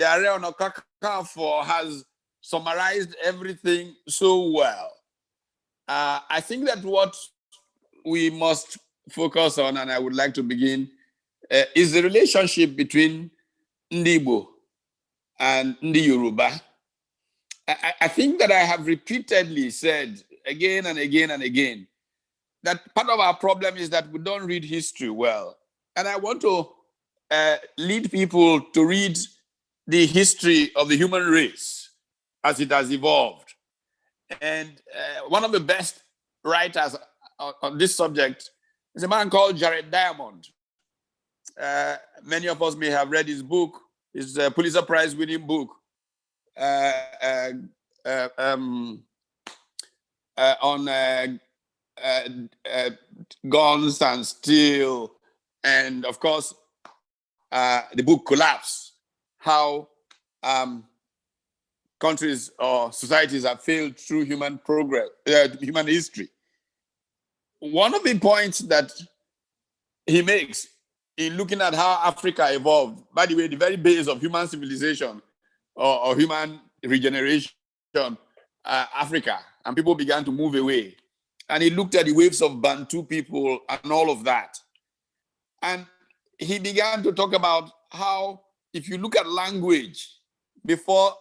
Yare Onokakafo has summarized everything so well. I think that what we must focus on, and I would like to begin, is the relationship between Igbo and Yoruba. I think that I have repeatedly said again and again and again that part of our problem is that we don't read history well. And I want to lead people to read the history of the human race as it has evolved. And one of the best writers on this subject is a man called Jared Diamond. Many of us may have read his book, his Pulitzer Prize winning book on guns and steel, and of course, the book Collapse, how countries or societies have failed through human progress, human history. One of the points that he makes in looking at how Africa evolved, by the way, the very base of human civilization or human regeneration, Africa, and people began to move away. And he looked at the waves of Bantu people and all of that. And he began to talk about how, if you look at language, before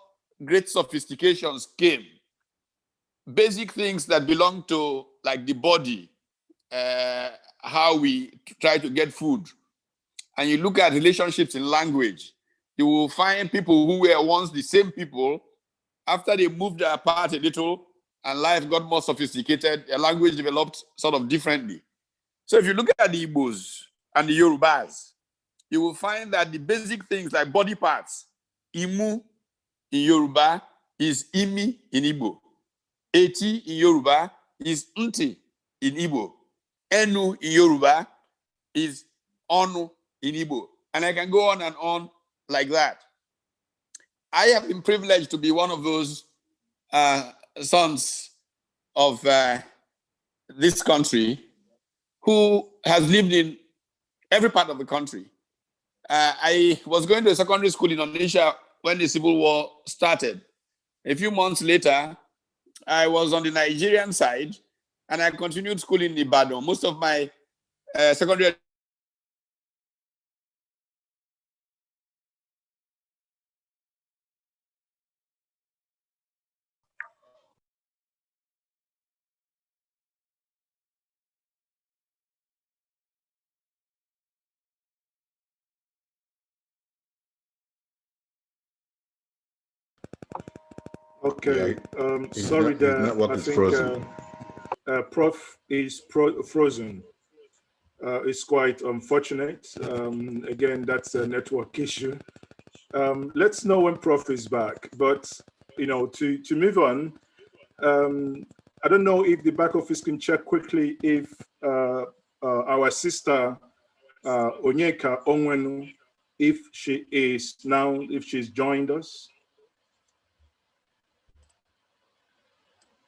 great sophistications came, basic things that belong to, like the body, how we try to get food, and you look at relationships in language, you will find people who were once the same people, after they moved apart a little and life got more sophisticated, their language developed sort of differently. So if you look at the Igbos and the Yorubas, you will find that the basic things like body parts, Imu in Yoruba is Imi in Igbo. Eti in Yoruba is Nti in Igbo. Enu in Yoruba is Onu in Igbo. And I can go on and on like that. I have been privileged to be one of those sons of this country who has lived in every part of the country. I was going to a secondary school in Indonesia when the Civil War started. A few months later, I was on the Nigerian side, and I continued school in Ibadan. Most of my secondary Okay, sorry that I think Prof is frozen. It's quite unfortunate. Again, that's a network issue. Let's know when Prof is back. But you know, to move on, I don't know if the back office can check quickly if our sister Onyeka Onwenu, if she's joined us.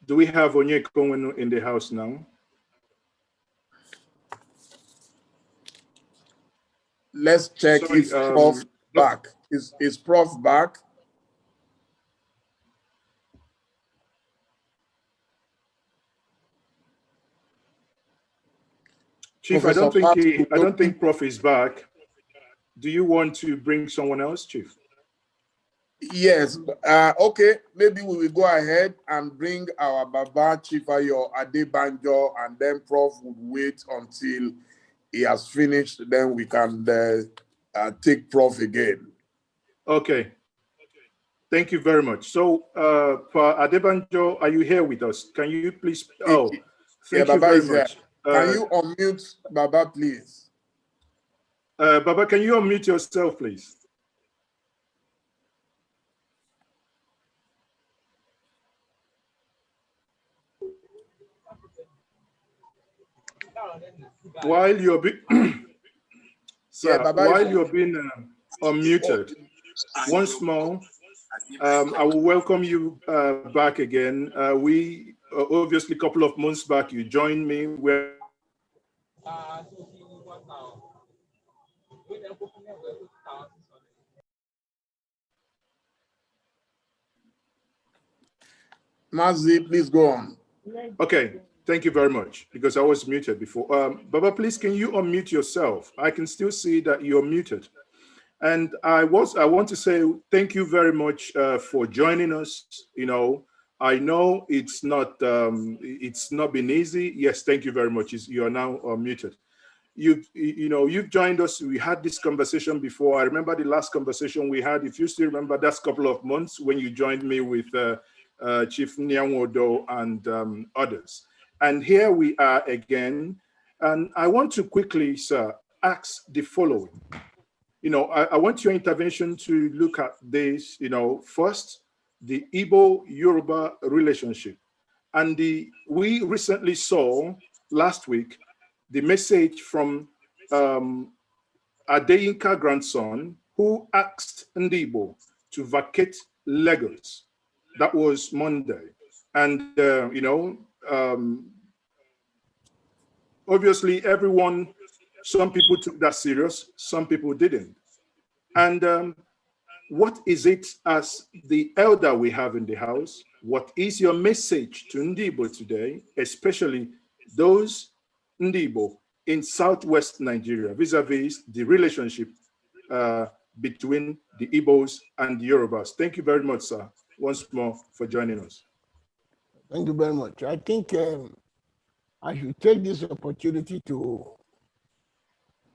Do we have Onyeka Onwenu in the house now? Let's check if Prof back. Is Prof back? Chief, I don't think Prof is back. Do you want to bring someone else, Chief? Yes. Okay. Maybe we will go ahead and bring our Baba Chief Ayo Adebanjo, and then Prof would wait until he has finished. Then we can take Prof again. Okay. Thank you very much. So, for Adebanjo, are you here with us? Can you please? Oh, thank you very much. Can you unmute Baba, please? Baba, can you unmute yourself, please? While you're being unmuted, once more, I will welcome you back again. We obviously a couple of months back you joined me where Maazi, please go on. Okay, thank you very much, because I was muted before. Baba, please, can you unmute yourself? I can still see that you're muted. And I want to say thank you very much for joining us. You know, I know it's not been easy. Yes, thank you very much. You are now muted. You've joined us. We had this conversation before. I remember the last conversation we had. If you still remember, that's a couple of months when you joined me with Chief Nyanwodo and others. And here we are again. And I want to quickly, sir, ask the following. I want your intervention to look at this, first, the Igbo-Yoruba relationship. And we recently saw last week the message from Adeyinka grandson, who asked Ndibo to vacate Lagos. That was Monday. And, obviously some people took that serious, some people didn't. And what is it, as the elder we have in the house, what is your message to Ndibo today, especially those Ndibo in Southwest Nigeria, vis-a-vis the relationship between the Igbos and the Yorubas? Thank you very much, sir, once more for joining us. Thank you very much. I think I should take this opportunity to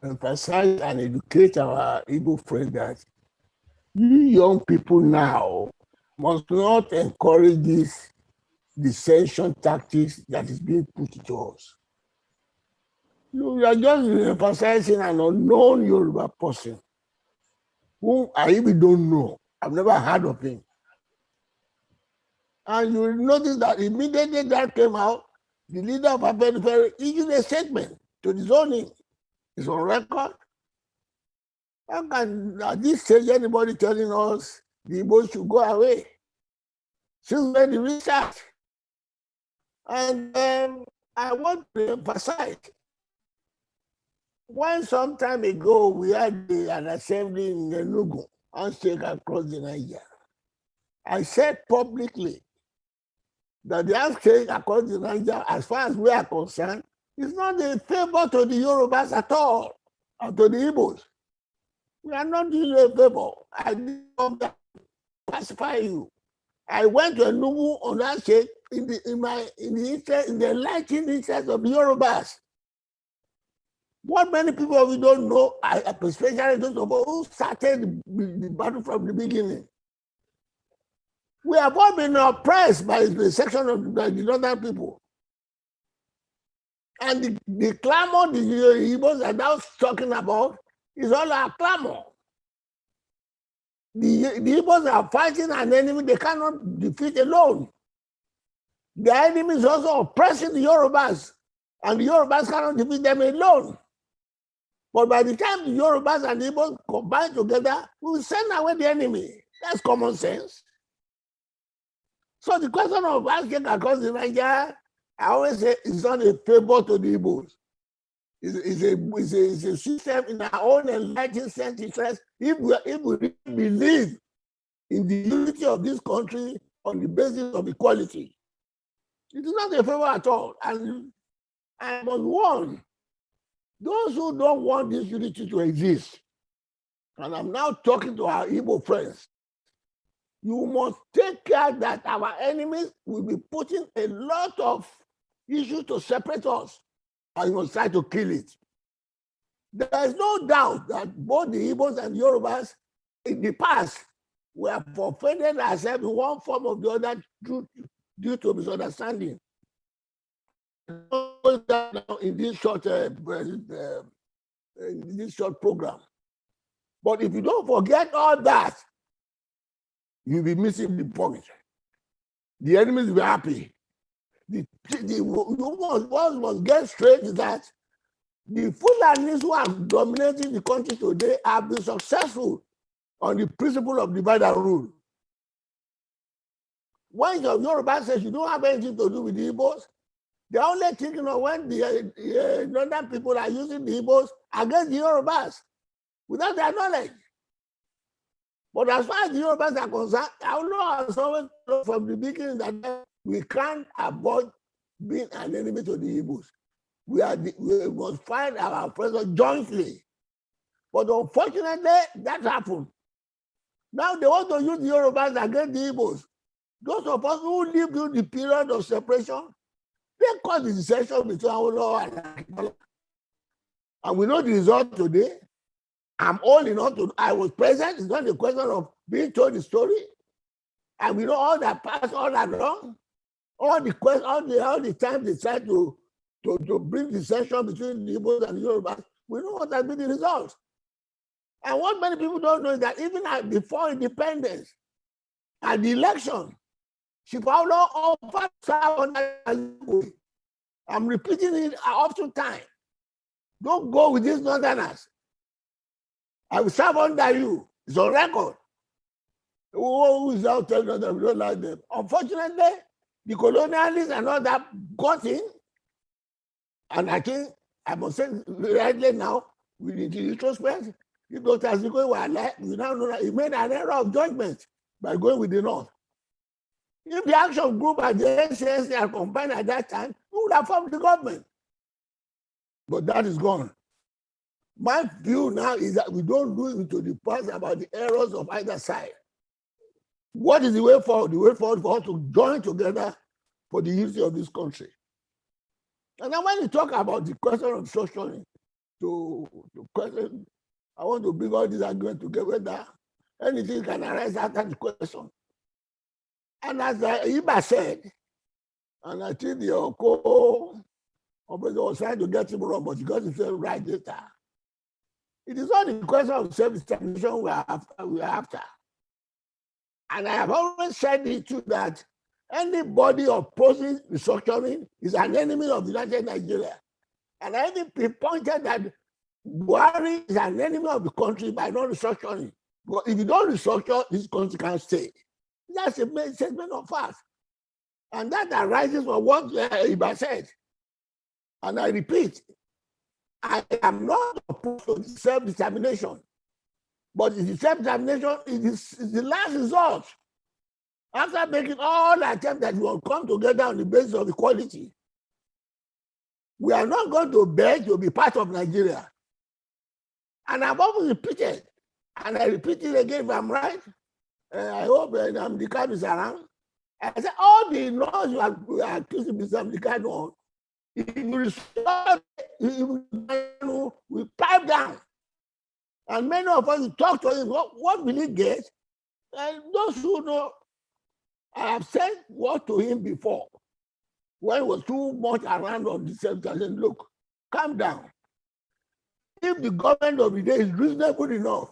emphasize and educate our Igbo friends that you young people now must not encourage this dissension tactics that is being put to us. You are just emphasizing an unknown Yoruba person whom I even don't know. I've never heard of him. And you will notice that immediately that came out, the leader of Afenifere issued a statement to the zoning. It's on record. How can at this stage anybody telling us the Igbo should go away? Since when did we start? And I want to emphasize, when some time ago we had an assembly in Enugu, Handshake across the Niger, I said publicly that the Handshake across the Niger, as far as we are concerned, is not a favor to the Yorubas at all, or to the Igbos. We are not doing a favor. I didn't pacify you. I went to Enugu on that shake in the enlightened interest of the Yorubas. What many people of you don't know, especially those of us who started the battle from the beginning. We have all been oppressed by the section of the northern people. And the clamor the Igbos are now talking about is all our clamor. The Igbos are fighting an enemy they cannot defeat alone. The enemy is also oppressing the Yorubas, and the Yorubas cannot defeat them alone. But by the time the Yorubas and the Igbos combine together, we will send away the enemy. That's common sense. So the question of Handshake across the Niger, I always say, it's not a favor to the Igbos. It's a system in our own enlightened self-interest. If we really believe in the unity of this country on the basis of equality, it is not a favor at all. And I must warn those who don't want this unity to exist, and I'm now talking to our Igbo friends, you must take care that our enemies will be putting a lot of issues to separate us, and you must try to kill it. There is no doubt that both the Igbos and Yorubas in the past were offended ourselves in one form or the other due to misunderstanding. In this short program. But if you don't forget all that, you'll be missing the point. The enemies will be happy. What must get straight is that the Fulanis who are dominating the country today have been successful on the principle of divide and rule. When your Yoruba says you don't have anything to do with the Igbos, they're only thinking of when the northern people are using the Igbos against the Yorubas without their knowledge. But as far as the Yorubas are concerned, I know from the beginning that We can't avoid being an enemy to the Igbos. We must find our presence jointly. But unfortunately, that happened. Now they want to use the Yorubas against the Igbos. Those of us who lived through the period of separation, they caused the dissension between Awolowo and Akinola. And we know the result today. I'm old enough to, I was present. It's not a question of being told the story. And we know all that passed all that wrong. All the time they tried to bring dissension between the Igbos and the Yorubas, we know what has been the result. And what many people don't know is that even before independence, at the election, Shifaulo offered to serve under. I'm repeating it up to time. Don't go with these northerners. I will serve under you. It's on record. Who is out telling us that we don't like them? Unfortunately, the colonialists and all that got in. And I think, I must say rightly now, with the retrospect, if Dr. Azikwe were alive, we now know that he made an error of judgment by going with the North. If the action group and the NCSC are combined at that time, we would have formed the government. But that is gone. My view now is that we don't do it into the past about the errors of either side. What is the way forward? The way forward for us to join together for the unity of this country. And then when you talk about the question of structuring, question, I want to bring all these arguments together, whether anything can arise after the question. And as Iba said, and I think the co-operator was trying to get him wrong, but he got himself right later. It is not the question of self-determination we are after. And I have always said it too, that anybody opposing restructuring is an enemy of the United Nigeria. And I even pinpointed that Buhari is an enemy of the country by not restructuring. But if you don't restructure, this country can't stay. That's a main statement of fact. And that arises from what Iba said. And I repeat, I am not opposed to self-determination. But the self-determination is the last resort. After making all the attempts that we will come together on the basis of equality, we are not going to beg to be part of Nigeria. And I've always repeated, and I repeat it again if I'm right. I hope Nnamdi Kanu is around. I said, all the laws you are accusing Nnamdi Kanu on, we pipe down. And many of us talk to him, what will he get? And those who know, I have said what to him before, when he was too much around on the same. I said, look, calm down. If the government of the day is reasonable enough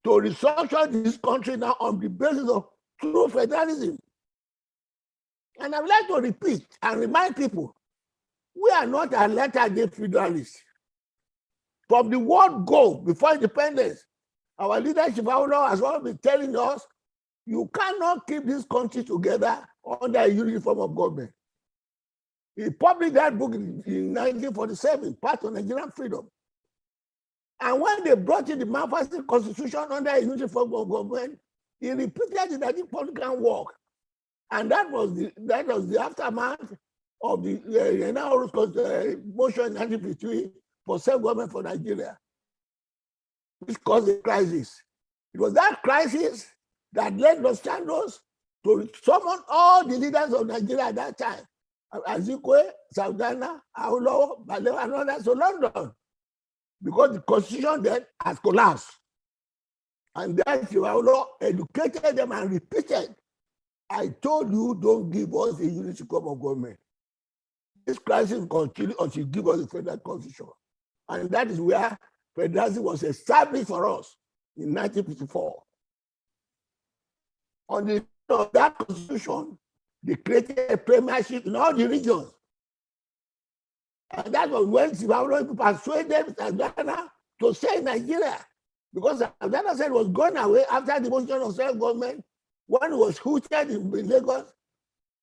to restructure this country now on the basis of true federalism, and I would like to repeat and remind people, we are not a letter-day federalists. From the word go, before independence, our leadership has always been telling us, you cannot keep this country together under a unique form of government. He published that book in 1947, part of Nigerian freedom. And when they brought in the Maazi constitution under a unique form of government, he repeated that it can work. And that was the aftermath of the motion in 1953 for self-government for Nigeria, which caused a crisis. It was that crisis that led Los Chandos to summon all the leaders of Nigeria at that time, Azikwe, Saudana, Awolowo, Balewa, and others to London, because the constitution then has collapsed. And then Awolowo educated them and repeated, I told you, don't give us a unity form of government. This crisis will continue until you give us a federal constitution. And that is where federalism was established for us in 1954. On the of that constitution, they created a premiership in all the regions. And that was when Zimbabwe persuaded Saudana to stay in Nigeria. Because Saudana said it was going away after the motion of self-government, when it was hooted in Lagos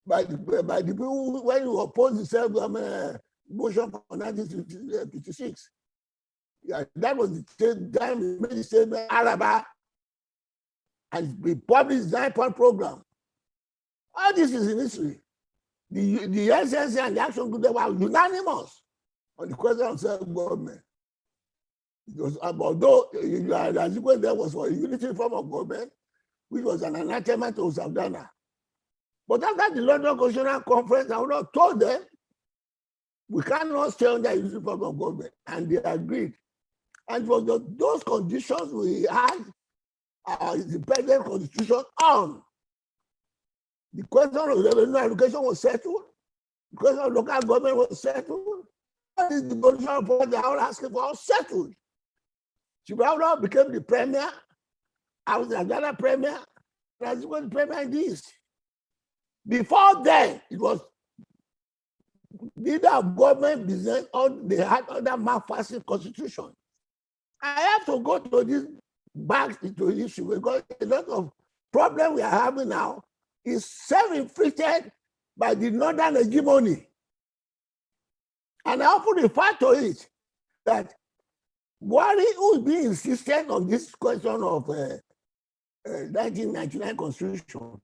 by the people when you opposed the self-government motion for 1956. Yeah, that was the same time he made the statement Araba, and we published the 9-point program. All this is in history. The SNC and the Action Group, they were unanimous on the question of self-government. Because although there was for a unitary form of government, which was an anathema to Southern. But after the London Constitutional Conference, I would have told them, we cannot stay under a unitary form of government. And they agreed. And for those conditions, we had our independent constitution on. The question of revenue allocation was settled. The question of local government was settled. What is the condition of what they are all asking for? Settled. Chibaura became the premier. I was another premier. I was the premier in this. Before then, it was neither government business or they had other malfasting constitution. I have to go to this back into history because a lot of problem we are having now is self-inflicted by the northern hegemony. And I often refer to it that Buhari, who is being insistent on this question of 1999 constitution,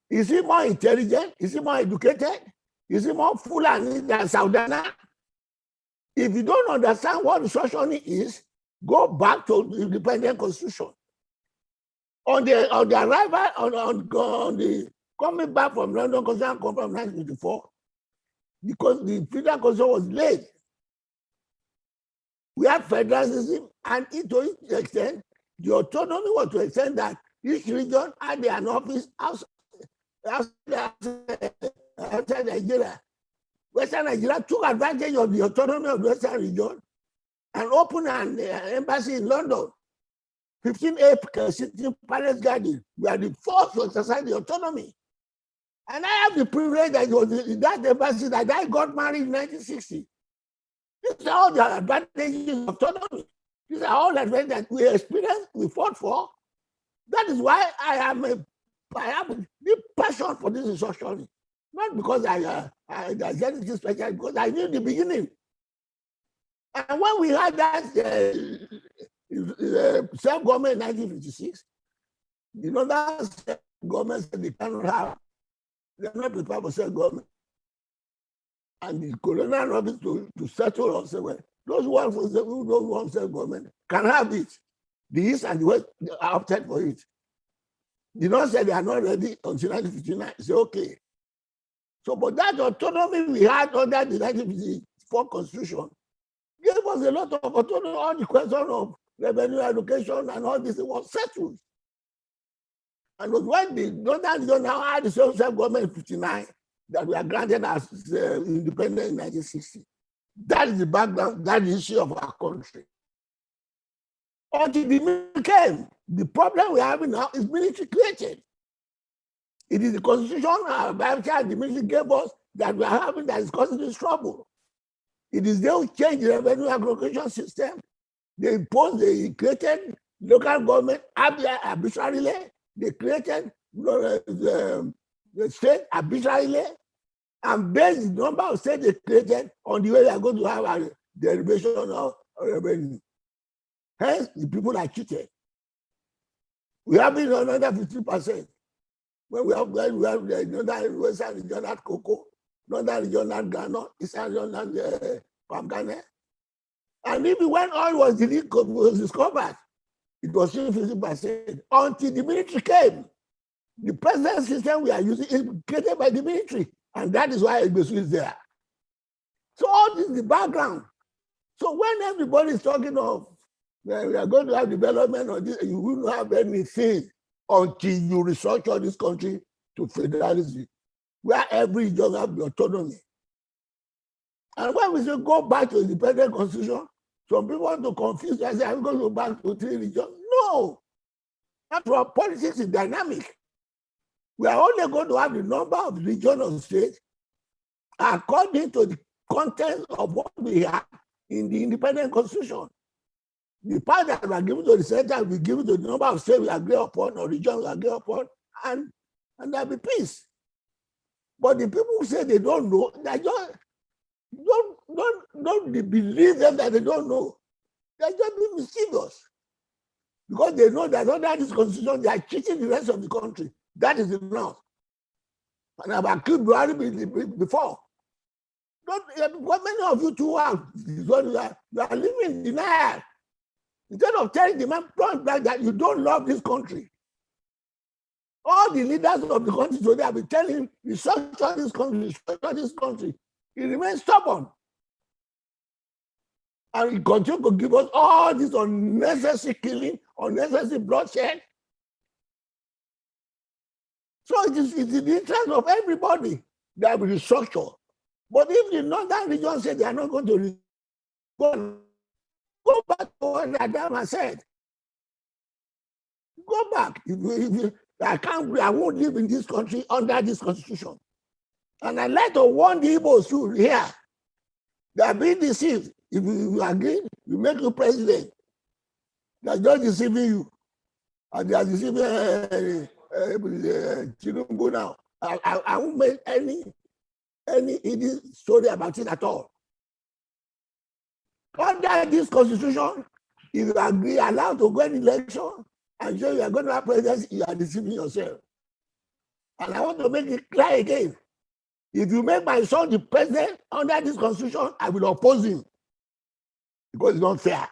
is he more intelligent? Is he more educated? Is he more Fulani than Southern? If you don't understand what restructuring is, go back to the independent constitution. On the arrival, on the coming back from London Constitutional Conference 1954, because the federal constitution was late. We had federalism, and to each extent, the autonomy was to extend that each region had an office outside Nigeria. Western Nigeria took advantage of the autonomy of the Western region and opened an embassy in London. 15A sitting Palace Garden. We are the first to exercise the autonomy. And I have the privilege that it was in that embassy that I got married in 1960. These are all the advantages of autonomy. These are all the advantages that we experienced, we fought for. That is why I have a deep passion for this restructuring. Not because there's anything special, because I knew the beginning. And when we had that self-government in 1956, you know, that government said they cannot have, they're not prepared for self-government. And the colonial office to settle or say, well, those who want self-government can have it. The East and the West are opted for it. The North said they are not ready until 1959. It's okay. So, but that autonomy we had under the 1954 Constitution gave us a lot of autonomy on the question of revenue allocation and all this was settled. And when the Northern region now had the self-government in 1959, that we are granted as independent in 1960. That is the background, that is the issue of our country. Until the military came, the problem we are having now is military created. It is the constitution the military gave us that we are having that is causing this trouble. It is they who change the revenue allocation system. They created local government arbitrarily. They created the state arbitrarily, and based the number of states they created on the way they are going to have a derivation of revenue. Hence, the people are cheated. We have been another 50%. When we have another Western region had cocoa, another region had Ghana, Eastern region had palm kernel. And even when oil was discovered, it was still 50% until the military came. The present system we are using is created by the military, and that is why Igbo is there. So all this is the background. So when everybody is talking of we are going to have development or this, you will not have anything until you restructure this country to federalism, where every region has the autonomy. And when we say go back to independent constitution, some people want to confuse and say, I'm going to go back to 3 regions. No, after all, politics is dynamic. We are only going to have the number of regions or states according to the content of what we have in the independent constitution. The part that we are given to the center will be given to the number of states we agree upon or regions we agree upon, and there'll be peace. But the people who say they don't know, they don't believe them that they don't know. They're just being mischievous. Because they know that under this constitution, they are cheating the rest of the country. That is enough. and I've accused Buhari before. What many of you too you are living in denial. Instead of telling the man point blank that you don't love this country. All the leaders of the country today have been telling him, restructure this country, restructure this country. He remains stubborn. And he continues to give us all this unnecessary killing, unnecessary bloodshed. So it's in the interest of everybody that we restructure. But if the northern region said they are not going to go back to what Adama said. Go back. I won't live in this country under this constitution. And I'd like to warn the Igbos too here. They are being deceived. If you agree, we make you president. They're just deceiving you. And they are deceiving Tinubu now. I won't make any story about it at all. Under this constitution, if you agree, allowed to go in election, and say you are going to have presidency, you are deceiving yourself. And I want to make it clear again. If you make my son the president under this constitution, I will oppose him. Because it's not fair.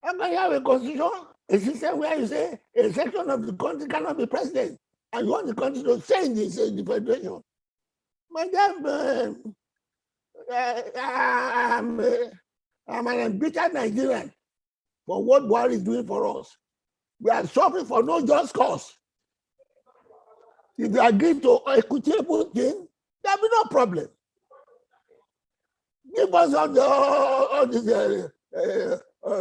How can you have a constitution, a system where you say a section of the country cannot be president, and you want the country to stay in the federation? My dear, I'm an embittered Nigerian for what Buhari is doing for us. We are suffering for no just cause. If you agree to equitable thing, there will be no problem. Give us all this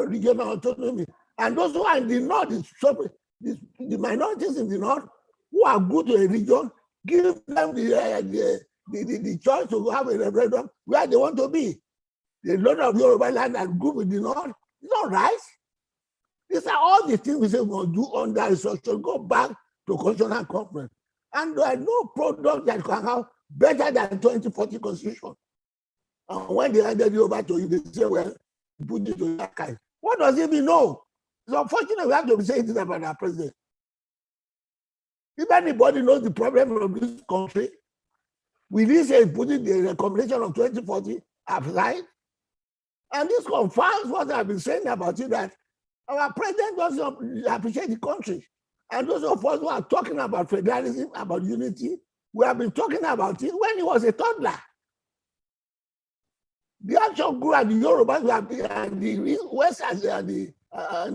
regional autonomy. And those who are in the north, the minorities in the north, who are good to a region, give them the choice to have a referendum where they want to be. The lot of Yoruba land and group in the north, it's not right. These are all the things we say we must do under restructuring. Go back to constitutional conference. And there are no product that can have better than 2040 constitution. And when they handed it over to you, they say, well, put it to that kind. What does it mean? No. It's unfortunate we have to be saying this about our president. If anybody knows the problem of this country, will he say putting the recommendation of 2040 aside? And this confirms what I've been saying about it, that our president doesn't appreciate the country. And those of us who are talking about federalism, about unity, we have been talking about it when he was a toddler. The actual group and the Yorubas and the West and the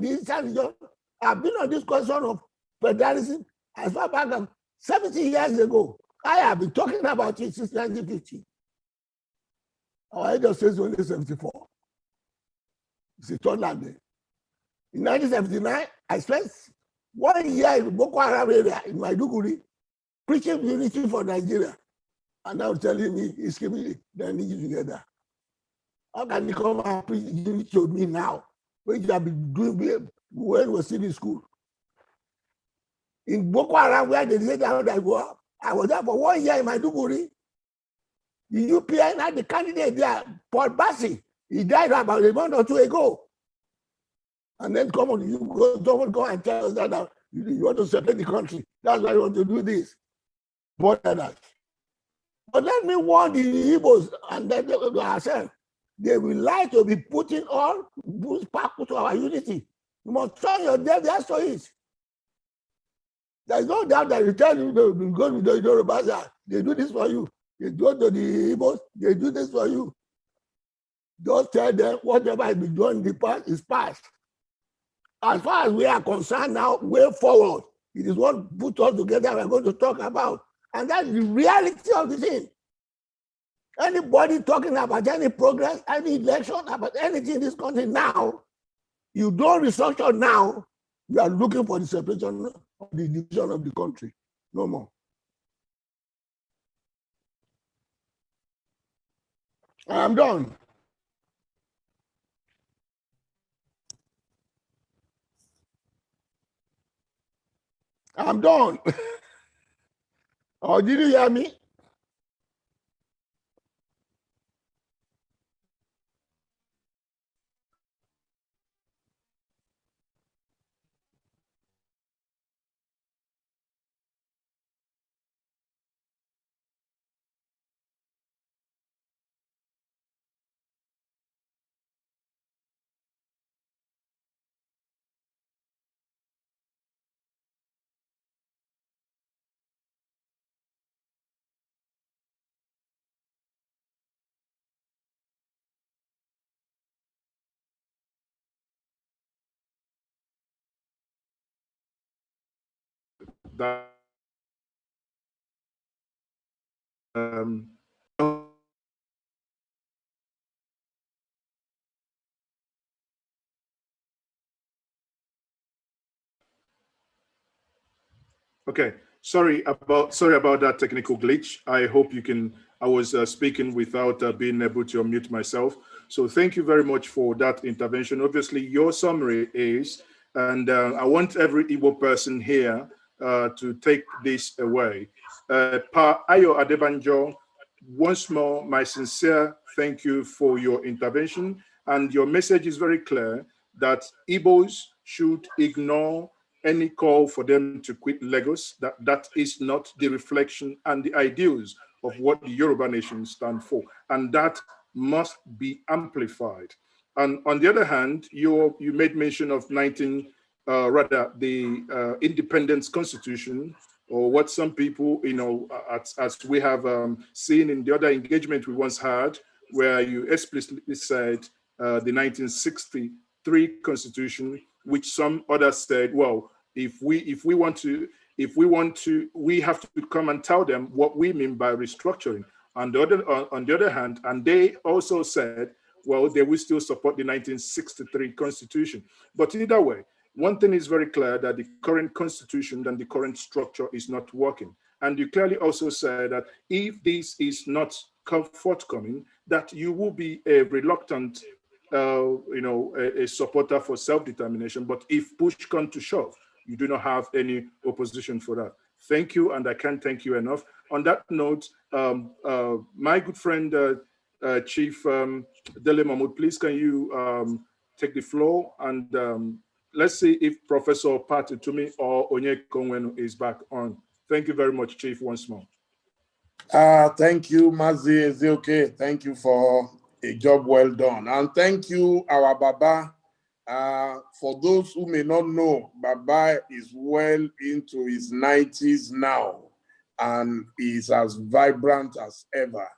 Eastern region have been on this question of federalism as far back as 70 years ago. I have been talking about it since 1950. Our age of state is only 74. It's a toddler day. In 1979, I spent 1 year in Boko Haram area in Maiduguri preaching unity for Nigeria. And now telling me he's keeping the Niger together. How can he come and preach unity to me now, which I've been doing when we were still in school? In Boko Haram, where they said I was there for 1 year in Maiduguri. The UPN had the candidate there, Paul Bassi. He died about a month or two ago. And then come on, don't go and tell us that you want to separate the country. That's why you want to do this. More than that. But let me warn the Igbos and then ourselves. They will like to be putting all boots back to our unity. You must turn your deaf ears to it. There's no doubt that you tell you to go to the Yorubas, they do this for you. They go to the Igbos, they do this for you. Just tell them whatever has been done in the past is past. As far as we are concerned now, way forward, it is what put us together we're going to talk about. And that's the reality of the thing. Anybody talking about any progress, any election, about anything in this country now, you don't restructure now, you are looking for the separation of the division of the country. No more. I'm done. I'm done. Oh, did you hear me? that okay, sorry about that technical glitch. I hope you can. I was speaking without being able to unmute myself. So thank you very much for that intervention. Obviously, your summary is, and I want every Igbo person here to take this away. Pa Ayo Adebanjo, once more, my sincere thank you for your intervention, and your message is very clear that Igbos should ignore any call for them to quit Lagos. That is not the reflection and the ideals of what the Yoruba nation stand for, and that must be amplified. And on the other hand, you made mention of the Independence Constitution, or what some people, as we have seen in the other engagement we once had, where you explicitly said the 1963 Constitution, which some others said, well, if we want to, we have to come and tell them what we mean by restructuring. On the other hand, and they also said, well, they will still support the 1963 Constitution. But either way, one thing is very clear, that the current Constitution and the current structure is not working. And you clearly also said that if this is not forthcoming, that you will be a reluctant, a supporter for self-determination. But if push comes to shove, you do not have any opposition for that. Thank you, and I can't thank you enough. On that note, my good friend, Chief Dele Mahmoud, please can you take the floor, and let's see if Professor Pat Utomi or Onye Konwenu is back on. Thank you very much, Chief, once more. Thank you, Maazi. Is it okay? Thank you for a job well done. And thank you, our Baba. For those who may not know, Baba is well into his 90s now and is as vibrant as ever.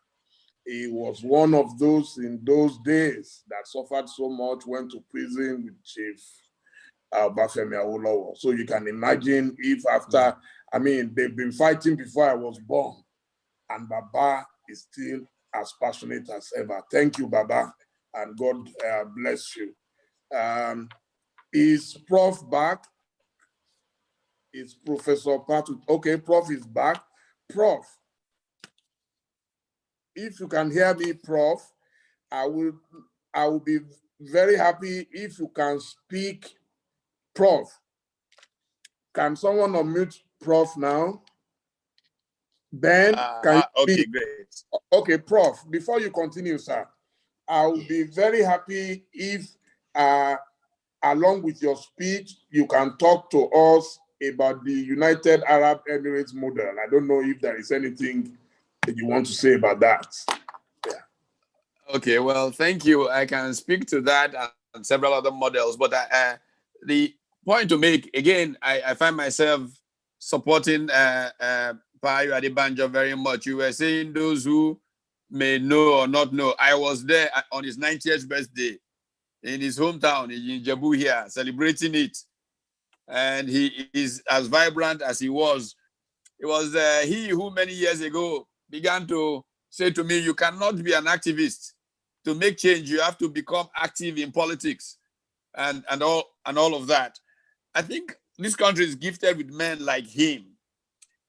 He was one of those in those days that suffered so much, went to prison with Chief Bafemi Awolowo. So you can imagine if after, I mean, they've been fighting before I was born, and Baba is still as passionate as ever. Thank you, Baba, and God bless you. Is Prof back? Is Professor Patu? Okay, Prof is back. Prof, if you can hear me, Prof, I will be very happy if you can speak. Prof, can someone unmute Prof now? Ben, can you okay, speak? great. Okay, Prof, before you continue, sir, I will be very happy if, along with your speech, you can talk to us about the United Arab Emirates model. I don't know if there is anything that you want to say about that. Yeah. Okay, well, thank you. I can speak to that and several other models, but the point to make, again, I find myself supporting Payo Adebanjo very much. You were saying those who may know or not know. I was there on his 90th birthday in his hometown in Jabu here, celebrating it. And he is as vibrant as he was. It was he who many years ago began to say to me, you cannot be an activist. To make change, you have to become active in politics and all of that. I think this country is gifted with men like him.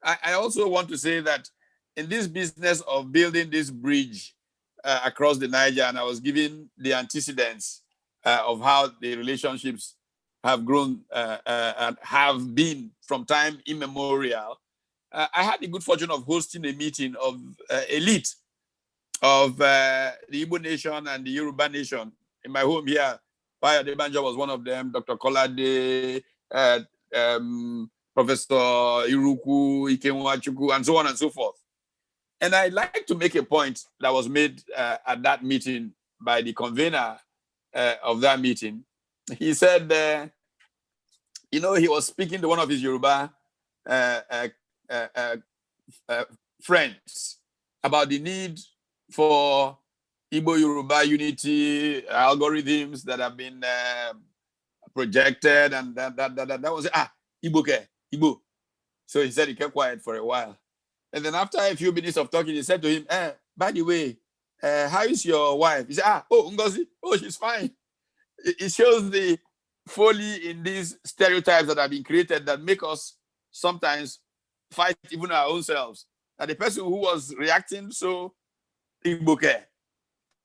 I also want to say that in this business of building this bridge across the Niger, and I was giving the antecedents of how the relationships have grown and have been from time immemorial. I had the good fortune of hosting a meeting of elite of the Igbo nation and the Yoruba nation in my home here. Payo Adebanjo was one of them, Dr. Kolade, Professor Iruku, Ikenwachukwu, and so on and so forth. And I'd like to make a point that was made at that meeting by the convener of that meeting. He said, he was speaking to one of his Yoruba friends about the need for Igbo-Yoruba unity algorithms that have been projected, and that was Igbo. So he said he kept quiet for a while. And then after a few minutes of talking, he said to him, by the way, how is your wife? He said, oh, Ngozi, oh, she's fine. It shows the folly in these stereotypes that have been created that make us sometimes fight even our own selves. And the person who was reacting so Igbo care,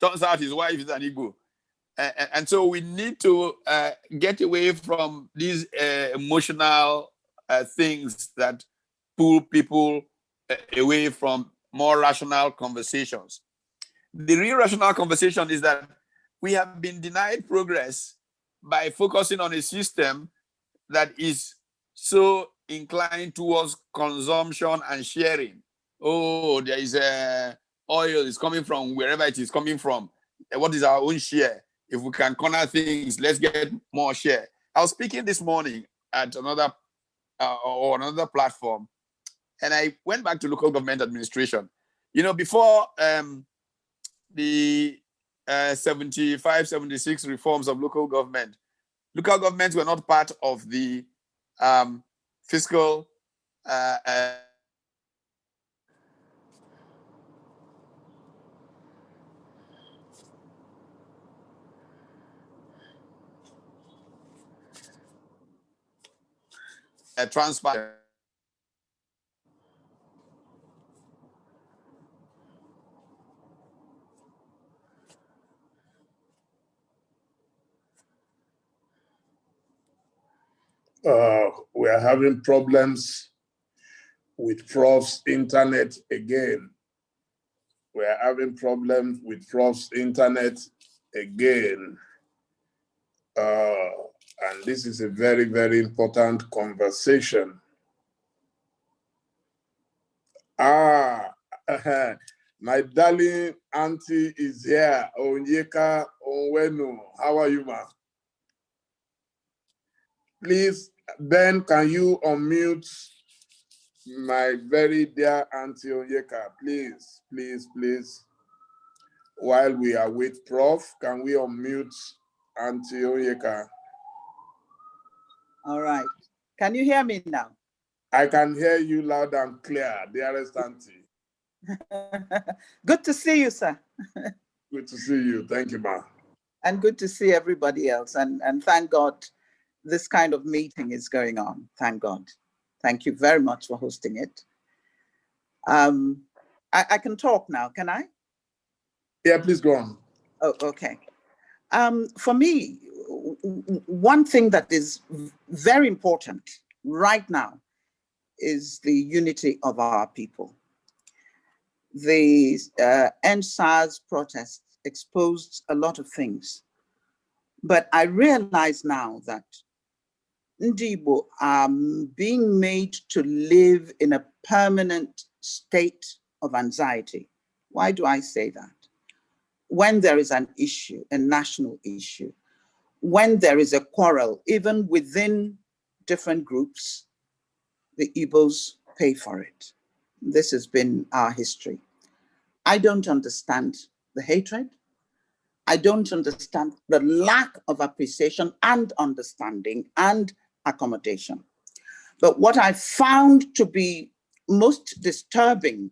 turns out his wife is an Igbo. And so we need to get away from these emotional things that pull people away from more rational conversations. The real rational conversation is that we have been denied progress by focusing on a system that is so inclined towards consumption and sharing. Oh, there is oil is coming from wherever it is coming from. What is our own share? If we can corner things, let's get more share. I was speaking this morning at another platform, and I went back to local government administration. You know, before the 75, 76 reforms of local governments were not part of the fiscal transparent. We are having problems with Prof's internet again. We are having problems with Prof's internet again. And this is a very, very important conversation. My darling auntie is here. Onyeka Onwenu. How are you, ma? Please, Ben, can you unmute my very dear auntie Onyeka? Please, please, please. While we await Prof, can we unmute auntie Onyeka? All right. Can you hear me now? I can hear you loud and clear, dearest auntie. Good to see you, sir. Good to see you. Thank you, ma. And good to see everybody else. And thank God this kind of meeting is going on. Thank God. Thank you very much for hosting it. I can talk now, can I? Yeah, please go on. Oh, okay. For me, one thing that is very important right now is the unity of our people. The End SARS protest exposed a lot of things, but I realize now that Ndibo are being made to live in a permanent state of anxiety. Why do I say that? When there is an issue, a national issue, when there is a quarrel, even within different groups, the Igbos pay for it. This has been our history. I don't understand the hatred. I don't understand the lack of appreciation and understanding and accommodation. But what I found to be most disturbing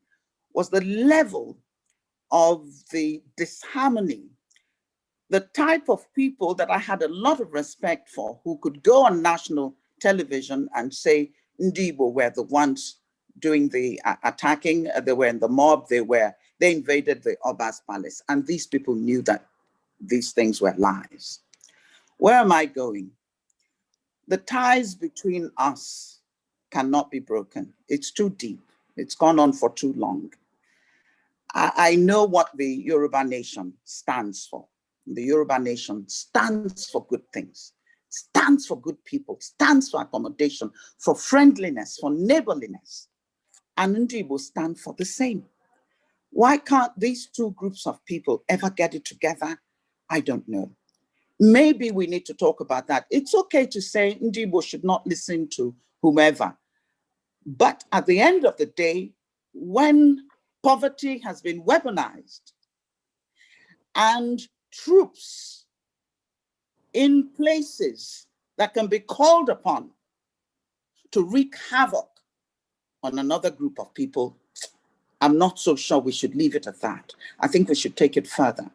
was the level of the disharmony, the type of people that I had a lot of respect for who could go on national television and say, Ndibo were the ones doing the attacking, they were in the mob, they invaded the Oba's palace. And these people knew that these things were lies. Where am I going? The ties between us cannot be broken. It's too deep. It's gone on for too long. I know what the Yoruba nation stands for. The Yoruba nation stands for good things, stands for good people, stands for accommodation, for friendliness, for neighborliness. And Ndibo stand for the same. Why can't these two groups of people ever get it together? I don't know. Maybe we need to talk about that. It's okay to say Ndibo should not listen to whomever. But at the end of the day, when poverty has been weaponized and troops in places that can be called upon to wreak havoc on another group of people, I'm not so sure we should leave it at that. I think we should take it further.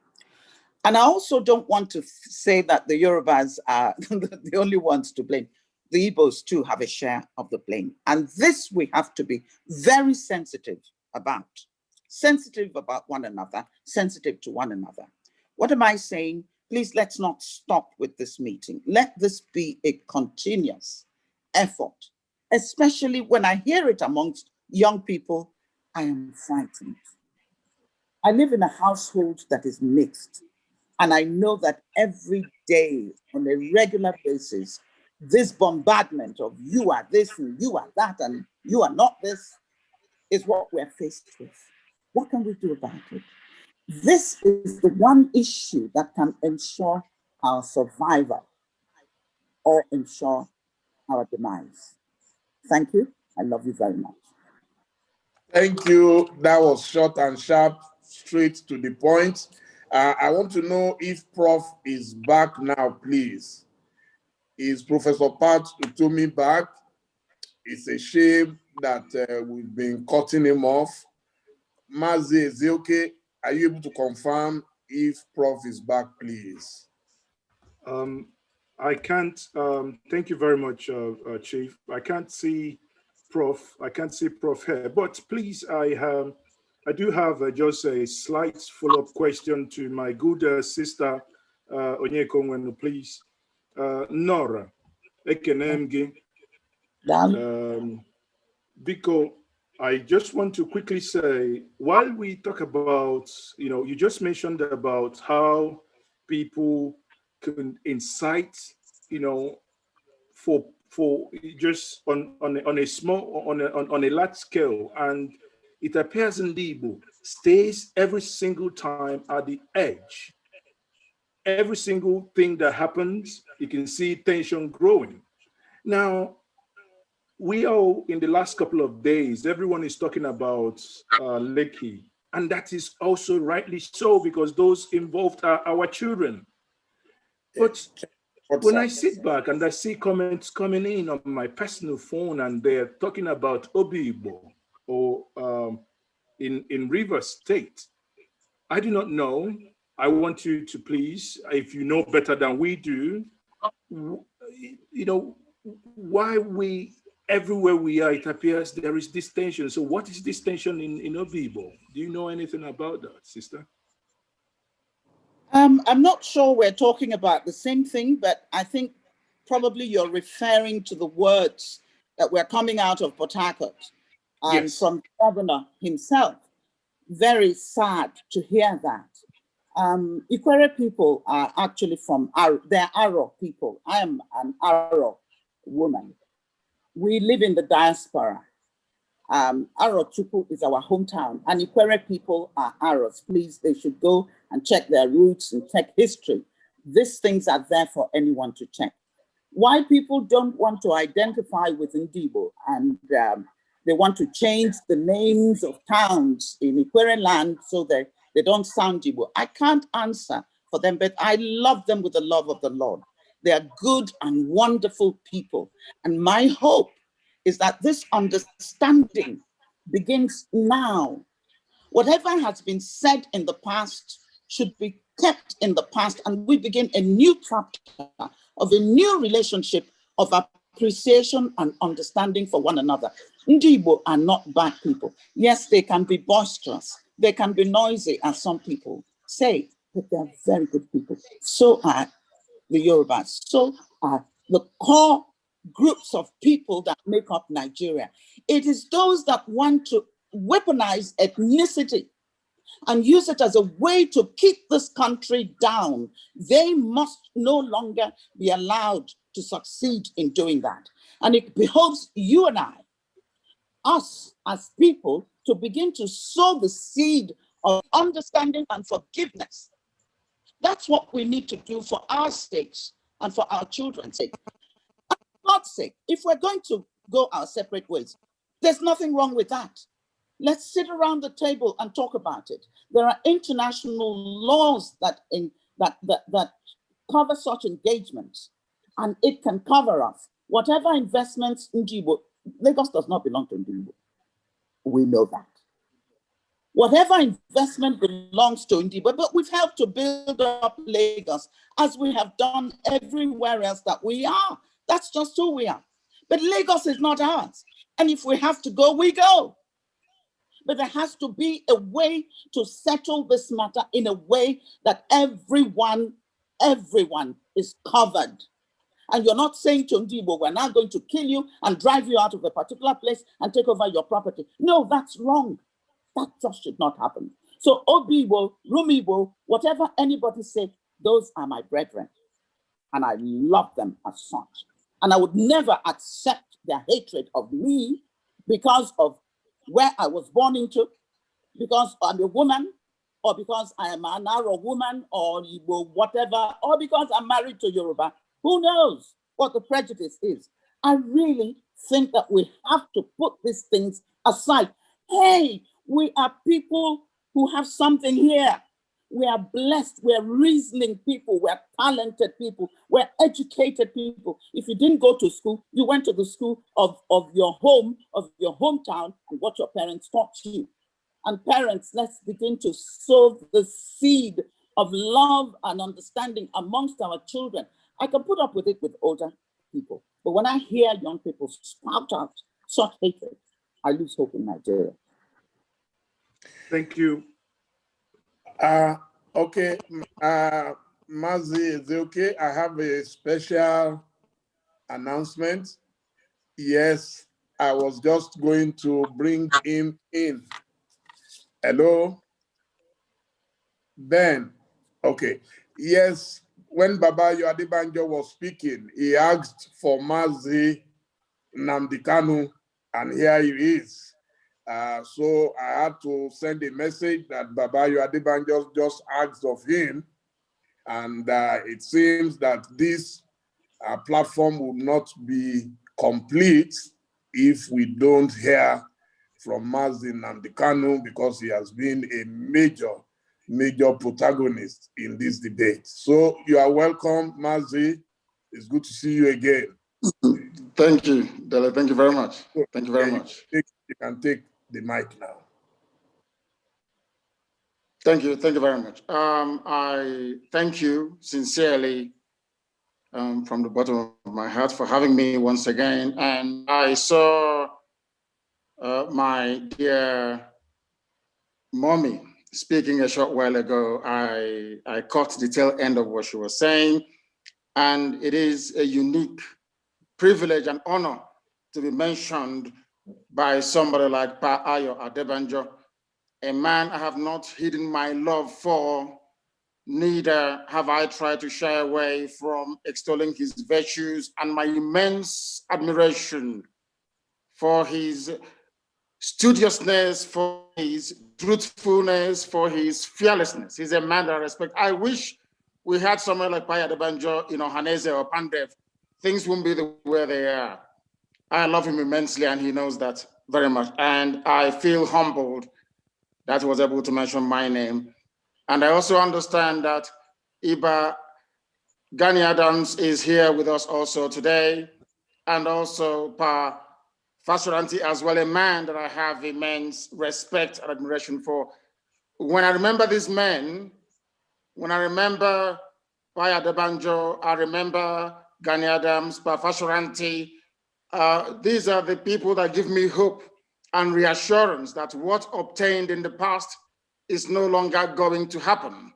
And I also don't want to say that the Yorubas are the only ones to blame. The Igbos too have a share of the blame. And this we have to be very sensitive about one another, sensitive to one another. What am I saying? Please, let's not stop with this meeting. Let this be a continuous effort, especially when I hear it amongst young people. I am frightened. I live in a household that is mixed, and I know that every day on a regular basis, this bombardment of you are this and you are that and you are not this is what we're faced with. What can we do about it? This is the one issue that can ensure our survival or ensure our demise. Thank you. I love you very much. Thank you. That was short and sharp, straight to the point. I want to know if Prof is back now, please. Is Professor Pat Utomi back? It's a shame that we've been cutting him off. Maazi, is it okay? Are you able to confirm if Prof is back, please? I can't. Thank you very much, Chief. I can't see Prof. I can't see Prof here. But please, I do have just a slight follow-up question to my good sister Onyekongwenu, please. Nora, Ekenemgi. Because I just want to quickly say, while we talk about, you just mentioned about how people can incite, for just on a large scale, and it appears in Igbo stays every single time at the edge. Every single thing that happens, you can see tension growing. Now, we all, in the last couple of days, everyone is talking about Lekki, and that is also rightly so, because those involved are our children. But when I sit back and I see comments coming in on my personal phone, and they're talking about Obibo or in Rivers State, I do not know. I want you to please, if you know better than we do, why we, everywhere we are, it appears there is this tension. So what is this tension in Obibo? Do you know anything about that, sister? I'm not sure we're talking about the same thing, but I think probably you're referring to the words that were coming out of Port Harcourt and yes, from the governor himself. Very sad to hear that. Ikwere people are actually from, they're Aro people. I am an Aro woman. We live in the diaspora. Aro Chuku is our hometown, and Ikwere people are Aros. Please, they should go and check their roots and check history. These things are there for anyone to check. Why people don't want to identify with Ndibo, and they want to change the names of towns in Ikwere land so that they don't sound Igbo. I can't answer for them, but I love them with the love of the Lord. They are good and wonderful people. And my hope is that this understanding begins now. Whatever has been said in the past should be kept in the past, and we begin a new chapter of a new relationship of appreciation and understanding for one another. Ndibo are not bad people. Yes, they can be boisterous. They can be noisy, as some people say, but they're very good people. So are the Yorubas. So are the core groups of people that make up Nigeria. It is those that want to weaponize ethnicity and use it as a way to keep this country down. They must no longer be allowed to succeed in doing that. And it behoves you and I, us as people, to begin to sow the seed of understanding and forgiveness. That's what we need to do for our sakes and for our children's sake. For God's sake, if we're going to go our separate ways, there's nothing wrong with that. Let's sit around the table and talk about it. There are international laws that cover such engagements, and it can cover us. Whatever investments Ndibo, Lagos does not belong to Ndibo. We know that. Whatever investment belongs to Ndibo, but we've helped to build up Lagos as we have done everywhere else that we are. That's just who we are. But Lagos is not ours. And if we have to go, we go. But there has to be a way to settle this matter in a way that everyone is covered. And you're not saying to Ndibo, we're now going to kill you and drive you out of a particular place and take over your property. No, that's wrong. That just should not happen. So Obibo, Rumibo, whatever anybody said, those are my brethren. And I love them as such. And I would never accept their hatred of me because of where I was born into, because I'm a woman, or because I am an Arab woman, or whatever, or because I'm married to Yoruba. Who knows what the prejudice is? I really think that we have to put these things aside. Hey, we are people who have something here. We are blessed, we're reasoning people, we're talented people, we're educated people. If you didn't go to school, you went to the school of your home, of your hometown, and what your parents taught you. And parents, let's begin to sow the seed of love and understanding amongst our children. I can put up with it with older people, but when I hear young people spout out such hatred, I lose hope in Nigeria. Thank you. Okay, Maazi, is it okay? I have a special announcement. Yes, I was just going to bring him in. Hello? Ben, okay. Yes, when Baba Adebanjo was speaking, he asked for Maazi Nnamdi Kanu, and here he is. So I had to send a message that Baba Adebanjo just asked of him, and it seems that this platform will not be complete if we don't hear from Maazi Nnamdi Kanu, because he has been a major protagonist in this debate. So you are welcome, Maazi. It's good to see you again. Thank you, Dele. Thank you very much. Thank you very much. You can take the mic now. Thank you very much. I thank you sincerely from the bottom of my heart for having me once again. And I saw my dear mommy speaking a short while ago. I caught the tail end of what she was saying, and it is a unique privilege and honor to be mentioned by somebody like Pa Ayo Adebanjo, a man I have not hidden my love for, neither have I tried to shy away from extolling his virtues and my immense admiration for his studiousness, for his truthfulness, for his fearlessness. He's a man that I respect. I wish we had someone like Pa Ayo Adebanjo in Ohaneze or Pandev. Things won't be the way they are. I love him immensely, and he knows that very much. And I feel humbled that he was able to mention my name. And I also understand that Iba Gani Adams is here with us also today, and also Pa Fasuranti as well, a man that I have immense respect and admiration for. When I remember these men, when I remember Pa Adebanjo, I remember Gani Adams, Pa Fasuranti, these are the people that give me hope and reassurance that what obtained in the past is no longer going to happen.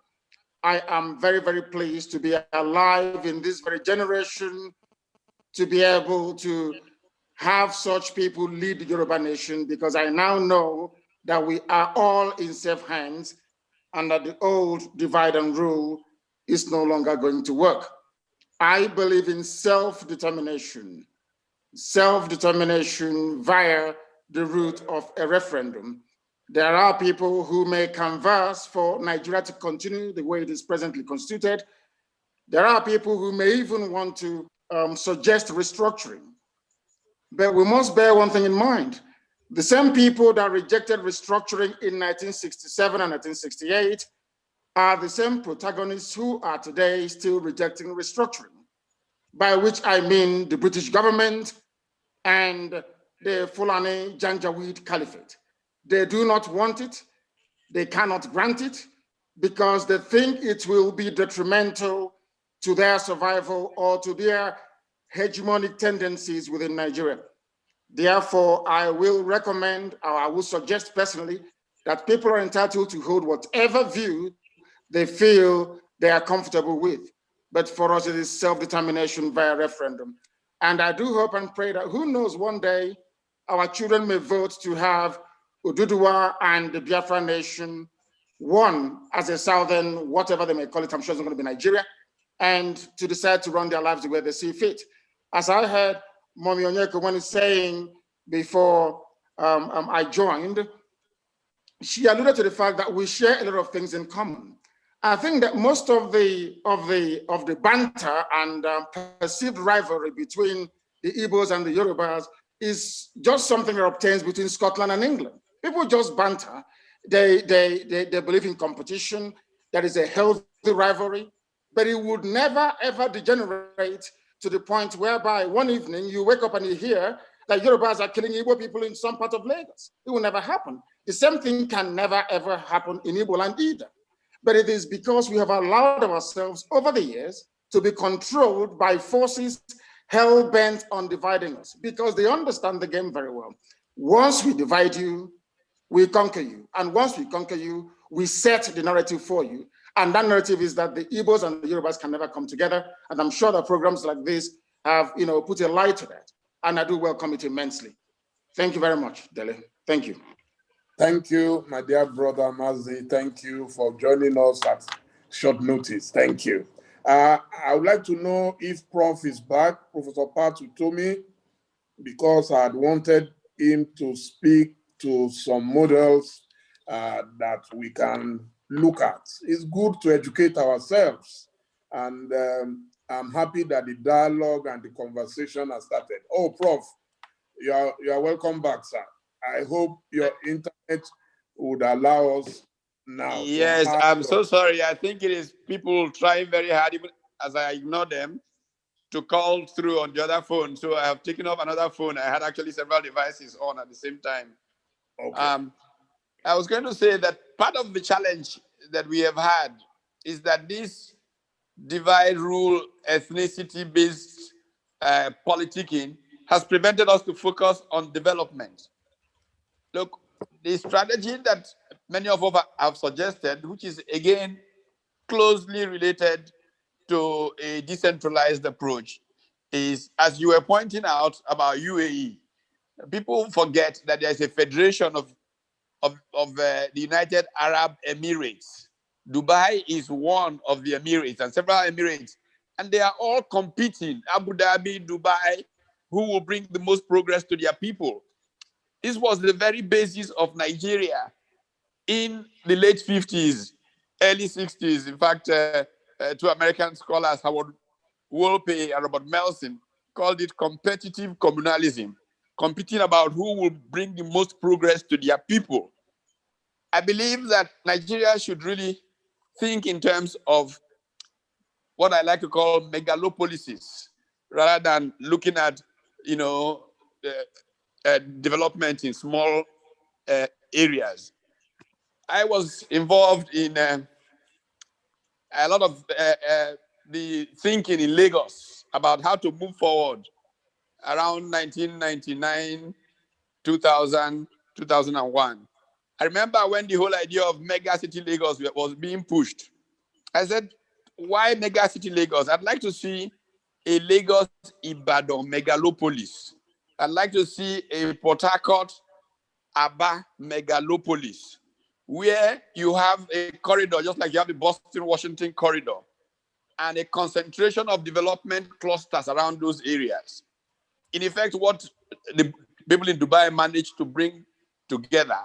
I am very, very pleased to be alive in this very generation, to be able to have such people lead the Yoruba nation, because I now know that we are all in safe hands and that the old divide and rule is no longer going to work. I believe in self-determination via the route of a referendum. There are people who may canvass for Nigeria to continue the way it is presently constituted. There are people who may even want to suggest restructuring. But we must bear one thing in mind. The same people that rejected restructuring in 1967 and 1968 are the same protagonists who are today still rejecting restructuring, by which I mean the British government and the Fulani Janjaweed Caliphate. They do not want it. They cannot grant it because they think it will be detrimental to their survival or to their hegemonic tendencies within Nigeria. Therefore, I will recommend, or I will suggest personally, that people are entitled to hold whatever view they feel they are comfortable with. But for us, it is self-determination via referendum. And I do hope and pray that, who knows, one day our children may vote to have Oduduwa and the Biafra nation, one as a southern, whatever they may call it, I'm sure it's not going to be Nigeria, and to decide to run their lives the way they see fit. As I heard Mommy Onyeko when he's saying before I joined, she alluded to the fact that we share a lot of things in common. I think that most of the banter and perceived rivalry between the Igbos and the Yorubas is just something that obtains between Scotland and England. People just banter. They believe in competition. There is a healthy rivalry, but it would never ever degenerate to the point whereby one evening you wake up and you hear that Yorubas are killing Igbo people in some part of Lagos. It will never happen. The same thing can never ever happen in Igbo land either. But it is because we have allowed ourselves over the years to be controlled by forces hell-bent on dividing us, because they understand the game very well. Once we divide you, we conquer you. And once we conquer you, we set the narrative for you. And that narrative is that the Igbos and the Yorubas can never come together. And I'm sure that programs like this have, put a light to that. And I do welcome it immensely. Thank you very much, Dele. Thank you. Thank you, my dear brother Maazi. Thank you for joining us at short notice. Thank you. I would like to know if Prof is back, Professor Utomi, because I had wanted him to speak to some models that we can look at. It's good to educate ourselves. And I'm happy that the dialogue and the conversation has started. Oh, Prof, you are welcome back, sir. I hope your internet would allow us now. Yes, I'm so sorry. I think it is people trying very hard, even as I ignore them, to call through on the other phone. So I have taken up another phone. I had actually several devices on at the same time. Okay. I was going to say that part of the challenge that we have had is that this divide, rule, ethnicity-based politicking has prevented us to focus on development. Look, the strategy that many of us have suggested, which is again closely related to a decentralized approach, is, as you were pointing out about UAE, people forget that there's a federation of the United Arab Emirates. Dubai is one of the Emirates and several Emirates, and they are all competing, Abu Dhabi, Dubai, who will bring the most progress to their people. This was the very basis of Nigeria in the late 50s, early 60s. In fact, two American scholars, Howard Wolpe and Robert Melson, called it competitive communalism, competing about who will bring the most progress to their people. I believe that Nigeria should really think in terms of what I like to call megalopolises, rather than looking at, development in small areas. I was involved in a lot of the thinking in Lagos about how to move forward around 1999, 2000, 2001. I remember when the whole idea of mega city Lagos was being pushed. I said, why mega city Lagos? I'd like to see a Lagos Ibadan megalopolis. I'd like to see a Port Harcourt Aba megalopolis, where you have a corridor, just like you have the Boston-Washington corridor, and a concentration of development clusters around those areas. In effect, what the people in Dubai managed to bring together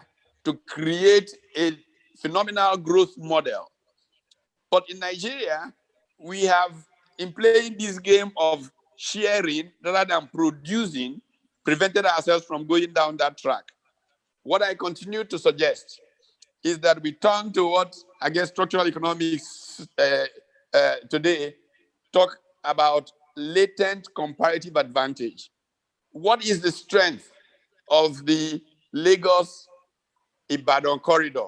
to create a phenomenal growth model. But in Nigeria, we have, in playing this game of sharing rather than producing, prevented ourselves from going down that track. What I continue to suggest is that we turn to what, I guess, structural economics today talk about latent comparative advantage. What is the strength of the Lagos Ibadan corridor?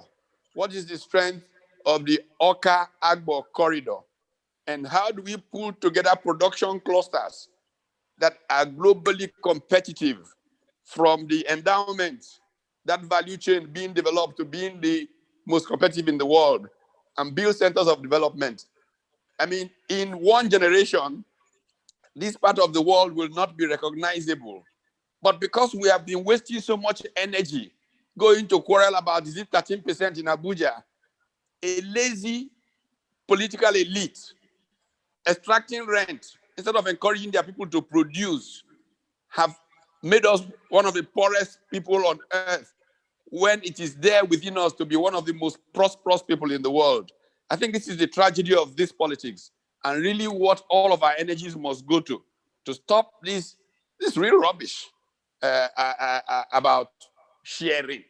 What is the strength of the Oka-Agbo corridor? And how do we pull together production clusters that are globally competitive, from the endowment, that value chain being developed to being the most competitive in the world, and build centers of development? I mean, in one generation, this part of the world will not be recognizable. But because we have been wasting so much energy going to quarrel about, is it 13% in Abuja, a lazy political elite extracting rent instead of encouraging their people to produce have made us one of the poorest people on earth, when it is there within us to be one of the most prosperous people in the world. I think this is the tragedy of this politics, and really what all of our energies must go to stop this real rubbish about sharing.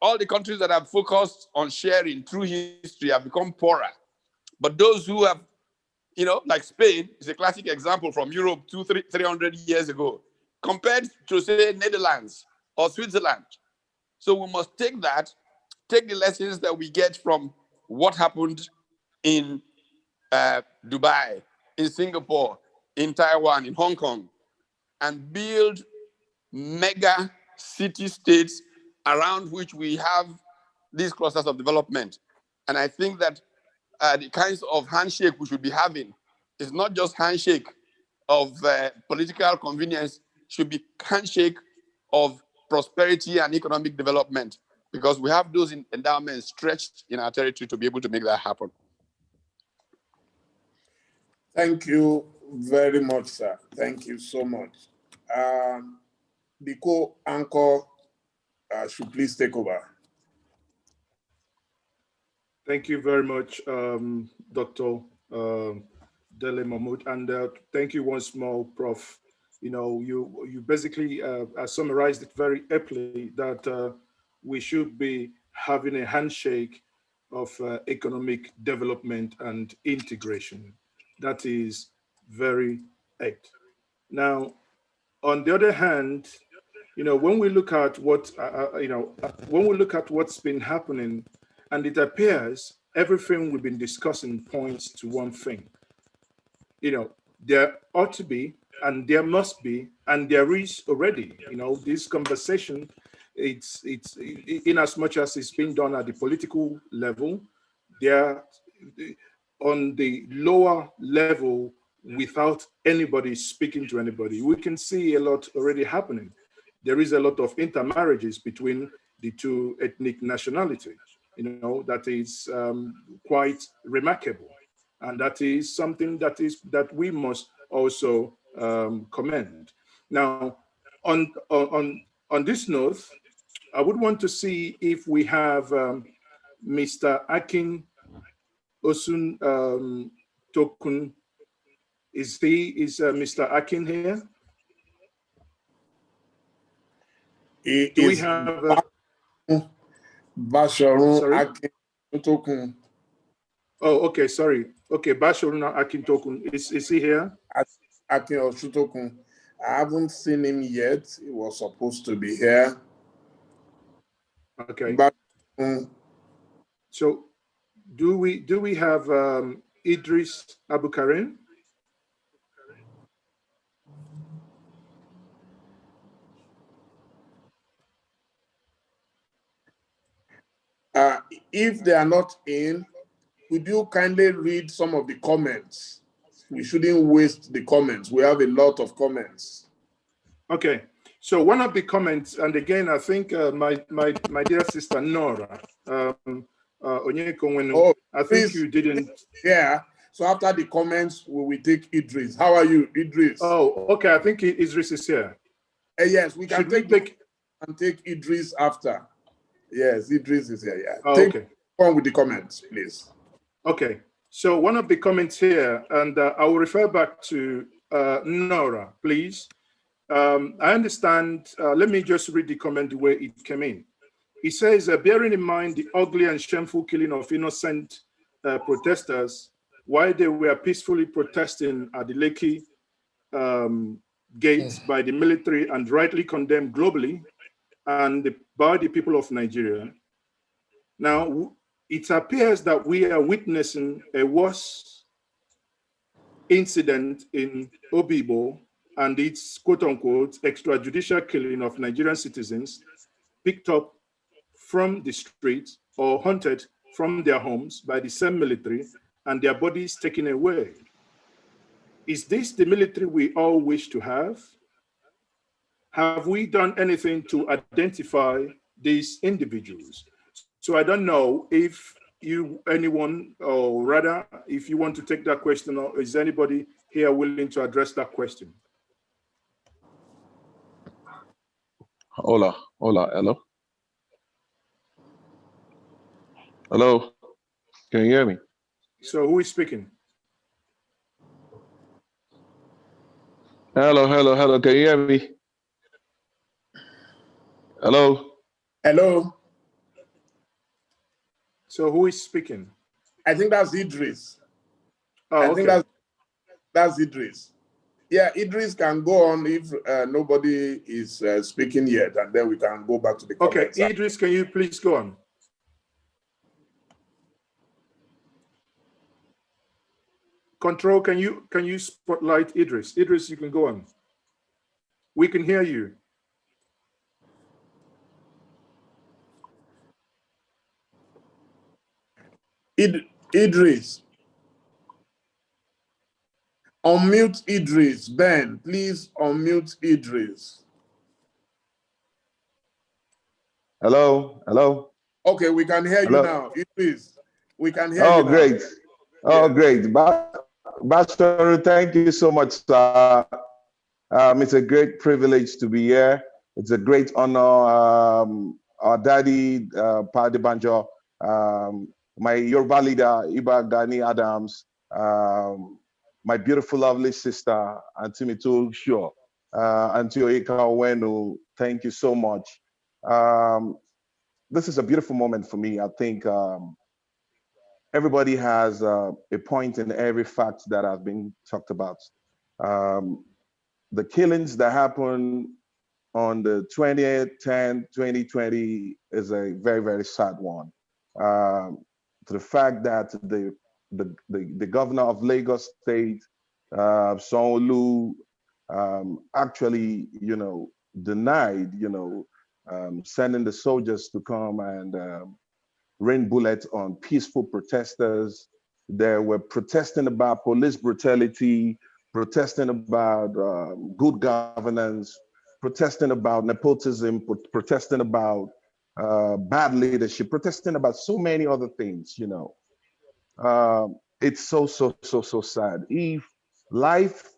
All the countries that have focused on sharing through history have become poorer. But those who have, like Spain is a classic example from Europe 300 years ago, compared to, say, Netherlands or Switzerland. So we must take the lessons that we get from what happened in Dubai, in Singapore, in Taiwan, in Hong Kong, and build mega city states around which we have these clusters of development. And I think that the kinds of handshake we should be having is not just handshake of political convenience, should be handshake of prosperity and economic development, because we have those endowments stretched in our territory to be able to make that happen. Thank you very much, sir. Thank you so much. The co-anchor should please take over. Thank you very much, Dr. Dele Mahmood, and thank you once more, Prof. You basically summarized it very aptly that we should be having a handshake of economic development and integration. That is very apt. Now, on the other hand, when we look at what when we look at what's been happening, and it appears everything we've been discussing points to one thing. There ought to be, and there must be, and there is already. This conversation, it's in as much as it's being done at the political level, there on the lower level, without anybody speaking to anybody, we can see a lot already happening. There is a lot of intermarriages between the two ethnic nationalities. That is quite remarkable, and that is something that we must also commend. Now, on this note, I would want to see if we have Mr. Akin Osun Tokun. Is Mr. Akin here? Do we have? Basharun Akin Tokun. Oh, okay, sorry. Okay, Basharun Akin Tokun. Is he here? Akin Tokun. I haven't seen him yet. He was supposed to be here. Okay. So, do we have Eedris Abdulkareem? If they are not in, would you kindly read some of the comments? We shouldn't waste the comments. We have a lot of comments. Okay. So one of the comments, and again, I think my dear sister Nora, I think you didn't. Yeah. So after the comments, we will take Eedris. How are you, Eedris? Oh, okay. I think Eedris is here. Yes, we can take Eedris after. Yes, Eedris is here. Yeah. Oh, okay. On with the comments, please. Okay. So one of the comments here, and I will refer back to Nora, please. I understand. Let me just read the comment the way it came in. He says, bearing in mind the ugly and shameful killing of innocent protesters while they were peacefully protesting at the Lekki gates by the military and rightly condemned globally and by the people of Nigeria, Now, it appears that we are witnessing a worse incident in Obibo and its quote-unquote extrajudicial killing of Nigerian citizens picked up from the streets or hunted from their homes by the same military and their bodies taken away. Is this the military we all wish to have? Have we done anything to identify these individuals? So I don't know if anyone, or rather, if you want to take that question, or is anybody here willing to address that question? Hola, hello. Hello, can you hear me? So who is speaking? Hello, can you hear me? Hello? Hello? So who is speaking? I think that's Eedris. Oh, I think that's Eedris. Yeah, Eedris can go on if nobody is speaking yet, and then we can go back to the comments. Okay, Eedris, can you please go on? Control, can you spotlight Eedris? Eedris, you can go on. We can hear you. Eedris. Unmute Eedris. Ben, please unmute Eedris. Hello? Okay, we can hear you now. Eedris, we can hear you now. Great. Great. Bachelor, thank you so much, sir. It's a great privilege to be here. It's a great honor. Our daddy, Pa Banjo, my Yoruba leader, Iba Gani Adams, my beautiful, lovely sister, Auntie Mitul Sure, Auntie Oika Wenu, thank you so much. This is a beautiful moment for me. I think everybody has a point in every fact that has been talked about. The killings that happened on the 20th, 10th, 2020 is a very, very sad one. To the fact that the governor of Lagos State, Sanwo-Olu, actually, denied, sending the soldiers to come and rain bullets on peaceful protesters. They were protesting about police brutality, protesting about good governance, protesting about nepotism, protesting about bad leadership, protesting about so many other things, It's so sad. If life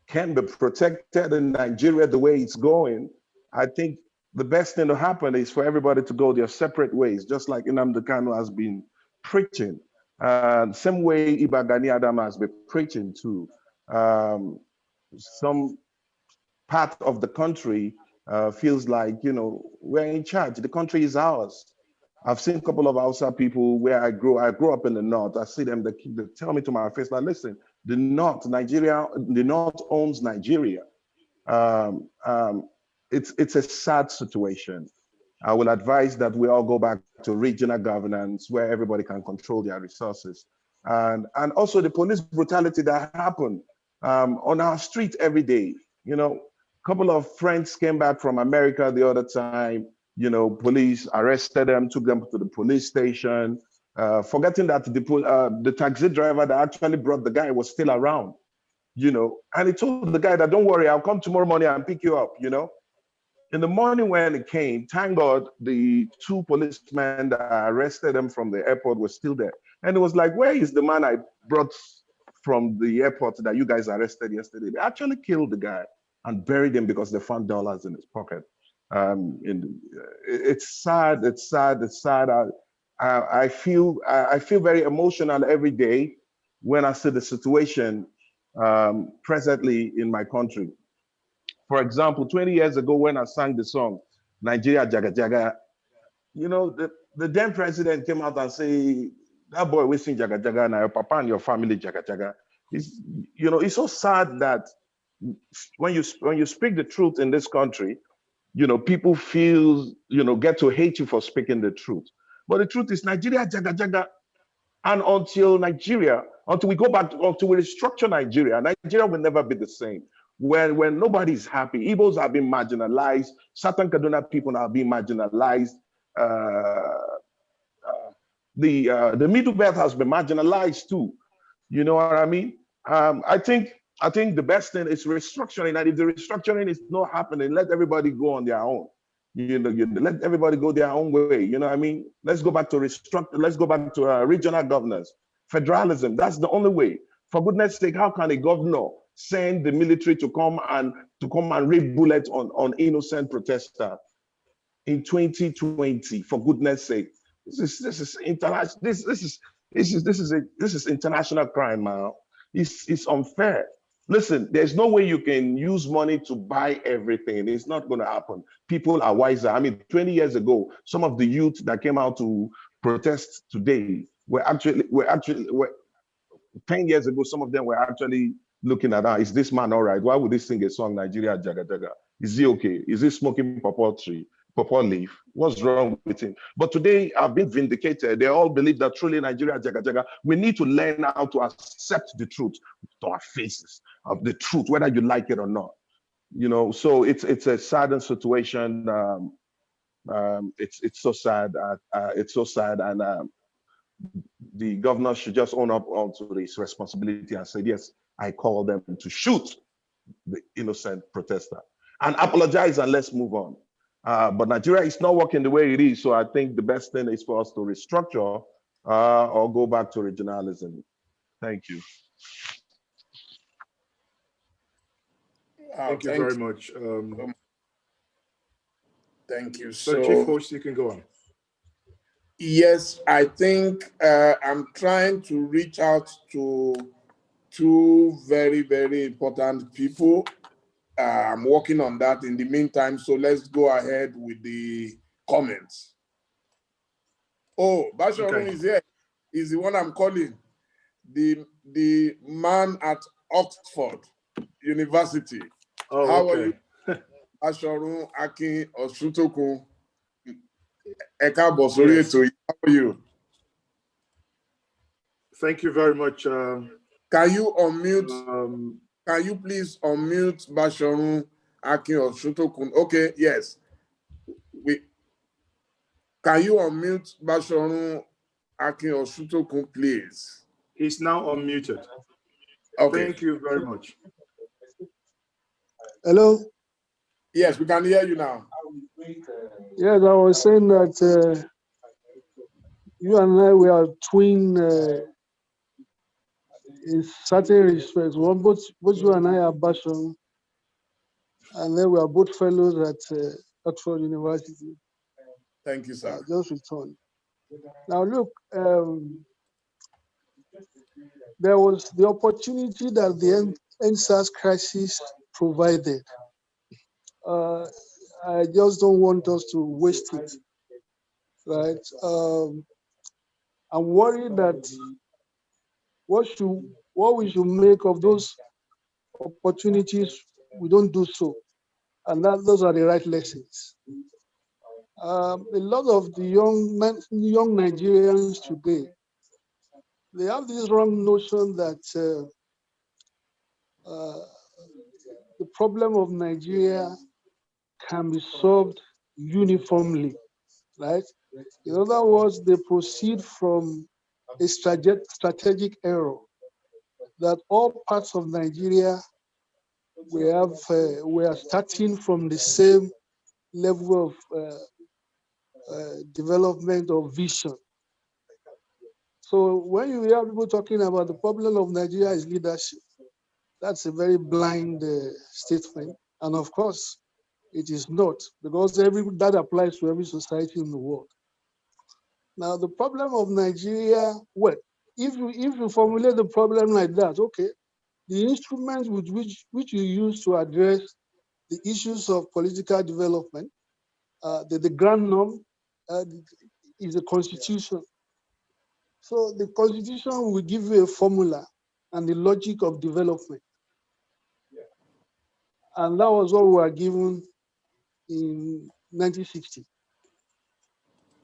can be protected in Nigeria the way it's going, I think the best thing to happen is for everybody to go their separate ways, just like Nnamdi Kanu has been preaching. Same way Iba Gani Adam has been preaching too. Some part of the country feels like, we're in charge. The country is ours. I've seen a couple of Hausa people where I grew up in the North. I see them, they tell me to my face, like, listen, the North owns Nigeria. It's a sad situation. I will advise that we all go back to regional governance where everybody can control their resources. And also the police brutality that happened on our street every day. A couple of friends came back from America the other time, police arrested them, took them to the police station, forgetting that the taxi driver that actually brought the guy was still around, and he told the guy that, don't worry, I'll come tomorrow morning and pick you up, In the morning when it came, thank God, the two policemen that arrested him from the airport were still there. And it was like, where is the man I brought from the airport that you guys arrested yesterday? They actually killed the guy and buried him because they found dollars in his pocket. It's sad. I feel very emotional every day when I see the situation presently in my country. For example, 20 years ago when I sang the song, Nigeria Jaga Jaga, the then president came out and say, that boy will sing Jaga Jaga, now your papa and your family Jaga Jaga. It's so sad that when you speak the truth in this country, people feel, get to hate you for speaking the truth. But the truth is Nigeria jaga jaga. And until we go back, until we restructure Nigeria, Nigeria will never be the same. When nobody's happy, Igbos are being marginalized, certain Kaduna people are being marginalized, the Middle Belt has been marginalized too. You know what I mean? I think the best thing is restructuring, and if the restructuring is not happening, let everybody go on their own. Let everybody go their own way. You know what I mean? Let's go back to Let's go back to regional governance, federalism. That's the only way. For goodness sake, how can a governor send the military to come and rape bullets on innocent protesters in 2020? For goodness sake, this is international. This is international crime, man. It's unfair. Listen, there's no way you can use money to buy everything. It's not going to happen. People are wiser. I mean, 20 years ago, some of the youth that came out to protest today were 10 years ago, some of them were actually looking at, is this man all right? Why would he sing a song, Nigeria Jaga Jaga? Is he okay? Is he smoking pawpaw leaf? What's wrong with him? But today, I've been vindicated. They all believe that truly Nigeria Jaga Jaga. We need to learn how to accept the truth to our faces of the truth, whether you like it or not. You know, so it's a saddened situation. It's so sad. It's so sad, and the governor should just own up onto his responsibility and say, yes, I call them to shoot the innocent protester and apologize, and let's move on. But Nigeria is not working the way it is. So I think the best thing is for us to restructure or go back to regionalism. Thank you. Thank you very much. Thank you. So Chief Host, you can go on. Yes, I think I'm trying to reach out to two very, very important people. I'm working on that in the meantime, so let's go ahead with the comments. Oh, Basharun is here. He's the one I'm calling. The man at Oxford University. Oh, how okay. are you? Basharun Akin Osutokun. Eka Bosori Eto, how are you? Thank you very much. Can you unmute? Can you please unmute Basharun Akin Osutokun? Okay, yes. Can you unmute Basharun Akin Osutokun, please? He's now unmuted. Okay. Thank you very much. Hello? Yes, we can hear you now. Yes, I was saying that you and I, we are twin in certain respects. One, both you and I are Basham, and then we are both fellows at Oxford University. Thank you, sir. Just returned. Now look, there was the opportunity that the NSAS crisis provided. I just don't want us to waste it, right? I'm worried that what we should make of those opportunities, we don't do so. And those are the right lessons. A lot of the young Nigerians today, they have this wrong notion that the problem of Nigeria can be solved uniformly, right? In other words, they proceed from a strategic error that all parts of Nigeria we are starting from the same level of development or vision. So when you hear people talking about the problem of Nigeria is leadership, that's a very blind statement. And of course, it is not, because that applies to every society in the world. Now, the problem of Nigeria, well, if you formulate the problem like that, okay, the instruments with which you use to address the issues of political development, the grand norm is the Constitution. So the Constitution will give you a formula and the logic of development. And that was what we were given in 1960.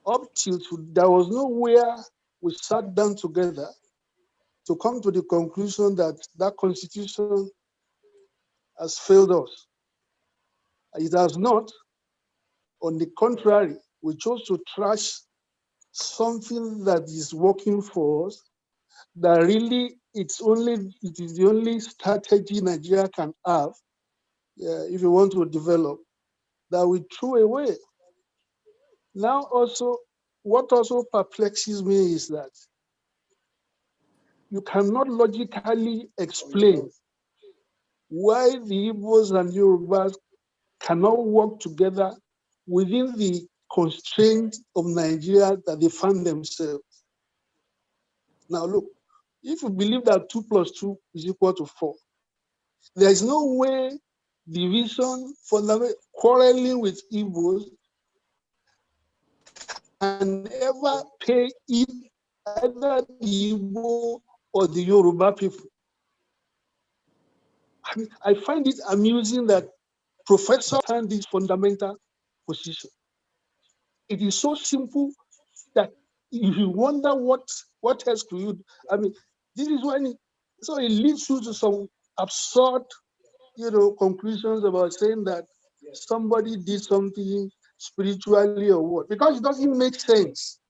up till there was nowhere we sat down together to come to the conclusion that that constitution has failed us. It has not. On the contrary, we chose to trash something that is working for us, that really it is the only strategy Nigeria can have if you want to develop, that we threw away. Now also, what also perplexes me is that you cannot logically explain why the Igbos and Yorubas cannot work together within the constraints of Nigeria that they find themselves. Now look, if you believe that 2 + 2 is equal to 4, there is no way division, quarreling with Igbos can ever pay either the Igbo or the Yoruba people. I find it amusing that professors find this fundamental position. It is so simple that you wonder what else could you do? I mean, this is when it leads you to some absurd, conclusions about saying that somebody did something spiritually or what, because it doesn't make sense.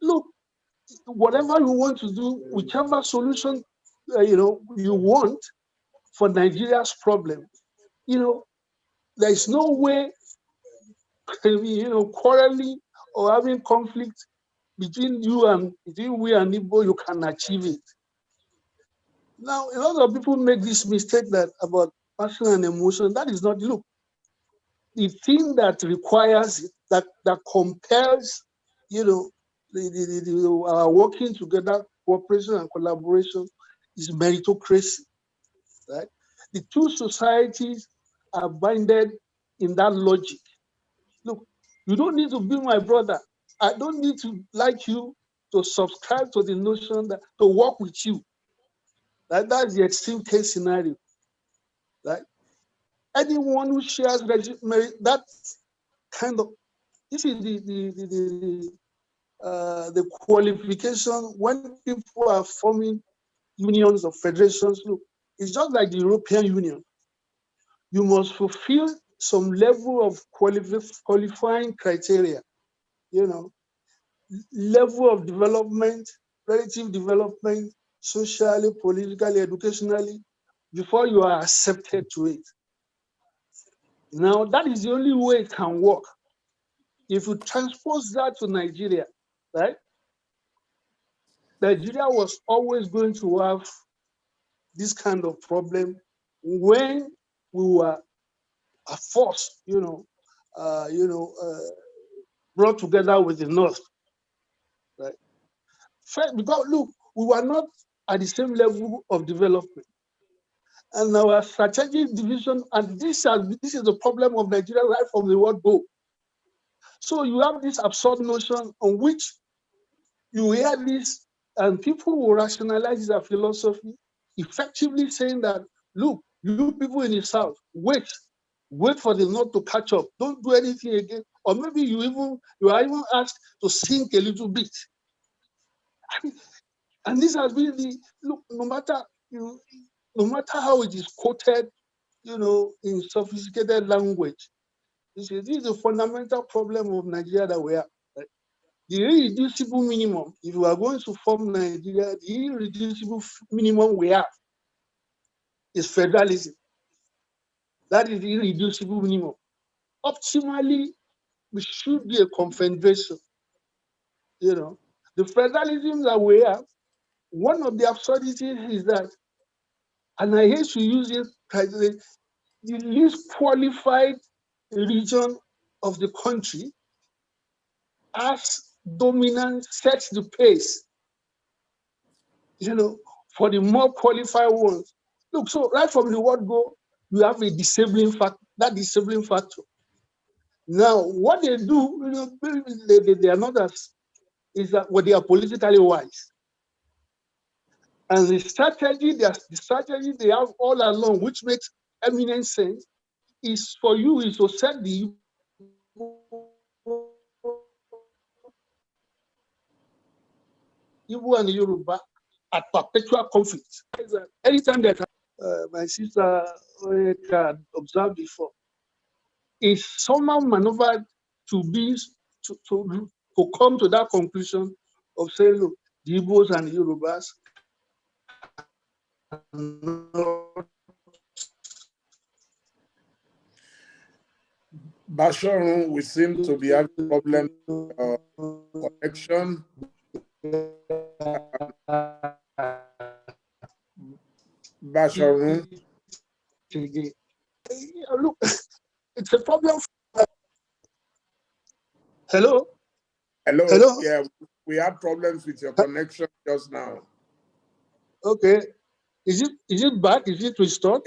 Look, whatever you want to do, whichever solution you want for Nigeria's problem, there is no way quarreling or having conflict between we and Igbo, you can achieve it. Now, a lot of people make this mistake about passion and emotion. That is not, look, the thing that requires it, that compels, our working together, cooperation and collaboration is meritocracy, right? The two societies are binded in that logic. Look, you don't need to be my brother. I don't need to like you to subscribe to the notion that to work with you. That's the extreme case scenario, right? Anyone who shares that kind of, this is the qualification when people are forming unions or federations. Look, it's just like the European Union. You must fulfill some level of qualifying criteria, level of development, relative development, socially, politically, educationally, before you are accepted to it. Now, that is the only way it can work. If you transpose that to Nigeria, right? Nigeria was always going to have this kind of problem when we were forced, brought together with the North, right? First, because look, we were not at the same level of development. And our strategic division, and this is the problem of Nigeria right from the word go. So you have this absurd notion on which you hear this, and people will rationalize their philosophy, effectively saying that, look, you people in the South, wait for the North to catch up. Don't do anything again. Or maybe you are even asked to sink a little bit. I mean, and this has been look, no matter how it is quoted, in sophisticated language, this is a fundamental problem of Nigeria that we have. Right? The irreducible minimum, if we are going to form Nigeria, the irreducible minimum we have is federalism. That is the irreducible minimum. Optimally, we should be a confederation. The federalism that we have, one of the absurdities is that, and I hate to use it, the least qualified region of the country as dominant sets the pace, for the more qualified ones. Look, so right from the word go, you have a disabling factor, that disabling factor. Now, what they do, they are not as, is that they are politically wise. And the strategy they have all along, which makes eminent sense, is for you is to set the Igbo and Yoruba at perpetual conflict. Anytime that my sister had observed before, is somehow maneuvered to come to that conclusion of saying, look, the Igbos and the Yorubas Bashorun, we seem to be having problem connection. Bashorun. Look, it's a problem. Hello? Hello? Hello? Yeah, we had problems with your connection just now. Okay. Is it back? Is it restored?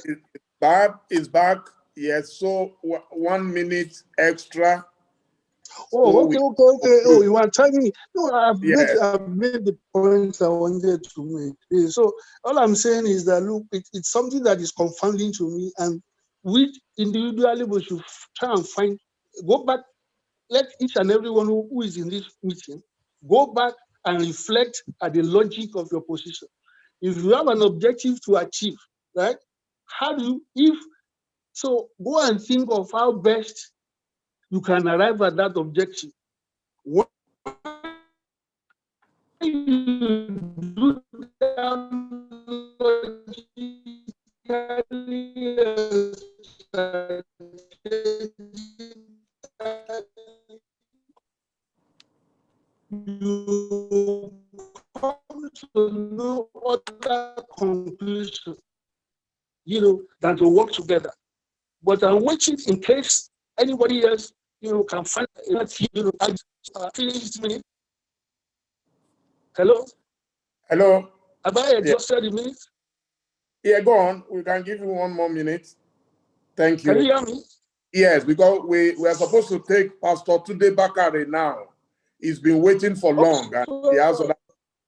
It's back. Yes, so 1 minute extra. Oh, so okay. Oh, you want to tell me? No, I've yes. made the point I wanted to make. So all I'm saying is that, look, it's something that is confounding to me, and we individually we should try and go back, let each and everyone who is in this meeting go back and reflect at the logic of your position. If you have an objective to achieve, right? So go and think of how best you can arrive at that objective. When you do that you come to no other conclusion, than to work together. But I'm waiting in case anybody else, can find it. Finish minute. Hello? Hello? Have I exhausted the minute? Yeah, go on. We can give you 1 more minute. Thank you. Can you hear me? Yes, because we are supposed to take Pastor Tunde Bakare now. He's been waiting for long, and he has other to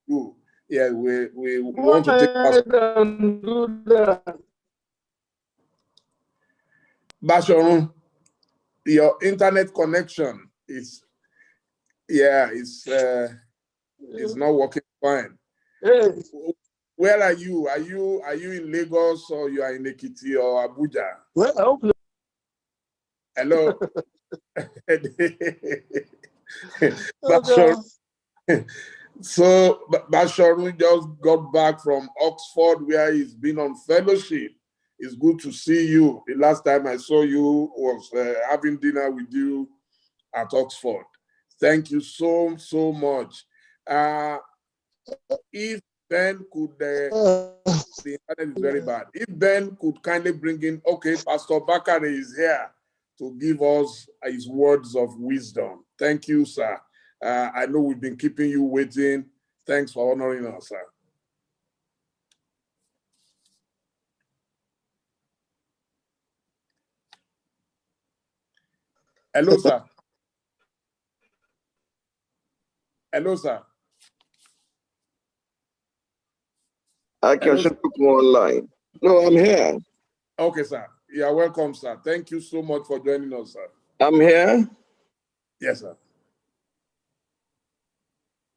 do. Yeah, we want to take Pastor. And do that. Bashorun, your internet connection is not working fine. Hey. Where are you? Are you in Lagos, or you are in Ekiti or Abuja? Well, I hope. Hello. So Bashorun just got back from Oxford, where he's been on fellowship. It's good to see you. The last time I saw you was having dinner with you at Oxford. Thank you so much. If Ben could, the internet is very bad. If Ben could kindly bring in, okay, Pastor Bakare is here to give us his words of wisdom. Thank you, sir. I know we've been keeping you waiting. Thanks for honoring us, sir. Hello, sir. Hello, sir. I can put you online. No, I'm here. Okay, sir. You're welcome, sir. Thank you so much for joining us, sir. I'm here. Yes, sir.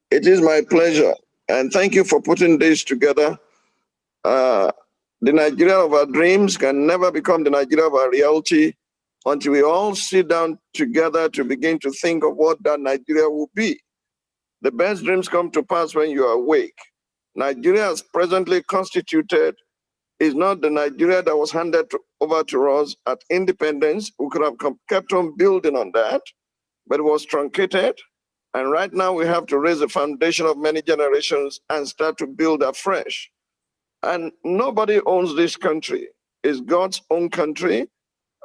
It is my pleasure. And thank you for putting this together. The Nigeria of our dreams can never become the Nigeria of our reality until we all sit down together to begin to think of what that Nigeria will be. The best dreams come to pass when you are awake. Nigeria as presently constituted is not the Nigeria that was handed over to us at independence. We could have kept on building on that, but it was truncated. And right now we have to raise the foundation of many generations and start to build afresh. And nobody owns this country. It's God's own country.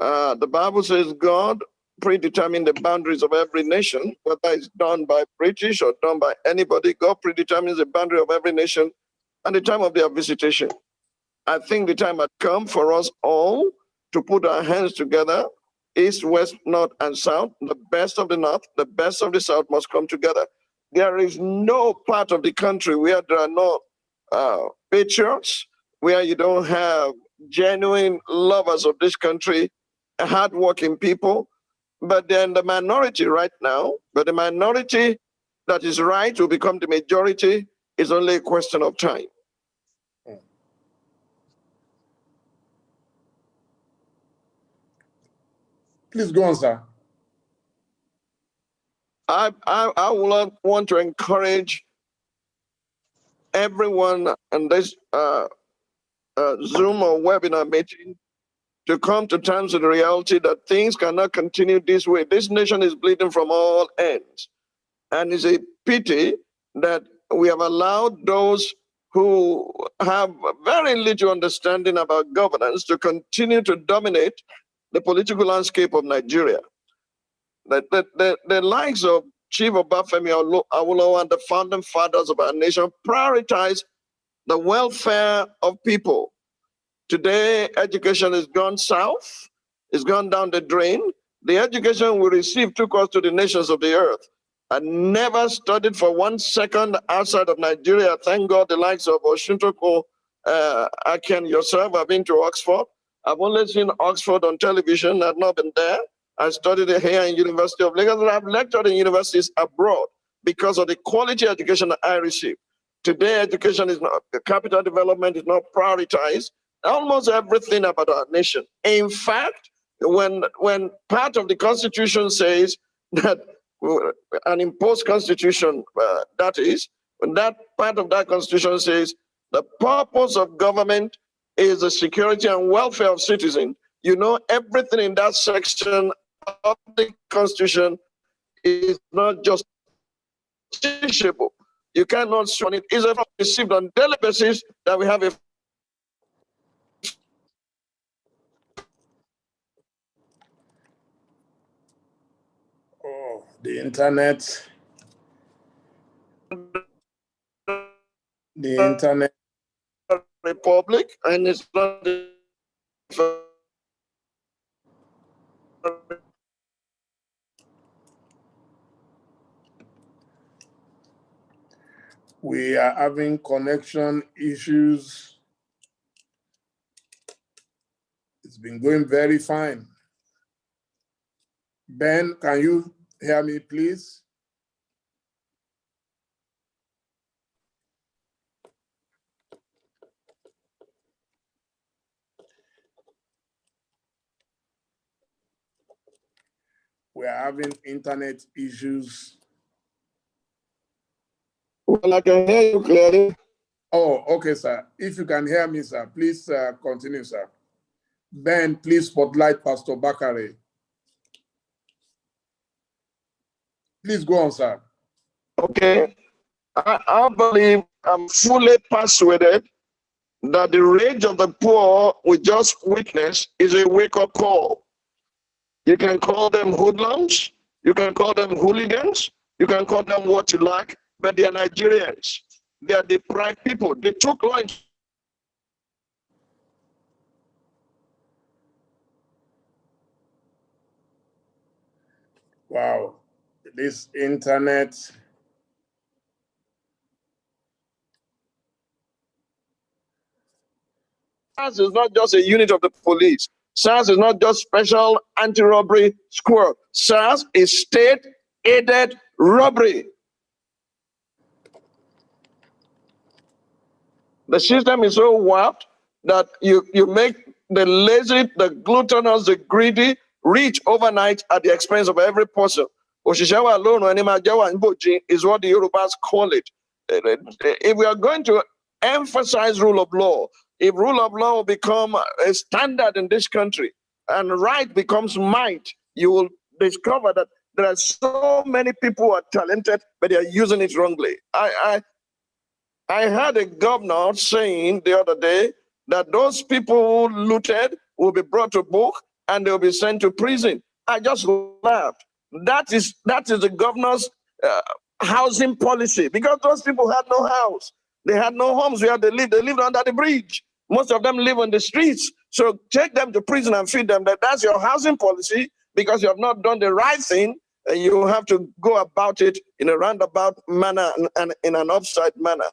The Bible says God predetermined the boundaries of every nation, whether it's done by British or done by anybody. God predetermines the boundary of every nation and the time of their visitation. I think the time had come for us all to put our hands together. East, west, north, and south. The best of the north, the best of the south must come together. There is no part of the country where there are no patriots, where you don't have genuine lovers of this country, hardworking people. But they're in the minority right now. But the minority that is right will become the majority. It's only a question of time. Please go on, sir. I would want to encourage everyone in this Zoom or webinar meeting to come to terms with the reality that things cannot continue this way. This nation is bleeding from all ends. And it's a pity that we have allowed those who have very little understanding about governance to continue to dominate the political landscape of Nigeria. The likes of Chief Obafemi Awolowo and the founding fathers of our nation prioritize the welfare of people. Today, education has gone south, it's gone down the drain. The education we received took us to the nations of the earth. I never studied for 1 second outside of Nigeria. Thank God the likes of Oshuntoko, Aken, yourself, have been to Oxford. I've only seen Oxford on television, I've not been there. I studied here in University of Lagos, and I've lectured in universities abroad because of the quality education that I received. Today, education is not, capital development is not prioritized. Almost everything about our nation. In fact, when part of the Constitution says that an imposed constitution, that is, when that part of that Constitution says the purpose of government is the security and welfare of citizens, you know, everything in that section of the Constitution is not just teachable. You cannot show it. It's received on daily basis that we have a the internet. The internet. Republic, and it's not. We are having connection issues. It's been going very fine. Ben, can you hear me, please? We are having internet issues. Well, I can hear you clearly. Oh, okay, sir. If you can hear me, sir, please continue, sir. Ben, please spotlight Pastor Bakare. Please go on, sir. Okay. I believe I'm fully persuaded that the rage of the poor we just witnessed is a wake-up call. You can call them hoodlums, you can call them hooligans, you can call them what you like, but they are Nigerians. They are deprived people. They took lunch. Wow, this internet. SARS is not just a unit of the police. SARS is not just special anti-robbery squad. SARS is state-aided robbery. The system is so warped that you make the lazy, the gluttonous, the greedy rich overnight at the expense of every person. Oshishawa alone is what the Yorubas call it. If we are going to emphasize rule of law, if rule of law will become a standard in this country and right becomes might, you will discover that there are so many people who are talented, but they are using it wrongly. I heard a governor saying the other day that those people who looted will be brought to book and they'll be sent to prison. I just laughed. That is the governor's housing policy, because those people had no house. They had no homes where they lived. They lived under the bridge. Most of them live on the streets. So take them to prison and feed them. That's your housing policy, because you have not done the right thing. And you have to go about it in a roundabout manner and in an upside manner.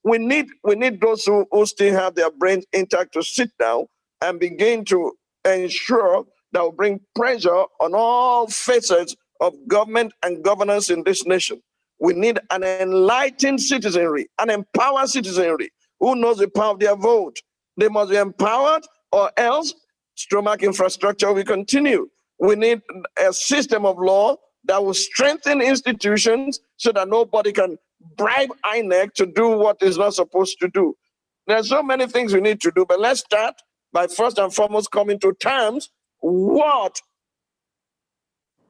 We need those who still have their brains intact to sit down and begin to ensure that will bring pressure on all facets of government and governance in this nation. We need an enlightened citizenry, an empowered citizenry who knows the power of their vote. They must be empowered, or else stomach infrastructure will continue. We need a system of law that will strengthen institutions so that nobody can bribe INEC to do what is not supposed to do. There's so many things we need to do, but let's start by first and foremost coming to terms. What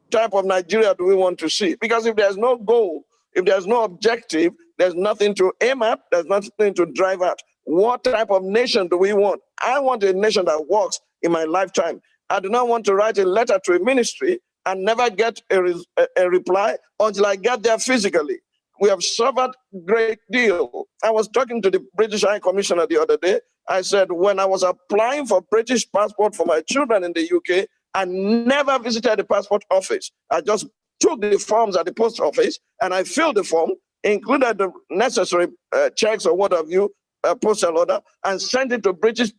type of Nigeria do we want to see? Because if there's no goal, if there's no objective, there's nothing to aim at, there's nothing to drive at. What type of nation do we want? I want a nation that works in my lifetime. I do not want to write a letter to a ministry and never get a reply until I get there physically. We have suffered a great deal. I was talking to the British High Commissioner the other day. I said, when I was applying for British passport for my children in the UK, I never visited the passport office. I just took the forms at the post office and I filled the form, included the necessary checks or what have you, postal order, and sent it to British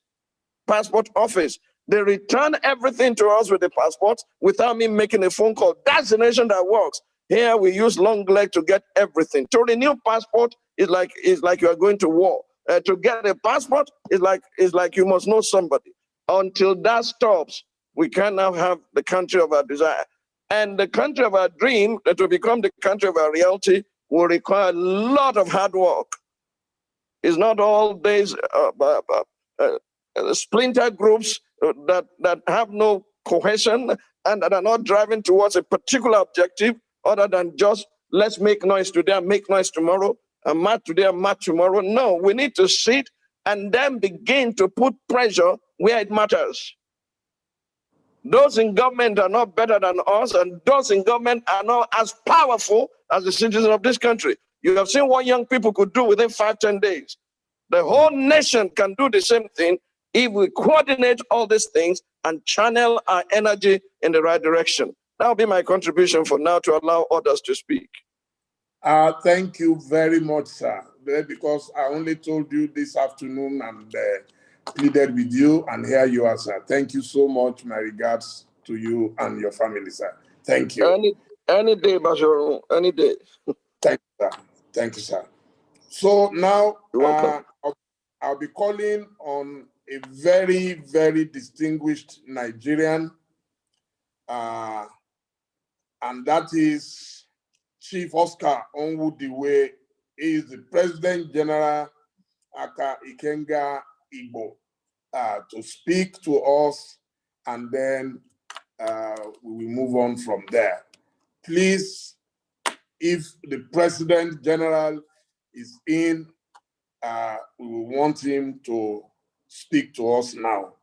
passport office. They return everything to us with the passports without me making a phone call. That's the nation that works. Here we use long leg to get everything. To renew passport is like you are going to war. To get a passport is like you must know somebody. Until that stops, we can now have the country of our desire. And the country of our dream, that will become the country of our reality, will require a lot of hard work. It's not all days splinter groups that have no cohesion and that are not driving towards a particular objective other than just let's make noise today and make noise tomorrow, and march today and march tomorrow. No, we need to sit and then begin to put pressure where it matters. Those in government are not better than us, and those in government are not as powerful as the citizens of this country. You have seen what young people could do within 5-10 days. The whole nation can do the same thing if we coordinate all these things and channel our energy in the right direction. That will be my contribution for now, to allow others to speak. Thank you very much, sir. Because I only told you this afternoon and pleaded with you, and here you are, sir. Thank you so much. My regards to you and your family, sir. Thank you. Any day, Bashir, any day. Thank you, sir. Thank you, sir. So now I'll be calling on a very, very distinguished Nigerian, and that is Chief Oscar Onwudiwe. He is the President General Aka Ikenga Igbo, to speak to us, and then we will move on from there. Please, if the President General is in, we will want him to speak to us now.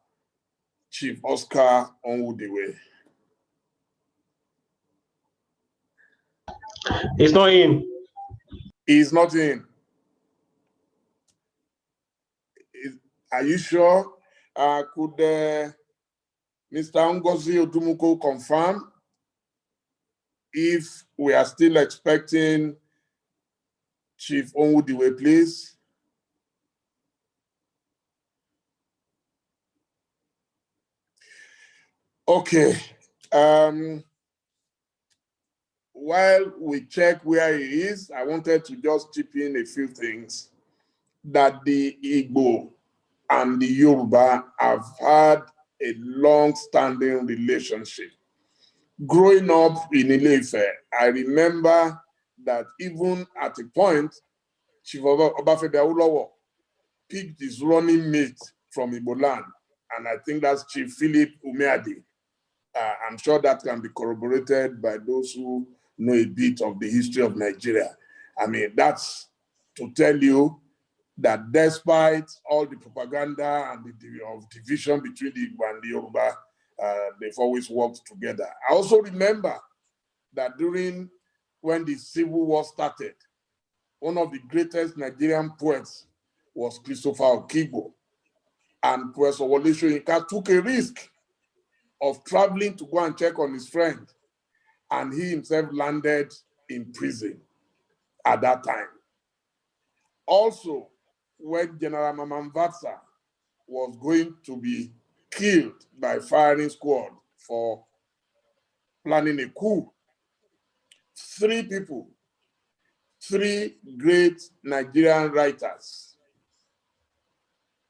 Chief Oscar Onwudiwe. He's not in. He's not in. Are you sure? Could Mr. Ngozi Odumuko confirm if we are still expecting Chief Onwudiwe, please? Okay. While we check where he is, I wanted to just chip in a few things that the Igbo and the Yoruba have had a long-standing relationship. Growing up in Ile-Ife, I remember that even at a point, Chief Obafemi Awolowo picked his running mate from Igbo land, and I think that's Chief Philip Umeadi. I'm sure that can be corroborated by those who know a bit of the history of Nigeria. I mean, that's to tell you that despite all the propaganda and the division between the Igbo and the Yoruba, they've always worked together. I also remember that when the Civil War started, one of the greatest Nigerian poets was Christopher Okigbo, and Professor Wole Soyinka took a risk of traveling to go and check on his friend, and he himself landed in prison at that time. Also, when General Mamamvatsa was going to be killed by firing squad for planning a coup, 3 people three great Nigerian writers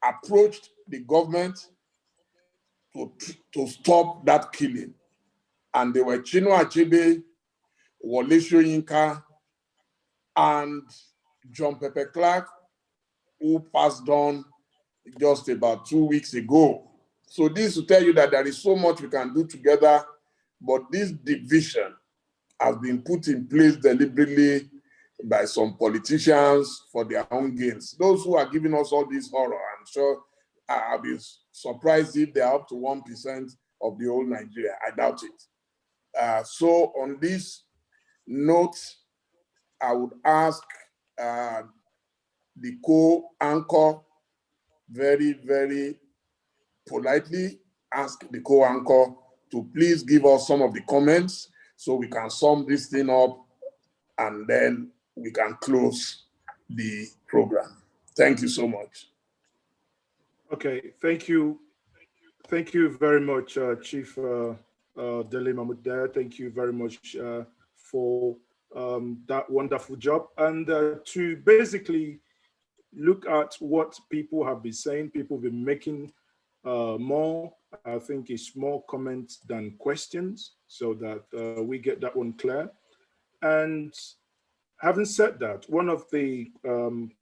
approached the government to stop that killing. And they were Chinua Achebe, Wole Soyinka, and John Pepper Clark, who passed on just about 2 weeks ago. So this to tell you that there is so much we can do together, but this division has been put in place deliberately by some politicians for their own gains. Those who are giving us all this horror, I'm sure I'll be surprised if they're up to 1% of the whole Nigeria. I doubt it. So on this note, I would ask the co-anchor very, very politely, ask the co-anchor to please give us some of the comments so we can sum this thing up and then we can close the program. Thank you so much. Okay, thank you. Thank you very much, Chief Dele Mahmood. Thank you very much for that wonderful job. And to basically look at what people have been saying, people have been making more, I think it's more comments than questions, so that we get that one clear. And having said that, one of the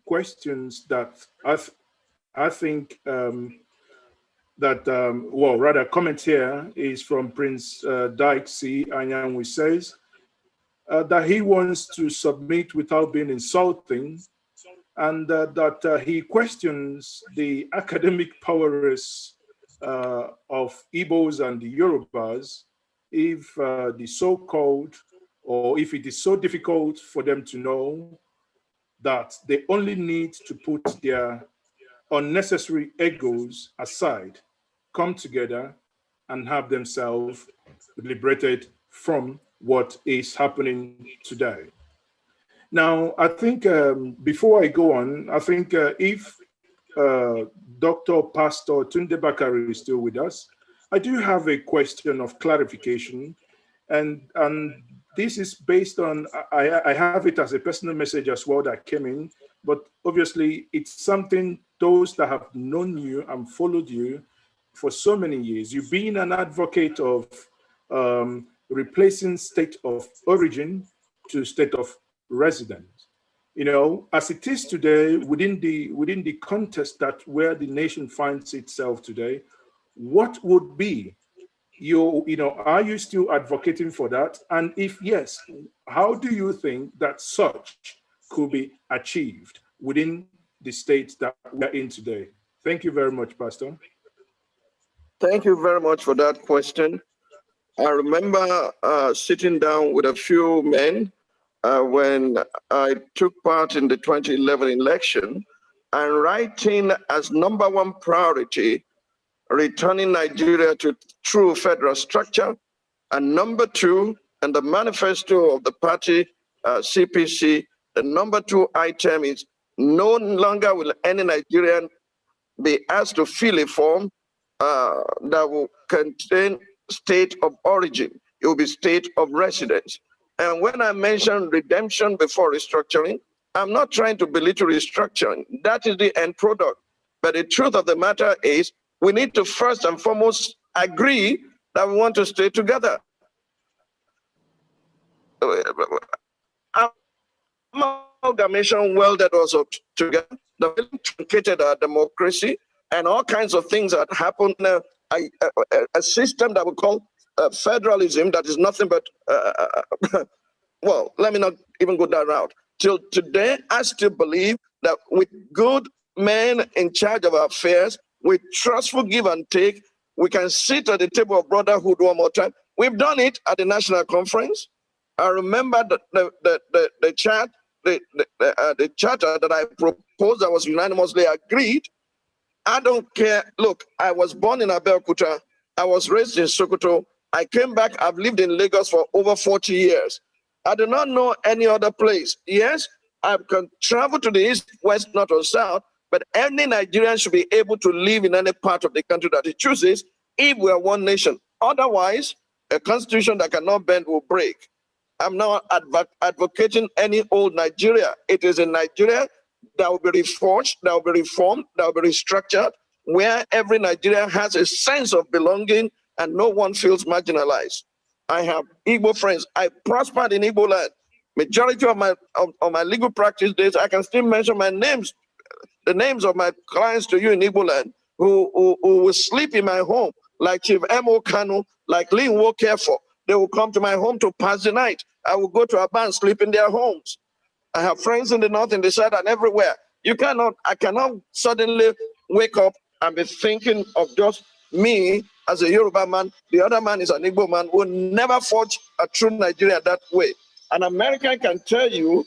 questions that I think well, rather comment here is from Prince Dykesy Anyanwu says that he wants to submit without being insulting, and that he questions the academic prowess of Igbos and the Yorubas if the so-called, or if it is so difficult for them to know that they only need to put their unnecessary egos aside, come together and have themselves liberated from what is happening today. Now, I think before I go on, I think if Dr. Pastor Tunde Bakare is still with us, I do have a question of clarification, and this is based on, I have it as a personal message as well that came in, but obviously it's something those that have known you and followed you for so many years, you've been an advocate of replacing state of origin to state of residence. You know, as it is today, within the context that where the nation finds itself today, what would be are you still advocating for that? And if yes, how do you think that such could be achieved within the state that we're in today? Thank you very much, Pastor. Thank you very much for that question. I remember sitting down with a few men when I took part in the 2011 election and writing as #1 priority returning Nigeria to true federal structure, and #2, and the manifesto of the party, CPC, the #2 item is no longer will any Nigerian be asked to fill a form that will contain state of origin. It will be state of residence. And when I mention redemption before restructuring, I'm not trying to belittle restructuring. That is the end product. But the truth of the matter is, we need to first and foremost agree that we want to stay together. Amalgamation welded us up together, truncated our democracy, and all kinds of things that happen. A system that we call federalism that is nothing but, well, let me not even go that route. Till today, I still believe that with good men in charge of our affairs, with trustful give and take, we can sit at the table of brotherhood one more time. We've done it at the national conference. I remember the charter that I proposed that was unanimously agreed. I don't care. Look, I was born in Abeokuta. I was raised in Sokoto. I came back. I've lived in Lagos for over 40 years. I do not know any other place. Yes, I can travel to the east, west, north, or south, but any Nigerian should be able to live in any part of the country that he chooses if we are one nation. Otherwise, a constitution that cannot bend will break. I'm not advocating any old Nigeria. It is a Nigeria that will be reforged, that will be reformed, that will be restructured, where every Nigerian has a sense of belonging and no one feels marginalized. I have Igbo friends. I prospered in Igbo land. Majority of my legal practice days, I can still mention my names, the names of my clients to you in Igbo land who will sleep in my home, like Chief M.O. Kanu, like Lin Wokerfor. They will come to my home to pass the night. I will go to a band, sleep in their homes. I have friends in the north, in the south, and everywhere. I cannot suddenly wake up and be thinking of just me as a Yoruba man. The other man is an Igbo man. Will never forge a true Nigeria that way. An American can tell you,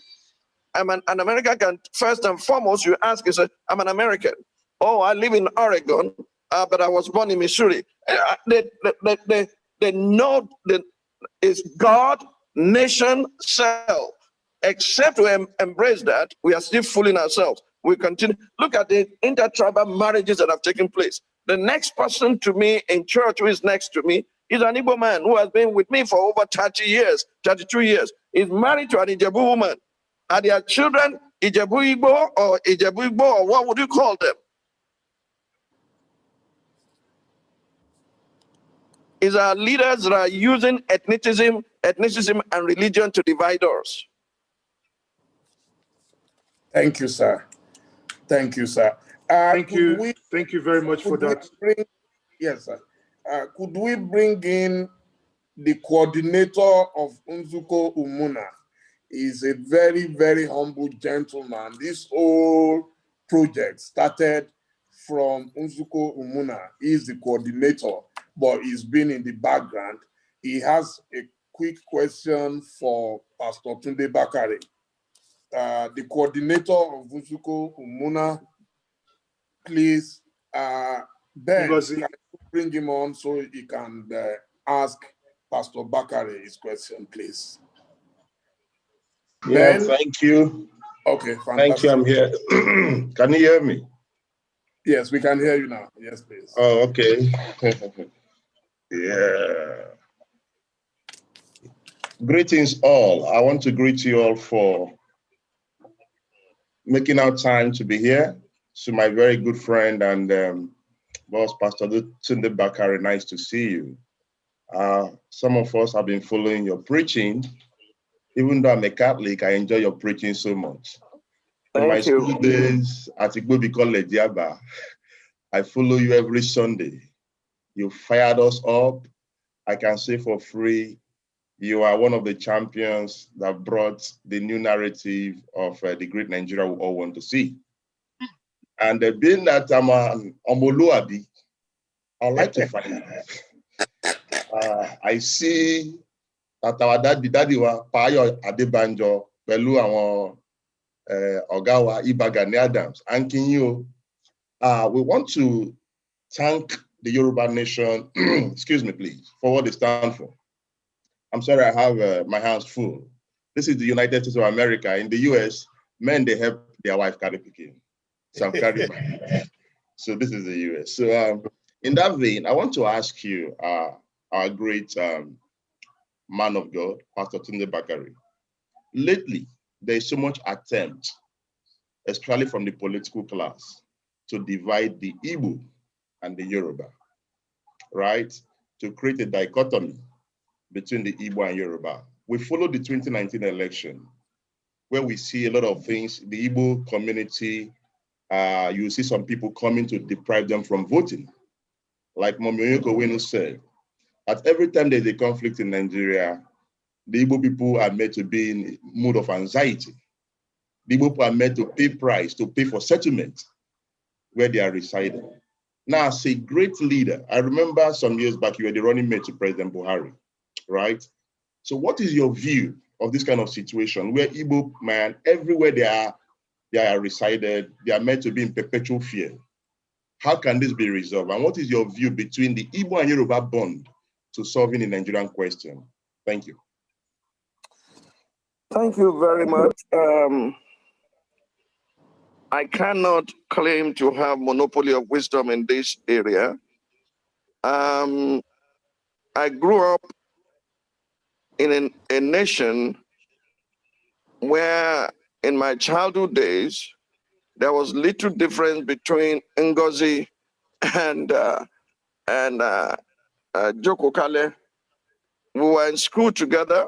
an American can, first and foremost, you ask, you say, I'm an American. Oh, I live in Oregon, but I was born in Missouri. They know that it's God, nation, self. Except we embrace that, we are still fooling ourselves. We continue. Look at the intertribal marriages that have taken place. The next person to me in church who is next to me is an Igbo man who has been with me for over 30 years, 32 years. He's married to an Ijebu woman. Are their children Ijebu Igbo or what would you call them? Is our leaders that are using ethnicism and religion to divide us. Thank you, sir. Thank you, sir. Thank you very much for that. Yes, sir. Could we bring in the coordinator of Nzuko Umunna? He's a very, very humble gentleman. This whole project started from Nzuko Umunna. He's the coordinator, but he's been in the background. He has a quick question for Pastor Tunde Bakare. The coordinator of Nzuko Umunna, please, Ben, Ngozi, can you bring him on so he can ask Pastor Bakare his question, please? Yeah, Ben? thank you. Okay, fantastic. Thank you, I'm here. Can you hear me? Yes, we can hear you now. Yes, please. Oh, okay. Yeah. Greetings all. I want to greet you all for making out time to be here. To my very good friend and boss, Pastor Tunde Bakare, nice to see you. Some of us have been following your preaching. Even though I'm a Catholic, I enjoy your preaching so much. In my school days at Igbo College, Yaba, I follow you every Sunday. You fired us up. I can say for free, you are one of the champions that brought the new narrative of the great Nigeria we all want to see. And being that I'm an Omoluabi, I'd like to find out. I see that our daddy wa Payo Adebanjo, pẹ̀lú àwọn ọ̀gá wa Iba Gani Adams. And can you, we want to thank the Yoruba nation, excuse me, please, for what they stand for. I'm sorry, I have my hands full. This is the United States of America. In the US, men, they help their wife carry pikin. So I'm carrying mine. So this is the US. So in that vein, I want to ask you, our great man of God, Pastor Tunde Bakare. Lately, there's so much attempt, especially from the political class, to divide the Igbo and the Yoruba, right? To create a dichotomy between the Igbo and Yoruba. We followed the 2019 election, where we see a lot of things. The Igbo community, you see some people coming to deprive them from voting. Like Momiyoko Wenu said, at every time there's a conflict in Nigeria, the Igbo people are made to be in a mood of anxiety. The Igbo people are made to pay price, to pay for settlement where they are residing. Now, as a great leader, I remember some years back, you were the running mate to President Buhari, right? So what is your view of this kind of situation where Igbo man, everywhere they are resided, they are meant to be in perpetual fear? How can this be resolved? And what is your view between the Igbo and Yoruba bond to solving the Nigerian question? Thank you. Thank you very much. I cannot claim to have monopoly of wisdom in this area. I grew up in a nation where in my childhood days, there was little difference between Ngozi and Joko Kale. We were in school together.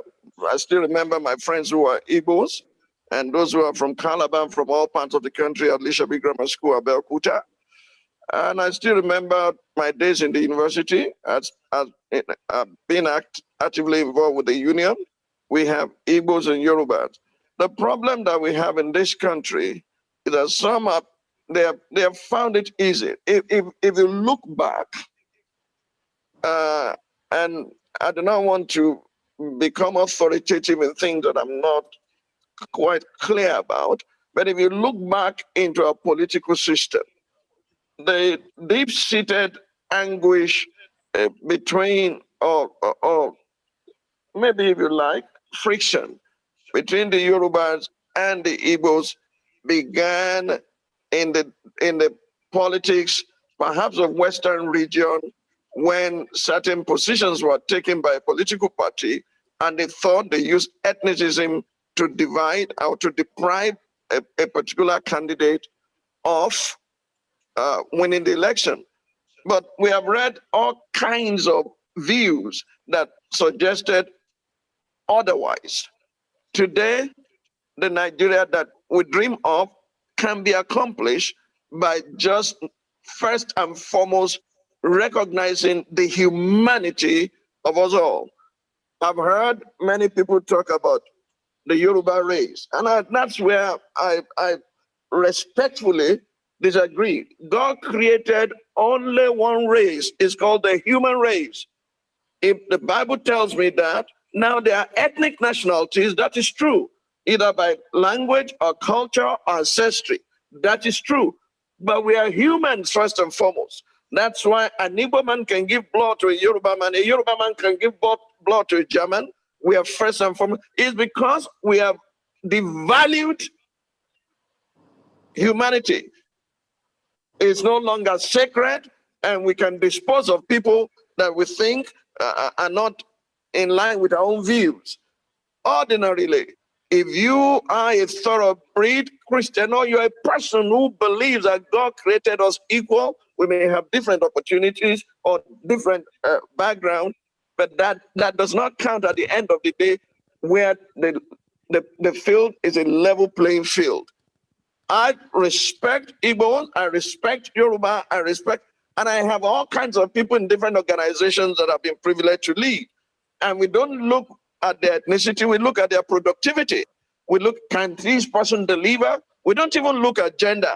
I still remember my friends who were Igbos and those who are from Calabar, from all parts of the country at Lishabi Grammar School, Abeokuta. And I still remember my days in the university as being actively involved with the union. We have Igbos and Yorubas. The problem that we have in this country is that some are, they have found it easy. If you look back, and I do not want to become authoritative in things that I'm not quite clear about, but if you look back into our political system, the deep-seated anguish between, or maybe if you like, friction between the Yorubas and the Igbos began in the politics, perhaps of Western region, when certain positions were taken by a political party, and they thought they used ethnicism to divide or to deprive a particular candidate of winning the election. But we have read all kinds of views that suggested otherwise. Today, the Nigeria that we dream of can be accomplished by just first and foremost recognizing the humanity of us all. I've heard many people talk about the Yoruba race, and that's where I respectfully disagree. God created only one race. It's called the human race. If the Bible tells me that, now there are ethnic nationalities, that is true, either by language or culture or ancestry. That is true. But we are humans first and foremost. That's why an Igbo man can give blood to a Yoruba man can give blood to a German. We are first and foremost. It's because we have devalued humanity. It's no longer sacred, and we can dispose of people that we think are not in line with our own views. Ordinarily, if you are a thoroughbred Christian or you're a person who believes that God created us equal, we may have different opportunities or different background, but that does not count at the end of the day, where the field is a level playing field. I respect Igbo, I respect Yoruba, and I have all kinds of people in different organizations that I've been privileged to lead. And we don't look at their ethnicity, we look at their productivity. We look, can this person deliver? We don't even look at gender,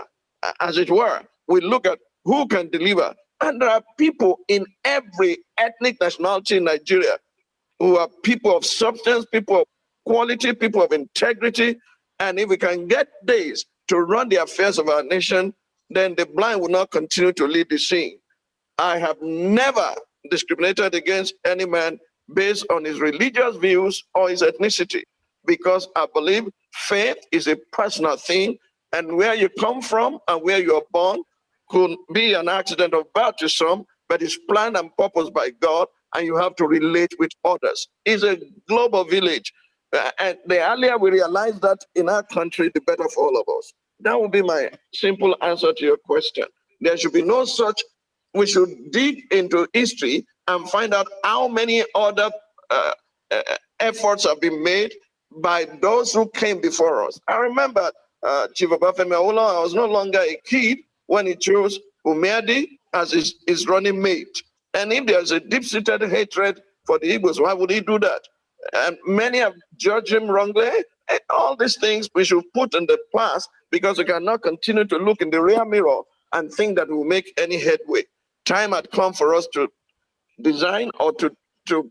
as it were. We look at who can deliver. And there are people in every ethnic nationality in Nigeria who are people of substance, people of quality, people of integrity. And if we can get this to run the affairs of our nation, then the blind will not continue to lead the scene. I have never discriminated against any man based on his religious views or his ethnicity, because I believe faith is a personal thing, and where you come from and where you're born could be an accident of birth to some, but it's planned and purposed by God, and you have to relate with others. It's a global village. And the earlier we realize that in our country, the better for all of us. That would be my simple answer to your question. There should be no such, we should dig into history and find out how many other efforts have been made by those who came before us. I remember Chief Obafemi Awolowo, I was no longer a kid when he chose Umedi as his running mate. And if there's a deep-seated hatred for the Igbos, why would he do that? And many have judged him wrongly. And all these things we should put in the past, because we cannot continue to look in the rear mirror and think that we'll make any headway. Time had come for us to design or to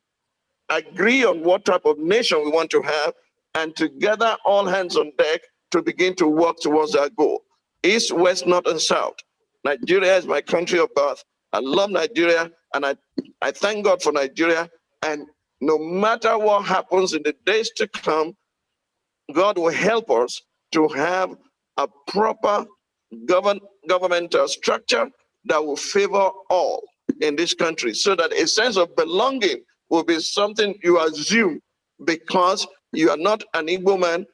agree on what type of nation we want to have, and together, all hands on deck, to begin to work towards that goal. East, west, north, and south. Nigeria is my country of birth. I love Nigeria, and I thank God for Nigeria. And no matter what happens in the days to come, God will help us to have a proper governmental structure that will favor all in this country, so that a sense of belonging will be something you assume because you are not an Igbo man,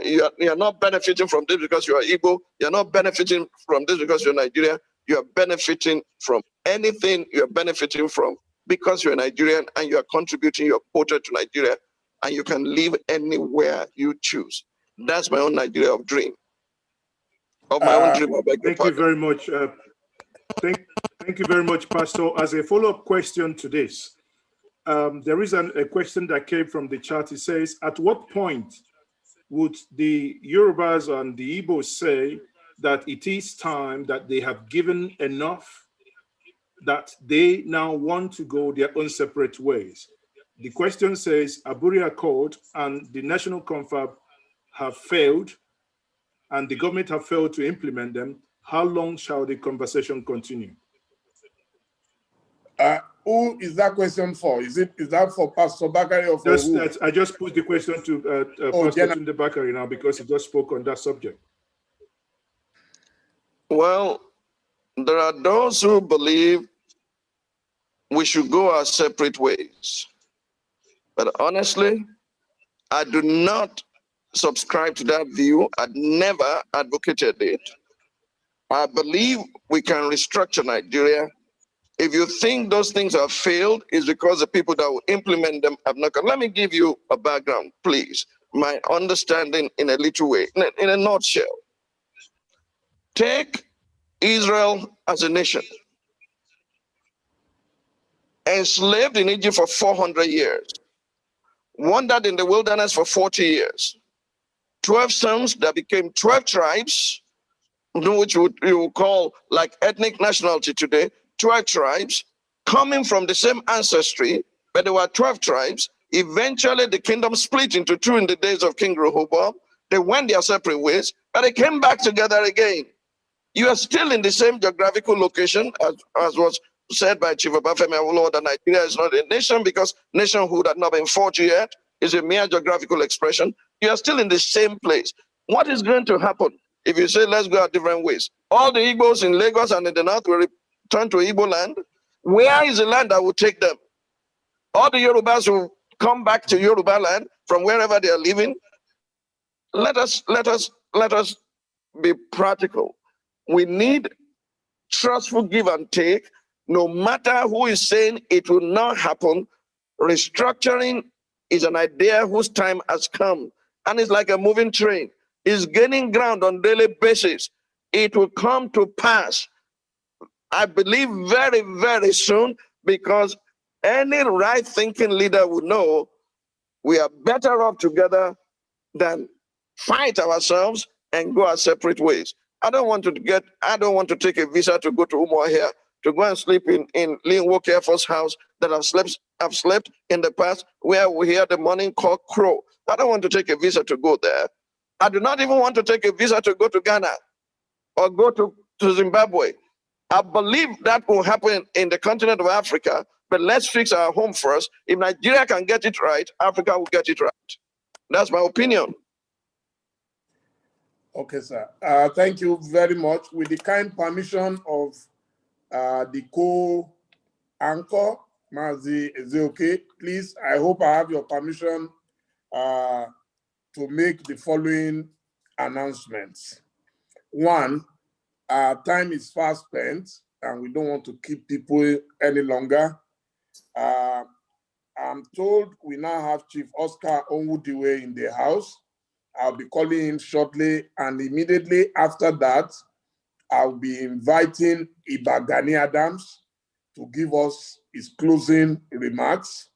you are not benefiting from this because you are Igbo, you're not benefiting from this because you're Nigerian, you are benefiting from anything you are benefiting from because you're Nigerian and you are contributing your quota to Nigeria, and you can live anywhere you choose. That's my own Nigeria of dream. Of my own dream, I beg your pardon. Thank you very much. Thank you very much, Pastor. As a follow-up question to this, there is a question that came from the chat. It says, at what point would the Yorubas and the Igbos say that it is time that they have given enough, that they now want to go their own separate ways? The question says, Aburi Accord and the National Confab have failed, and the government have failed to implement them. How long shall the conversation continue? Who is that question for? Is that for Pastor Bakare or for who? I just put the question to Pastor Tunde Bakare now because he just spoke on that subject. Well, there are those who believe we should go our separate ways. But honestly, I do not subscribe to that view. I'd never advocated it. I believe we can restructure Nigeria. If you think those things have failed, it's because the people that will implement them have not. Let me give you a background, please. My understanding in a little way, in a nutshell. Take Israel as a nation. Enslaved in Egypt for 400 years. Wandered in the wilderness for 40 years. 12 sons that became 12 tribes, which you would call like ethnic nationality today, 12 tribes, coming from the same ancestry, but there were 12 tribes. Eventually, the kingdom split into two in the days of King Rehoboam. They went their separate ways, but they came back together again. You are still in the same geographical location, as was said by Chief Obafemi Awolowo, that Nigeria is not a nation because nationhood had not been forged yet. It's a mere geographical expression. You are still in the same place. What is going to happen if you say, let's go our different ways? All the Igbos in Lagos and in the north will return to Igbo land. Where is the land that will take them? All the Yorubas will come back to Yoruba land from wherever they are living. Let us be practical. We need trustful give and take. No matter who is saying it will not happen, restructuring is an idea whose time has come. And it's like a moving train. It's gaining ground on a daily basis. It will come to pass, I believe, very, very soon, because any right-thinking leader will know we are better off together than fight ourselves and go our separate ways. I don't want to take a visa to go to Umuahia, to go and sleep in Linwood Air Force House that I've slept in the past, where we hear the morning cock crow. I don't want to take a visa to go there. I do not even want to take a visa to go to Ghana or go to Zimbabwe. I believe that will happen in the continent of Africa, but let's fix our home first. If Nigeria can get it right, Africa will get it right. That's my opinion. Okay, sir. Thank you very much. With the kind permission of the co-anchor, Maazi, is it okay? Please, I hope I have your permission to make the following announcements. One, time is fast spent, and we don't want to keep people any longer. I'm told we now have Chief Oscar Onwudiwe in the house. I'll be calling him shortly, and immediately after that, I'll be inviting Iba Gani Adams to give us his closing remarks,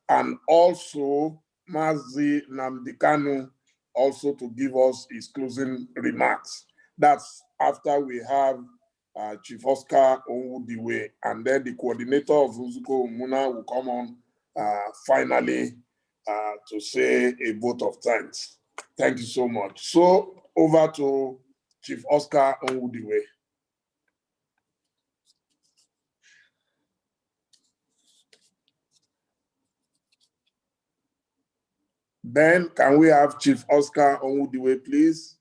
and also Maazi Nnamdi Kanu also to give us his closing remarks. That's after we have Chief Oscar Onwudiwe, and then the coordinator of Uzuko Umunna will come on finally to say a vote of thanks. Thank you so much. So over to Chief Oscar Onwudiwe. Ben, can we have Chief Oscar Onwudiwe, please?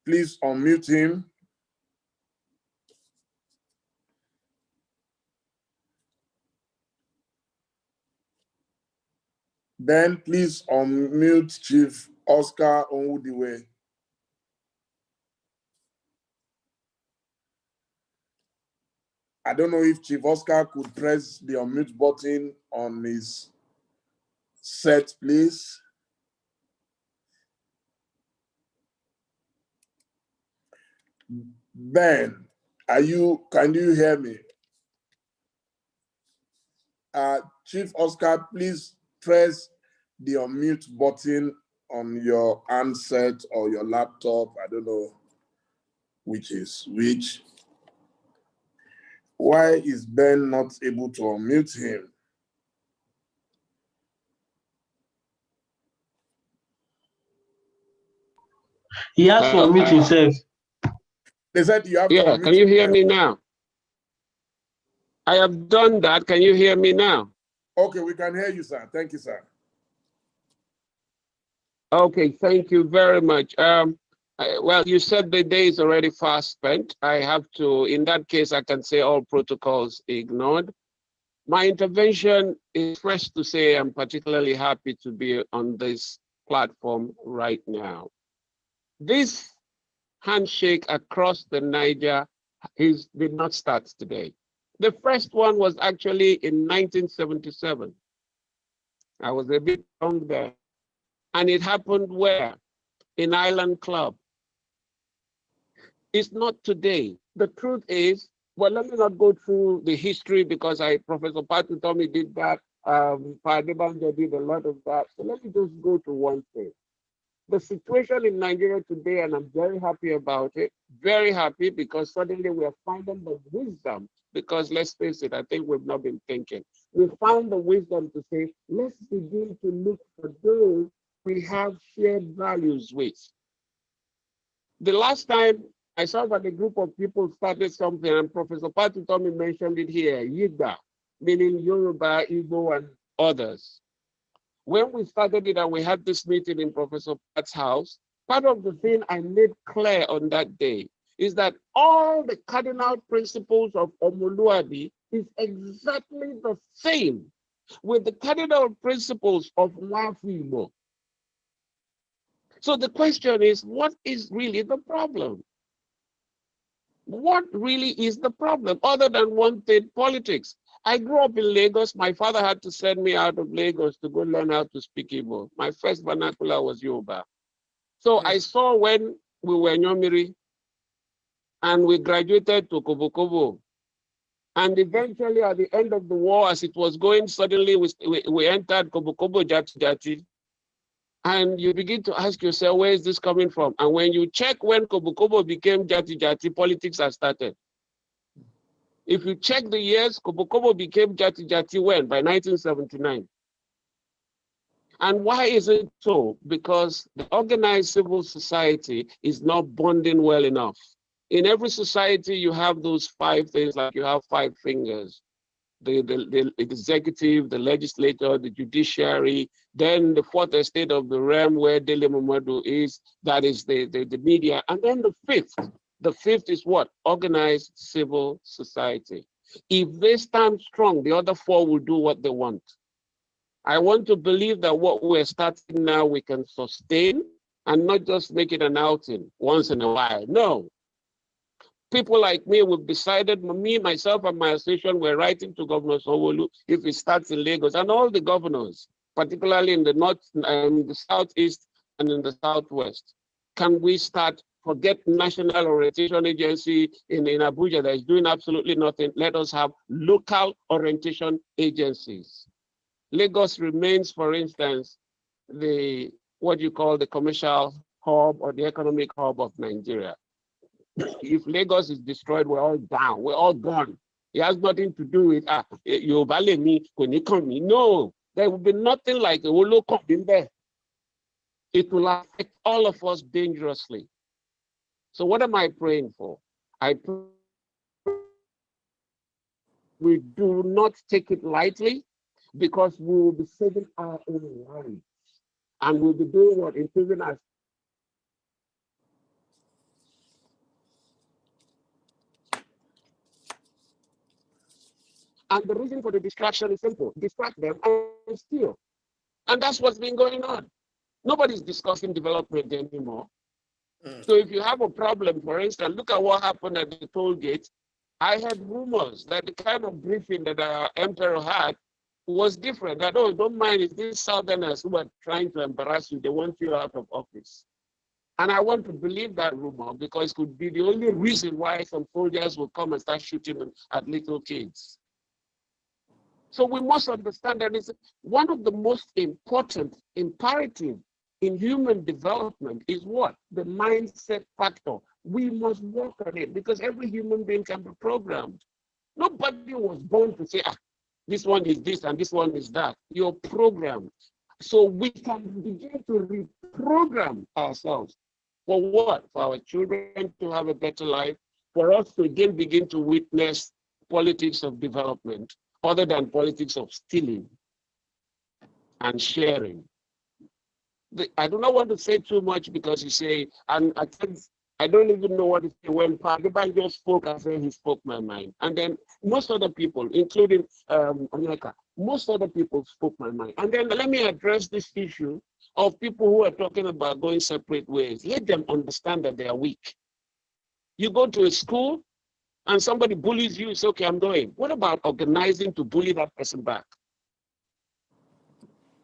Please unmute him. Then please unmute Chief Oscar Onwudiwe. I don't know if Chief Oscar could press the unmute button on his set, please. Ben, can you hear me? Chief Oscar, please press the unmute button on your handset or your laptop. I don't know which is which. Why is Ben not able to unmute him? He has to unmute himself. They said you have to unmute. Can you hear me now? I have done that. Can you hear me now? Okay, we can hear you, sir. Thank you, sir. Okay, thank you very much. Well, you said the day is already fast spent. I have to, in that case, I can say all protocols ignored. My intervention is first to say I'm particularly happy to be on this platform right now. This handshake across the Niger did not start today. The first one was actually in 1977. I was a bit young there. And it happened where? In Island Club. It's not today. The truth is, well, let me not go through the history because Professor Utomi did that. Padebanja did a lot of that. So let me just go to one thing. The situation in Nigeria today, and I'm very happy about it, very happy because suddenly we are finding the wisdom, because let's face it, I think we've not been thinking. We found the wisdom to say, let's begin to look for those we have shared values with. The last time I saw that a group of people started something, and Professor Utomi mentioned it here, Yiga, meaning Yoruba, Igbo, and others. When we started it and we had this meeting in Professor Pat's house, part of the thing I made clear on that day is that all the cardinal principles of Omoluabi is exactly the same with the cardinal principles of Nwafimo. So the question is, what is really the problem? What really is the problem other than one-third politics? I grew up in Lagos. My father had to send me out of Lagos to go learn how to speak Igbo. My first vernacular was Yoruba. So I saw when we were in Nyomiri and we graduated to Kobo. And eventually at the end of the war, as it was going, suddenly we entered Kobo Jati. And you begin to ask yourself, where is this coming from? And when you check when Kobo became Jati, politics has started. If you check the years, Kobo became Jati when? By 1979. And why is it so? Because the organized civil society is not bonding well enough. In every society, you have those 5 things, like you have 5 fingers. The executive, the legislature, the judiciary, then the 4th estate of the realm where Dele Momodu is, that is the media. And then the 5th. The 5th is what? Organized civil society. If they stand strong, the other 4 will do what they want. I want to believe that what we're starting now, we can sustain and not just make it an outing once in a while. No. People like me, we've decided, myself, and my association, we're writing to Governor Sanwo-Olu if it starts in Lagos, and all the governors, particularly in the north, the southeast, and in the southwest. Can we start? Forget National Orientation Agency in Abuja that is doing absolutely nothing. Let us have local orientation agencies. Lagos remains, for instance, what you call the commercial hub or the economic hub of Nigeria. If Lagos is destroyed, we're all down, we're all gone. It has nothing to do with, no, there will be nothing like a Wolo in there. It will affect all of us dangerously. So what am I praying for? I pray we do not take it lightly, because we will be saving our own lives. And we'll be doing what? Improving our. And the reason for the distraction is simple. Distract them and steal. And that's what's been going on. Nobody's discussing development anymore. So if you have a problem, for instance, look at what happened at the toll gate. I heard rumors that the kind of briefing that our emperor had was different. That, oh, don't mind, it's these southerners who are trying to embarrass you. They want you out of office. And I want to believe that rumor because it could be the only reason why some soldiers will come and start shooting at little kids. So we must understand that it's one of the most important imperative in human development is what? The mindset factor. We must work on it because every human being can be programmed. Nobody was born to say, this one is this and this one is that. You're programmed. So we can begin to reprogram ourselves. For what? For our children to have a better life, for us to again begin to witness politics of development, other than politics of stealing and sharing. I do not want to say too much because you say, and I don't even know what to say. When Pagaba just spoke, I said he spoke my mind. And then most other people, including America, most other people spoke my mind. And then let me address this issue of people who are talking about going separate ways. Let them understand that they are weak. You go to a school and somebody bullies you, it's okay, I'm going. What about organizing to bully that person back?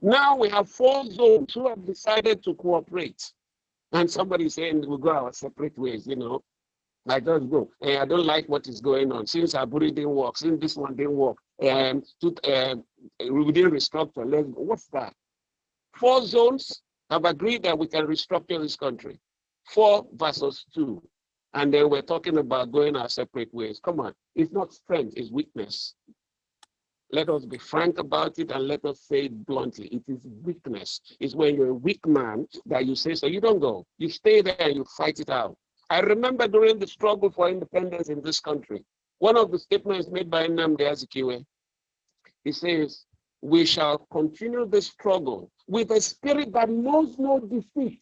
Now we have 4 zones who have decided to cooperate. And somebody saying we'll go our separate ways, you know. I just go. I don't like what is going on. Since Aburi didn't work, since this one didn't work, we didn't restructure. Let's go. What's that? 4 zones have agreed that we can restructure this country. 4 versus 2. And then we're talking about going our separate ways. Come on, it's not strength, it's weakness. Let us be frank about it and let us say it bluntly. It is weakness. It's when you're a weak man that you say so. You don't go. You stay there and you fight it out. I remember during the struggle for independence in this country, one of the statements made by Nnamdi Kanu, he says, we shall continue the struggle with a spirit that knows no defeat,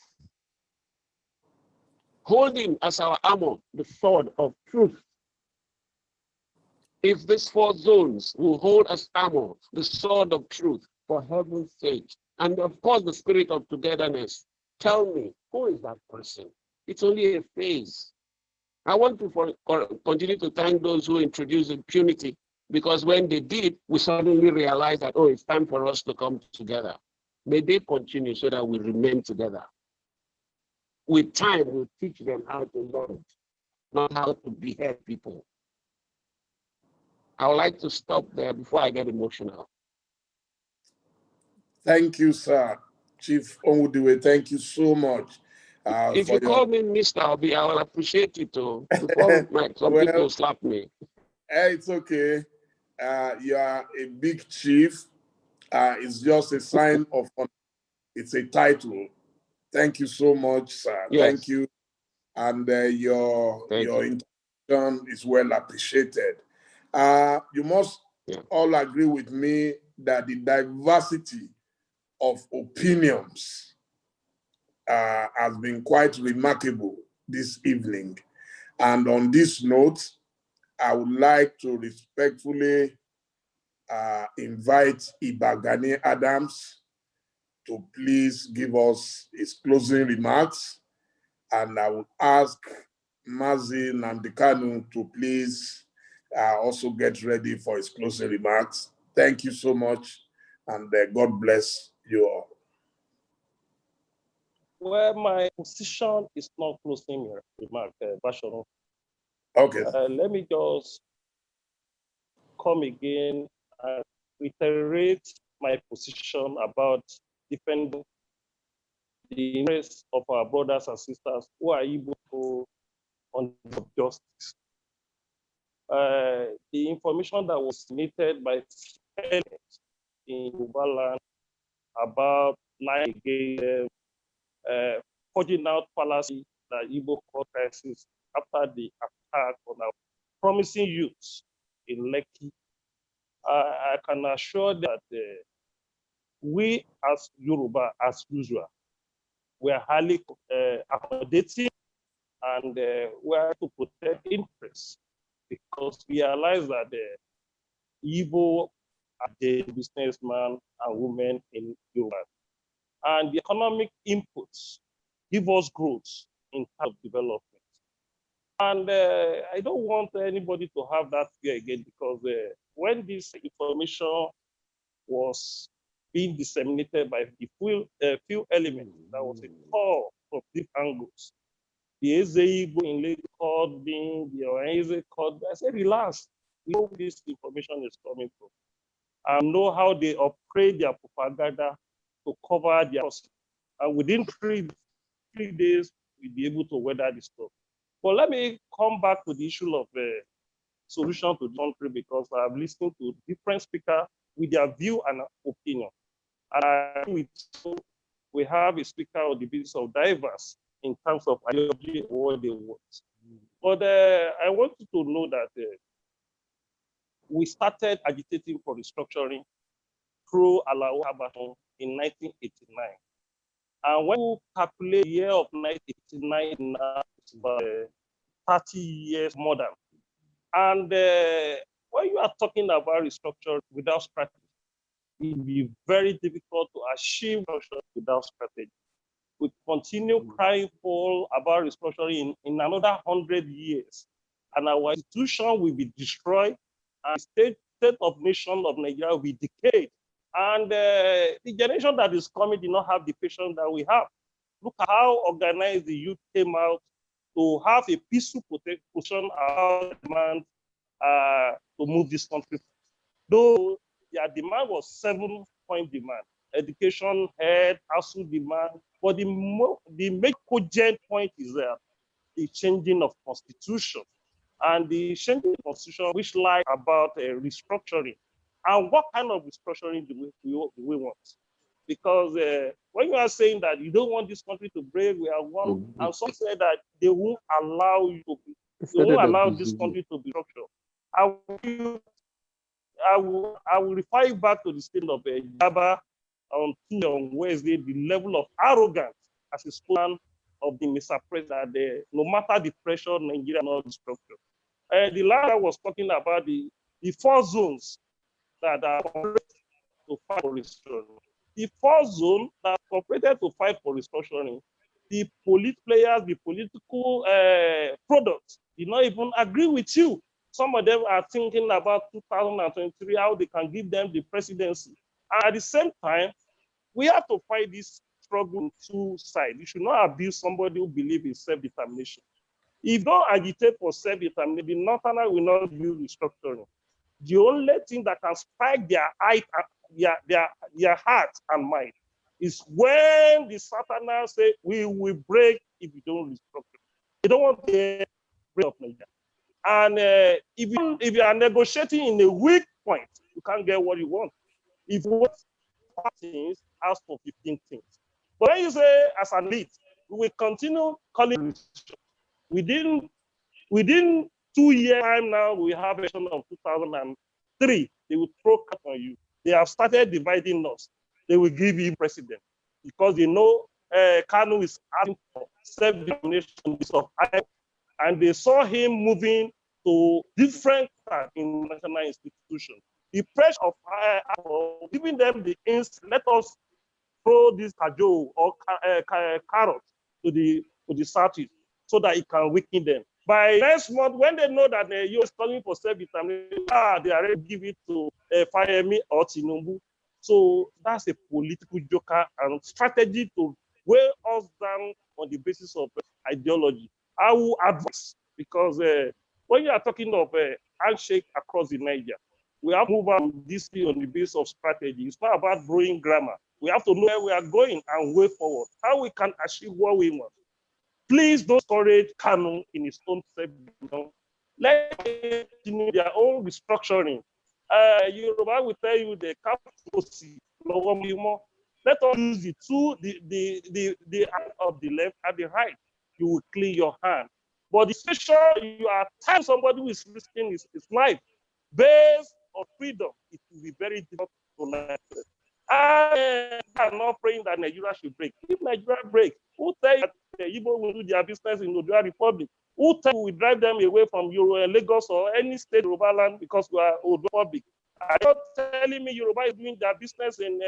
holding as our armor the sword of truth. If these 4 zones will hold as armor the sword of truth, for heaven's sake, and of course the spirit of togetherness, tell me, who is that person? It's only a phase. I want to continue to thank those who introduced impunity, because when they did, we suddenly realized that, oh, it's time for us to come together. May they continue so that we remain together. With time, we'll teach them how to love, not how to behead people. I would like to stop there before I get emotional. Thank you, sir. Chief Onwudiwe, thank you so much. If you call me Mr. Obi, I will appreciate it too. Before some people slap me. It's okay. You are a big chief. It's just a sign of honor. It's a title. Thank you so much, sir. Yes. Thank you. And your intention is well appreciated. You must all agree with me that the diversity of opinions has been quite remarkable this evening. And on this note, I would like to respectfully invite Iba Gani Adams to please give us his closing remarks. And I would ask Maazi Nnamdi Kanu to please also get ready for his closing remarks. Thank you so much, and God bless you all. Well, my position is not closing remark, Basharo. Okay. Let me just come again and reiterate my position about defending the interests of our brothers and sisters who are Igbo on justice. The information that was submitted by in Yoruba land about lying against forging out fallacy that Igbo court crisis after the attack on our promising youth in Lekki. I can assure that we as Yoruba, as usual, we are highly accommodating and we are to protect interests because we realize that the Igbo are the businessmen and women in Yoruba. and the economic inputs give us growth in terms of development. And I don't want anybody to have that fear again, because when this information was being disseminated by the few elements that was a call from different angles. The Igbo in Lagos called me, the Orange called me. I said, relax, we know where this information is coming from. And know how they operate their propaganda to cover their costs. And within three days, we'll be able to weather the storm. But let me come back to the issue of solution to the country, because I've listened to different speakers with their view and opinion. And we have a speaker on the basis of diverse in terms of ideology or what they want. But I want you to know that we started agitating for restructuring through Alao Abaton in 1989. And when you calculate the year of 1989 now, it's about 30 years more than. And when you are talking about restructuring without strategy, it will be very difficult to achieve restructuring without strategy. We continue crying for about restructuring in another 100 years, and our institution will be destroyed, and state of nation of Nigeria will be decayed. And the generation that is coming did not have the patience that we have. Look at how organized the youth came out to have a peaceful position about demand to move this country. Though their demand was 7-point demand, education, health, household demand, but the main cogent point is that the changing of constitution, and the changing of constitution, which lies about restructuring. And what kind of restructuring do we want? Because when you are saying that you don't want this country to break, we are one, and some say that they won't allow you to be, they won't allow this country to be structured. I will refer you back to the state of Jaba on Wednesday, the level of arrogance as a spoken of the Mr. President, no matter the pressure, Nigeria not structured. The last was talking about the 4 zones that are to fight for restructuring. The 4 zones that cooperated to fight for restructuring, the players, the political products did not even agree with you. Some of them are thinking about 2023, how they can give them the presidency. And at the same time, we have to fight this struggle on 2 sides. You should not abuse somebody who believes in self-determination. If you don't agitate for self-determination, the Northerner will not do restructuring. The only thing that can spike their heart and mind is when the Southerners say, we will break if we don't restructure. They don't want to break up Nigeria. And if you are negotiating in a weak point, you can't get what you want. If you want 5 things, ask for 15 things. But when you say, as an elite, we will continue calling within 2 years time now, we have a version of 2003. They will throw cut on you. They have started dividing us. They will give you president because they know Kanu is asking for self-determination of Iowa, and they saw him moving to different international institutions. The pressure of giving them the let us throw this kajo or carrot to the southeast so that it can weaken them. By next month, when they know that the US is calling for self-determination, they already give it to Fayemi or Tinubu. So that's a political joker and strategy to weigh us down on the basis of ideology. I will advise, because when you are talking of handshake across the Niger, we have to move on this thing on the basis of strategy. It's not about brewing grammar. We have to know where we are going and way forward, how we can achieve what we want. Please don't discourage Kanu in his own self. Let them continue their own restructuring. Yoruba will tell you the advocacy. Let us use the hand of the left and the right. You will clean your hand. But the situation you are telling somebody who is risking his life based on freedom, it will be very difficult to manage. I am not praying that Nigeria should break. If Nigeria breaks, who tell you that the Igbo will do their business in Oduduwa Republic? Who tell you we drive them away from Lagos or any state Yoruba land because we are Oduduwa Republic? Are you telling me Yoruba is doing their business in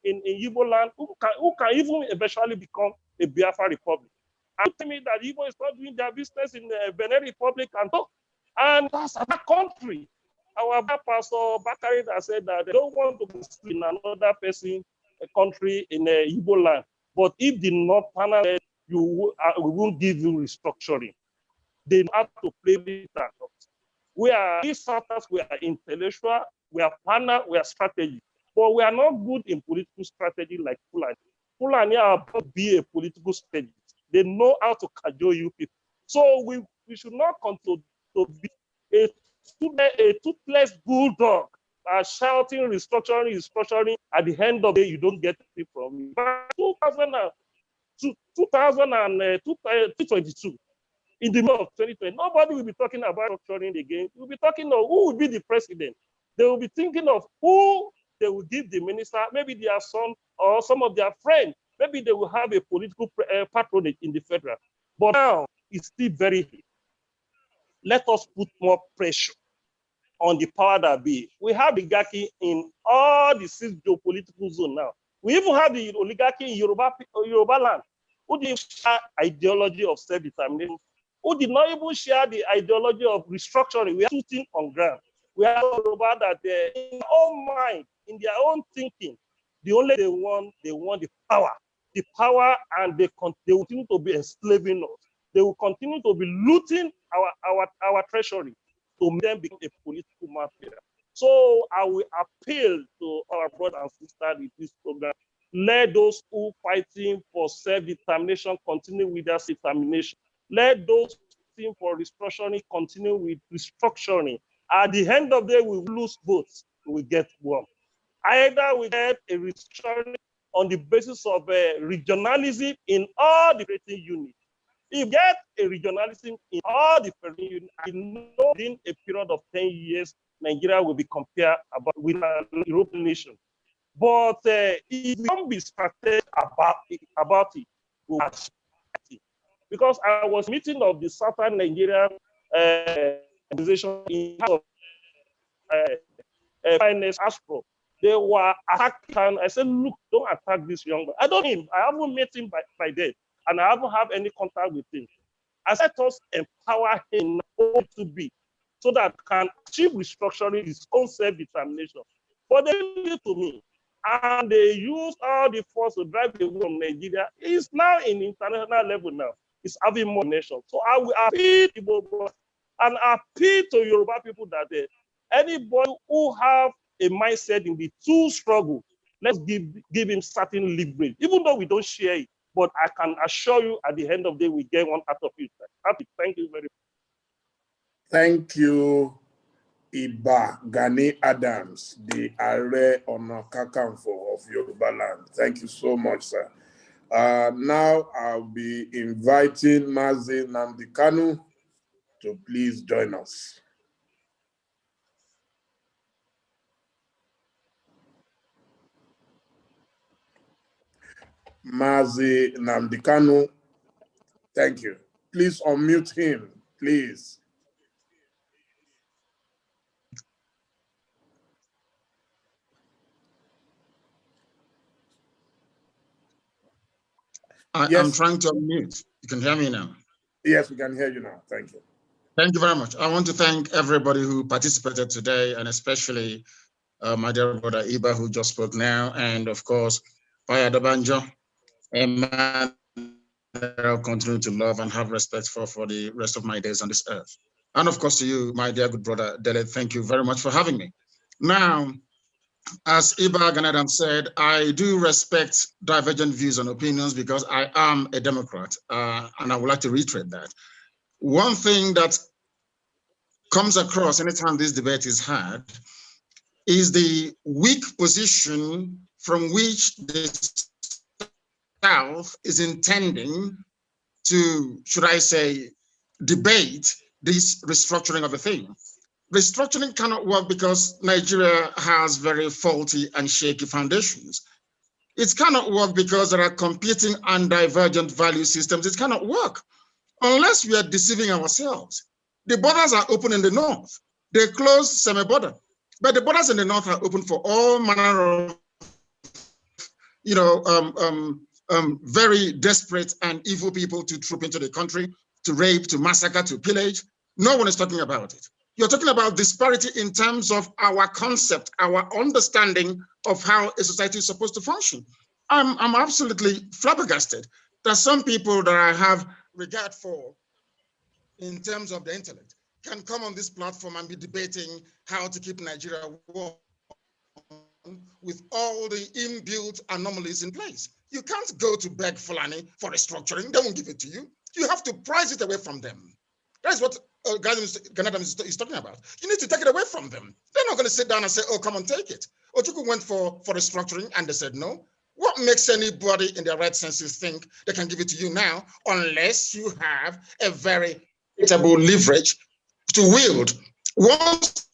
Igbo land? Who can even eventually become a Biafra republic? Are you telling me that Igbo is not doing their business in Benin Republic and that's another country? Our pastor Bakare that said that they don't want to be in another person, a country in Igbo land. But if the North panel, we won't give you restructuring. They have to play with that. We are Southerners, we are intellectual, we are partner, we are strategy. But we are not good in political strategy like Fulani. Fulani are about to be a political strategist. They know how to cajole you people. So we should not continue to be a toothless bulldog shouting restructuring. At the end of the day, you don't get it from me. But 2022, in the middle of 2020, nobody will be talking about restructuring again. We'll be talking of who will be the president. They will be thinking of who they will give the minister, maybe their son or some of their friends. Maybe they will have a political patronage in the federal. But now it's still very hard. Let us put more pressure on the power that be. We have oligarchy in all the 6 geopolitical zones now. We even have the oligarchy in Yoruba land, who didn't share ideology of self-determination, who did not even share the ideology of restructuring. We are shooting on ground. We have Yoruba that in their own mind, in their own thinking, they want the power, and they continue to be enslaving us. They will continue to be looting our treasury to make them become a political mafia. So I will appeal to our brothers and sisters in this program. Let those who fighting for self-determination continue with their self-determination. Let those fighting for restructuring continue with restructuring. At the end of the day, we will lose votes, we will get one. Either we get a restructuring on the basis of regionalism in all the operating units. If you get a regionalism in all the operating units, I know in a period of 10 years, Nigeria will be compared with a European nation. But if we don't be strategic about it, we will it. Because I was meeting of the Southern Nigerian organization in house of finance Astro. They were attacking. I said, look, don't attack this young man. I don't know him. I haven't met him by then, and I haven't had any contact with him. I said, us empower him to be, so that can achieve restructuring his own self-determination. But they did it to me, and they use all the force to drive the away from Nigeria. It's now in international level now. It's having more nations. So I will appeal to and appeal to Yoruba people that anybody who have a mindset in the two struggle, let's give him certain leverage, even though we don't share it. But I can assure you, at the end of the day, we get one out of it. Thank you very much. Thank you, Iba Gani Adams, the Are Ona Kakanfo of Yoruba land. Thank you so much, sir. Now I'll be inviting Maazi Nnamdi Kanu to please join us. Maazi Nnamdi Kanu, thank you. Please unmute him, please. I'm trying to unmute. You can hear me now. Yes, we can hear you now. Thank you. Thank you very much. I want to thank everybody who participated today, and especially my dear brother Iba, who just spoke now, and of course, Paya Dabanjo, a man that I'll continue to love and have respect for the rest of my days on this earth. And of course to you, my dear good brother Dele, thank you very much for having me. Now, as Iba Gani said, I do respect divergent views and opinions because I am a Democrat, and I would like to reiterate that. One thing that comes across anytime this debate is had is the weak position from which the South is intending to, should I say, debate this restructuring of a thing. Restructuring cannot work because Nigeria has very faulty and shaky foundations. It cannot work because there are competing and divergent value systems. It cannot work unless we are deceiving ourselves. The borders are open in the north. They closed semi-border. But the borders in the north are open for all manner of, very desperate and evil people to troop into the country, to rape, to massacre, to pillage. No one is talking about it. You're talking about disparity in terms of our concept, our understanding of how a society is supposed to function. I'm absolutely flabbergasted that some people that I have regard for in terms of the intellect can come on this platform and be debating how to keep Nigeria warm with all the inbuilt anomalies in place. You can't go to beg Fulani for restructuring. They won't give it to you. You have to price it away from them. That's what Ghana is talking about. You need to take it away from them. They're not going to sit down and say, oh, come and take it. Ojuku went for restructuring and they said no. What makes anybody in their right senses think they can give it to you now unless you have a very equitable leverage to wield? Once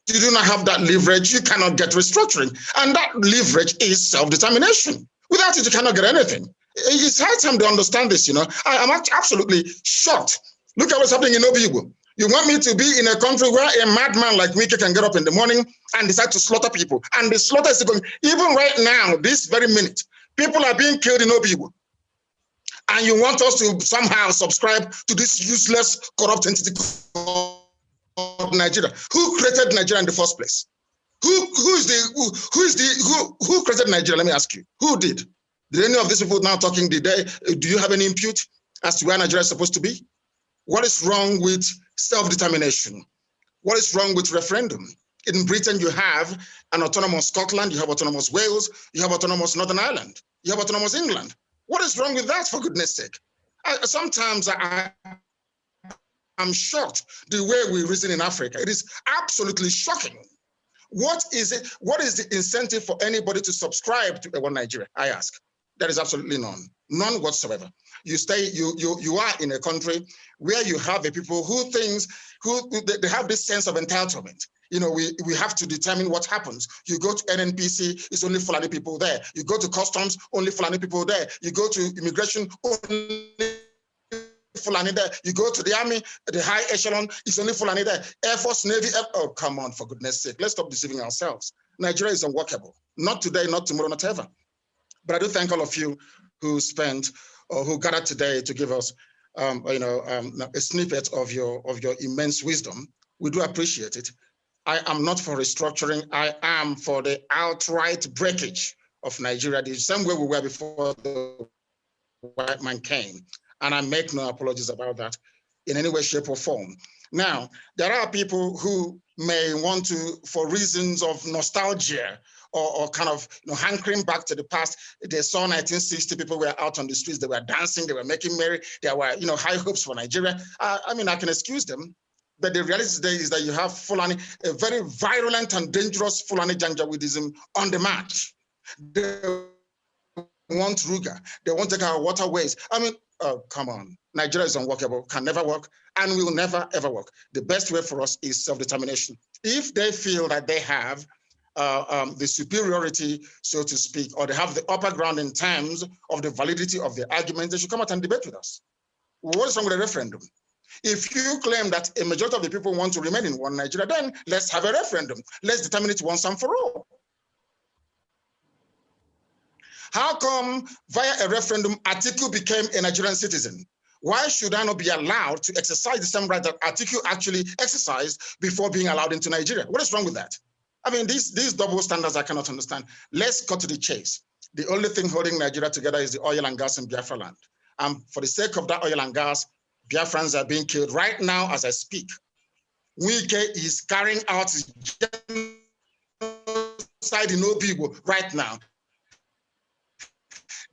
you do not have that leverage, you cannot get restructuring. And that leverage is self-determination. Without it, you cannot get anything. It's high time to understand this, I'm absolutely shocked. Look at what's happening in Obi-Igbo. You want me to be in a country where a madman like Wike can get up in the morning and decide to slaughter people. And the slaughter is going, even right now, this very minute, people are being killed in Obi-Igbo. And you want us to somehow subscribe to this useless, corrupt entity called Nigeria. Who created Nigeria in the first place? Who created Nigeria? Let me ask you. Who did? Did any of these people now talking today? Do you have any input as to where Nigeria is supposed to be? What is wrong with self-determination? What is wrong with referendum? In Britain, you have an autonomous Scotland, you have autonomous Wales, you have autonomous Northern Ireland, you have autonomous England. What is wrong with that, for goodness sake? Sometimes I'm shocked the way we reason in Africa. It is absolutely shocking. What is it? What is the incentive for anybody to subscribe to One Nigeria? I ask. There is absolutely none, none whatsoever. You are in a country where you have a people who they have this sense of entitlement. We have to determine what happens. You go to NNPC, it's only Fulani people there. You go to customs, only Fulani people there. You go to immigration, only Fulani there. You go to the army, the high echelon, it's only Fulani there. Air Force, Navy, oh, come on, for goodness sake. Let's stop deceiving ourselves. Nigeria is unworkable. Not today, not tomorrow, not ever. But I do thank all of you who spent or who gathered today to give us, a snippet of your immense wisdom. We do appreciate it. I am not for restructuring. I am for the outright breakage of Nigeria, the same way we were before the white man came. And I make no apologies about that in any way, shape, or form. Now, there are people who may want to, for reasons of nostalgia, or kind of hankering back to the past. They saw 1960, people were out on the streets, they were dancing, they were making merry, there were high hopes for Nigeria. I mean, I can excuse them, but the reality today is that you have Fulani, a very virulent and dangerous Fulani Janjaweedism on the march. They want Ruga, they want to take our waterways. I mean, oh, come on. Nigeria is unworkable, can never work, and will never, ever work. The best way for us is self-determination. If they feel that they have the superiority, so to speak, or they have the upper ground in terms of the validity of the arguments, they should come out and debate with us. What is wrong with a referendum? If you claim that a majority of the people want to remain in one Nigeria, then let's have a referendum. Let's determine it once and for all. How come via a referendum, Atiku became a Nigerian citizen? Why should I not be allowed to exercise the same right that Atiku actually exercised before being allowed into Nigeria? What is wrong with that? I mean, these double standards I cannot understand. Let's cut to the chase. The only thing holding Nigeria together is the oil and gas in Biafra land. And for the sake of that oil and gas, Biafrans are being killed right now as I speak. Wike is carrying out his genocide in Obi-Igbo right now.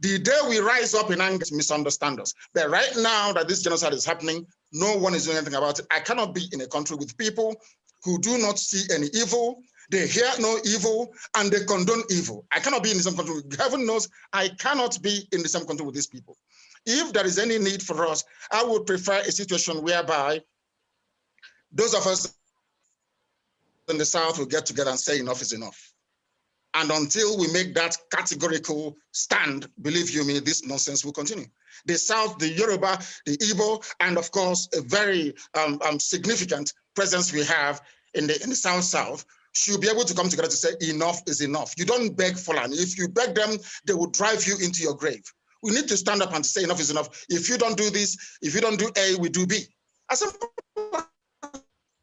The day we rise up in anger, misunderstand us. But right now that this genocide is happening, no one is doing anything about it. I cannot be in a country with people who do not see any evil, they hear no evil, and they condone evil. I cannot be in the same country. Heaven knows I cannot be in the same country with these people. If there is any need for us, I would prefer a situation whereby those of us in the South will get together and say enough is enough. And until we make that categorical stand, believe you me, this nonsense will continue. The South, the Yoruba, the Igbo, and of course, a very significant presence we have in the South, should be able to come together to say enough is enough. You don't beg Fulani. If you beg them, they will drive you into your grave. We need to stand up and say enough is enough. If you don't do this, if you don't do A, we do B. As simple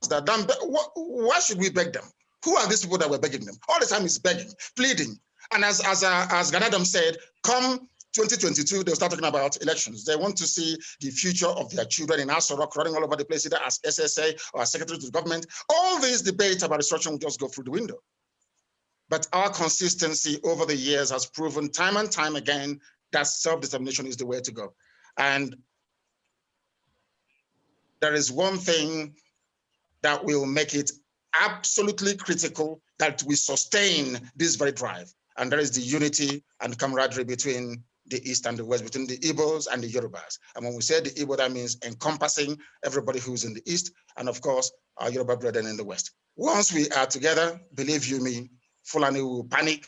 as that. Then why should we beg them? Who are these people that we're begging them? All the time is begging, pleading. And as Ganadam said, come 2022, they'll start talking about elections. They want to see the future of their children in Asorok running all over the place, either as SSA or as secretary to the government. All these debates about restructuring will just go through the window. But our consistency over the years has proven time and time again that self-determination is the way to go. And there is one thing that will make it absolutely critical that we sustain this very drive. And that is the unity and camaraderie between the East and the West, between the Igbos and the Yorubas. And when we say the Igbo, that means encompassing everybody who's in the East, and of course, our Yoruba brethren in the West. Once we are together, believe you me, Fulani will panic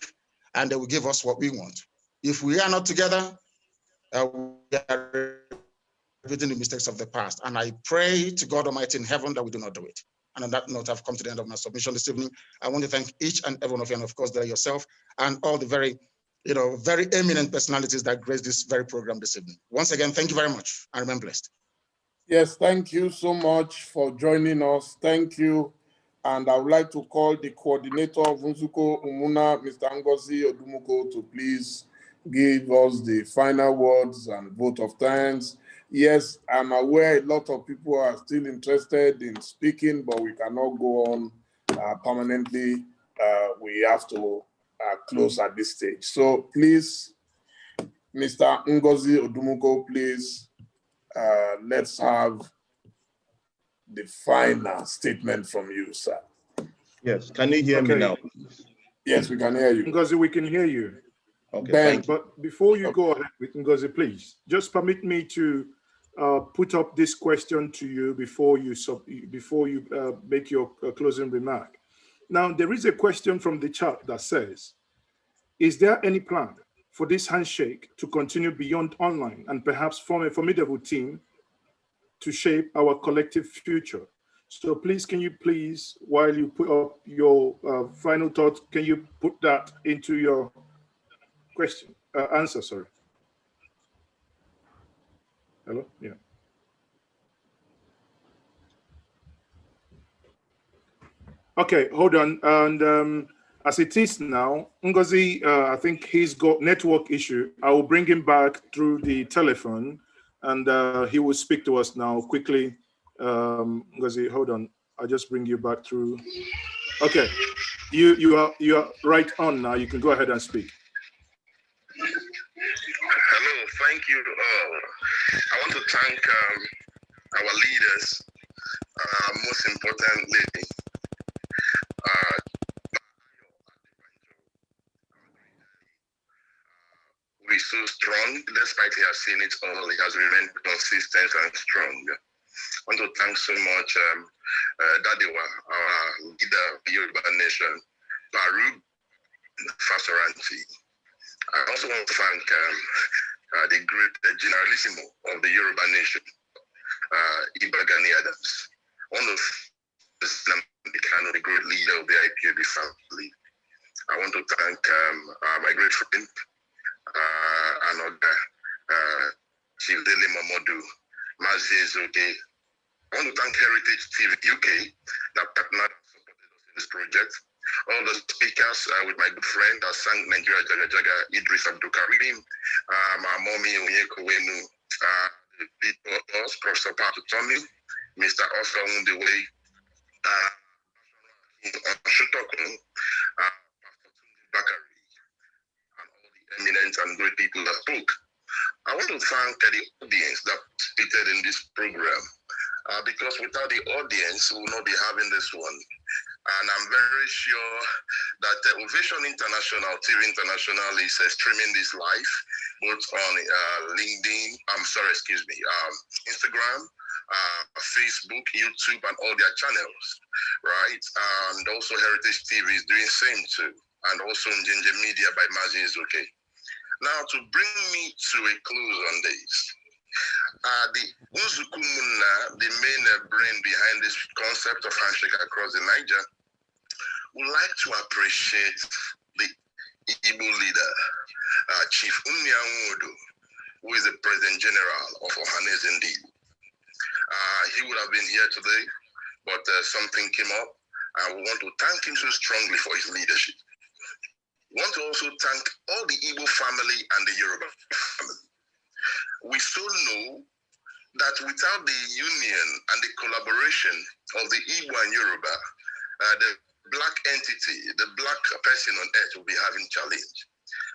and they will give us what we want. If we are not together, we are repeating the mistakes of the past. And I pray to God Almighty in heaven that we do not do it. And on that note, I've come to the end of my submission this evening. I want to thank each and every one of you, and of course, there yourself, and all the very eminent personalities that grace this very program this evening. Once again, thank you very much, and remain blessed. Yes, thank you so much for joining us. Thank you. And I would like to call the coordinator of Nzuko Umunna, Mr. Ngozi Odumuko, to please give us the final words and vote of thanks. Yes, I'm aware a lot of people are still interested in speaking, but we cannot go on permanently. We have to close at this stage. So please, Mr. Ngozi Odumuko, please, let's have the final statement from you, sir. Yes, can you hear me now? Yes, we can hear you. Ngozi, we can hear you. Okay, Ben, but before you go ahead with Ngozi, please, just permit me to put up this question to you before you make your closing remark. Now, there is a question from the chat that says, is there any plan for this handshake to continue beyond online and perhaps form a formidable team to shape our collective future? So please, can you please, while you put up your final thoughts, can you put that into your question, answer, sorry. Hello, yeah. Okay, hold on. And as it is now, Ngozi, I think he's got network issue. I will bring him back through the telephone, and he will speak to us now quickly. Ngozi, hold on. I'll just bring you back through. Okay, you are right on now. You can go ahead and speak. Hello, thank you. I want to thank our leaders, most importantly, we're so strong, despite he has seen it all, he has remained consistent and strong. I want to thank so much Dadiwa, our leader of the Yoruba nation, Baru Fasoranti. I also want to thank the great generalissimo of the Yoruba nation, Iba Gani Adams, one of Nnamdi Kanu, the great leader of the IPOB family. I want to thank my great friend, another Chief Dele Mamodu, Maazi. I want to thank Heritage TV UK that partnered and supported us in this project. All the speakers with my good friend that sang Nigeria Jaga Jaga, Eedris Abdulkareem, my mommy Onyeko Wenu, Prof. Utomi, Mr. Onwudiwe, Shutokun, Bakare, and all the eminent and great people that spoke. I want to thank the audience that participated in this program, because without the audience, we will not be having this one. And I'm very sure that Ovation International, TV International is streaming this live, both on Instagram, Facebook, YouTube, and all their channels, right? And also Heritage TV is doing same too. And also Ginger Media by Maazi is okay. Now, to bring me to a close on this, The Umunna, the main brain behind this concept of handshake across the Niger, would like to appreciate the Igbo leader, Chief Onwudiwe, who is the President General of Ohanes indeed. He would have been here today, but something came up. I want to thank him so strongly for his leadership. I want to also thank all the Igbo family and the Yoruba family. We so know that without the union and the collaboration of the Igbo and Yoruba, the black entity, the black person on earth will be having challenge.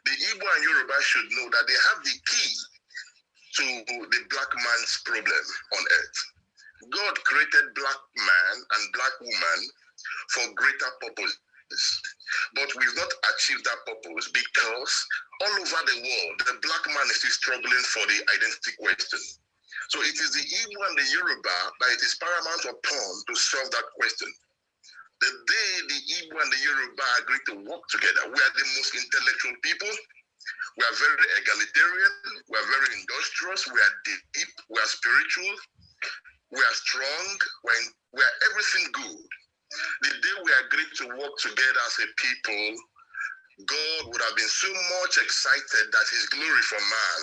The Igbo and Yoruba should know that they have the key to the black man's problem on earth. God created black man and black woman for greater purposes. But we've not achieved that purpose because all over the world, the black man is still struggling for the identity question. So it is the Igbo and the Yoruba that it is paramount upon to solve that question. The day the Igbo and the Yoruba agree to work together, we are the most intellectual people. We are very egalitarian. We are very industrious. We are deep. We are spiritual. We are strong. We are everything good. The day we agreed to work together as a people, God would have been so much excited that his glory for man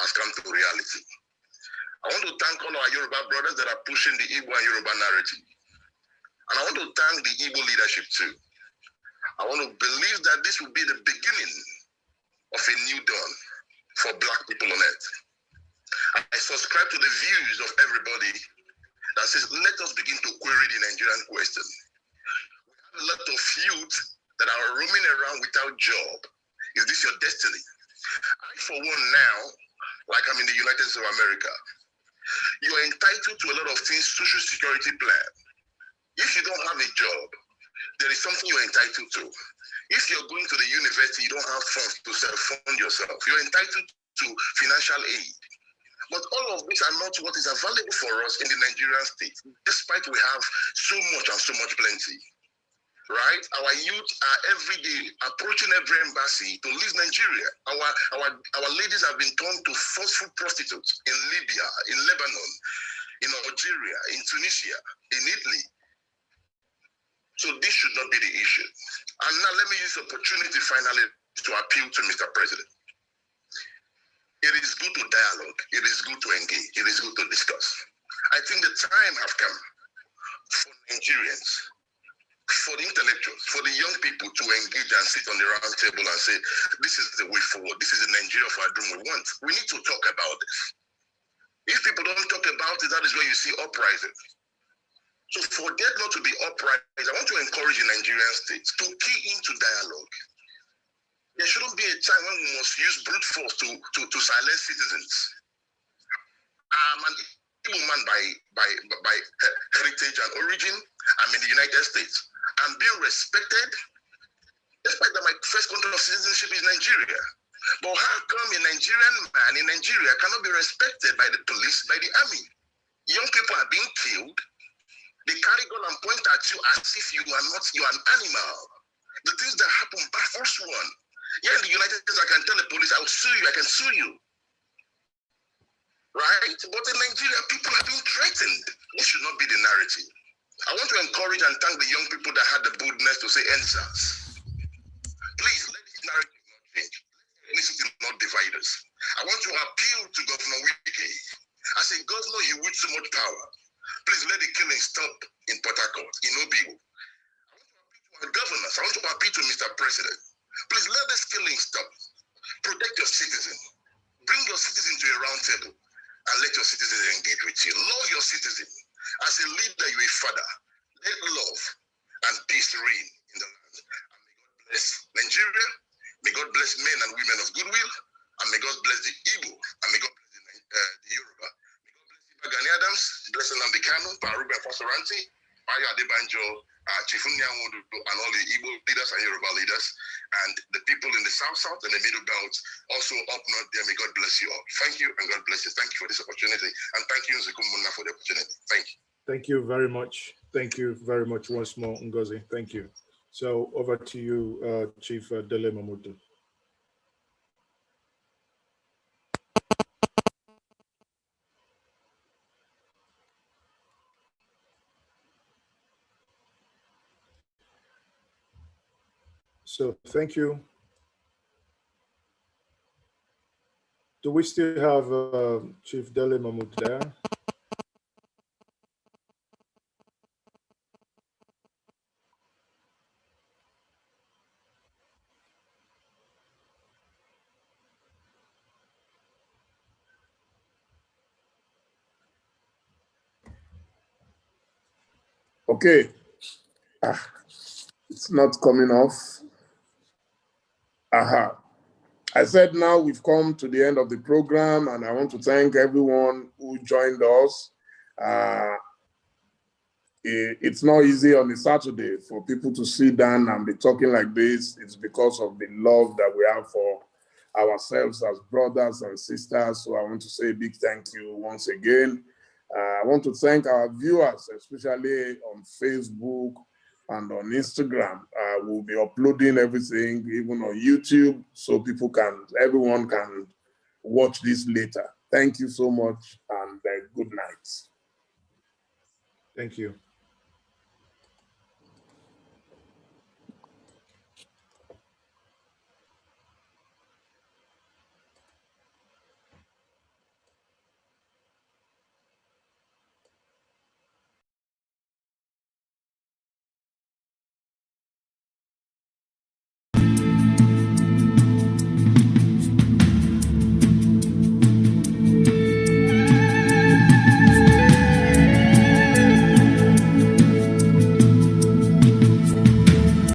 has come to reality. I want to thank all our Yoruba brothers that are pushing the Igbo and Yoruba narrative. And I want to thank the Igbo leadership too. I want to believe that this will be the beginning of a new dawn for black people on earth. I subscribe to the views of everybody that says, let us begin to query the Nigerian question. We have a lot of youth that are roaming around without job. Is this your destiny? I, for one now, like I'm in the United States of America, you are entitled to a lot of things, social security plan. If you don't have a job, there is something you're entitled to. If you're going to the university, you don't have funds to self-fund yourself. You're entitled to financial aid. But all of these are not what is available for us in the Nigerian state, despite we have so much and so much plenty. Right? Our youth are every day approaching every embassy to leave Nigeria. Our ladies have been turned to forceful prostitutes in Libya, in Lebanon, in Algeria, in Tunisia, in Italy. So this should not be the issue. And now let me use the opportunity finally to appeal to Mr. President. It is good to dialogue. It is good to engage. It is good to discuss. I think the time has come for Nigerians, for the intellectuals, for the young people to engage and sit on the round table and say, this is the way forward. This is the Nigeria of our dream we want. We need to talk about this. If people don't talk about it, that is where you see uprising. So for there not to be uprising, I want to encourage the Nigerian states to key into dialogue. There shouldn't be a time when we must use brute force to silence citizens. I'm an Igbo man by heritage and origin. I'm in the United States. I'm being respected, despite that my first country of citizenship is Nigeria. But how come a Nigerian man in Nigeria cannot be respected by the police, by the army? Young people are being killed. They carry gun and point at you as if you are an animal. The things that happen baffles one. Here in the United States, I can tell the police, I will sue you, I can sue you. Right? But in Nigeria, people are being threatened. This should not be the narrative. I want to encourage and thank the young people that had the boldness to say NSAS. Please, let this narrative not change. Ethnicity not divide us. I want to appeal to Governor Wike. I say, Governor, you with so much power. Please let the killing stop in Port Harcourt, in Obiwo. I want to appeal to our governors. I want to appeal to Mr. President. Please let this killing stop. Protect your citizen. Bring your citizen to a round table and let your citizens engage with you. Love your citizen. As a leader, you're a father. Let love and peace reign in the land. And may God bless Nigeria. May God bless men and women of goodwill. And may God bless the Igbo. And may God bless the Yoruba. May God bless Iba Gani Adams, bless Nnamdi Kanu, Paruba Fasoranti, Aya Adebanjo, Chief Onwudiwe, and all the Igbo leaders and Yoruba leaders, and the people in the South and the Middle Belt, also up north there. May God bless you all. Thank you and God bless you. Thank you for this opportunity. And thank you, Umunna, for the opportunity. Thank you. Thank you very much. Thank you very much once more, Ngozi. Thank you. So over to you, Chief Dele Mamudu. So thank you. Do we still have Chief Dele Mahmood there? Okay. It's not coming off. Aha. I said now we've come to the end of the program, and I want to thank everyone who joined us. It's not easy on a Saturday for people to sit down and be talking like this. It's because of the love that we have for ourselves as brothers and sisters. So I want to say a big thank you once again. I want to thank our viewers, especially on Facebook and on Instagram. We'll be uploading everything, even on YouTube, so everyone can watch this later. Thank you so much, and good night. Thank you.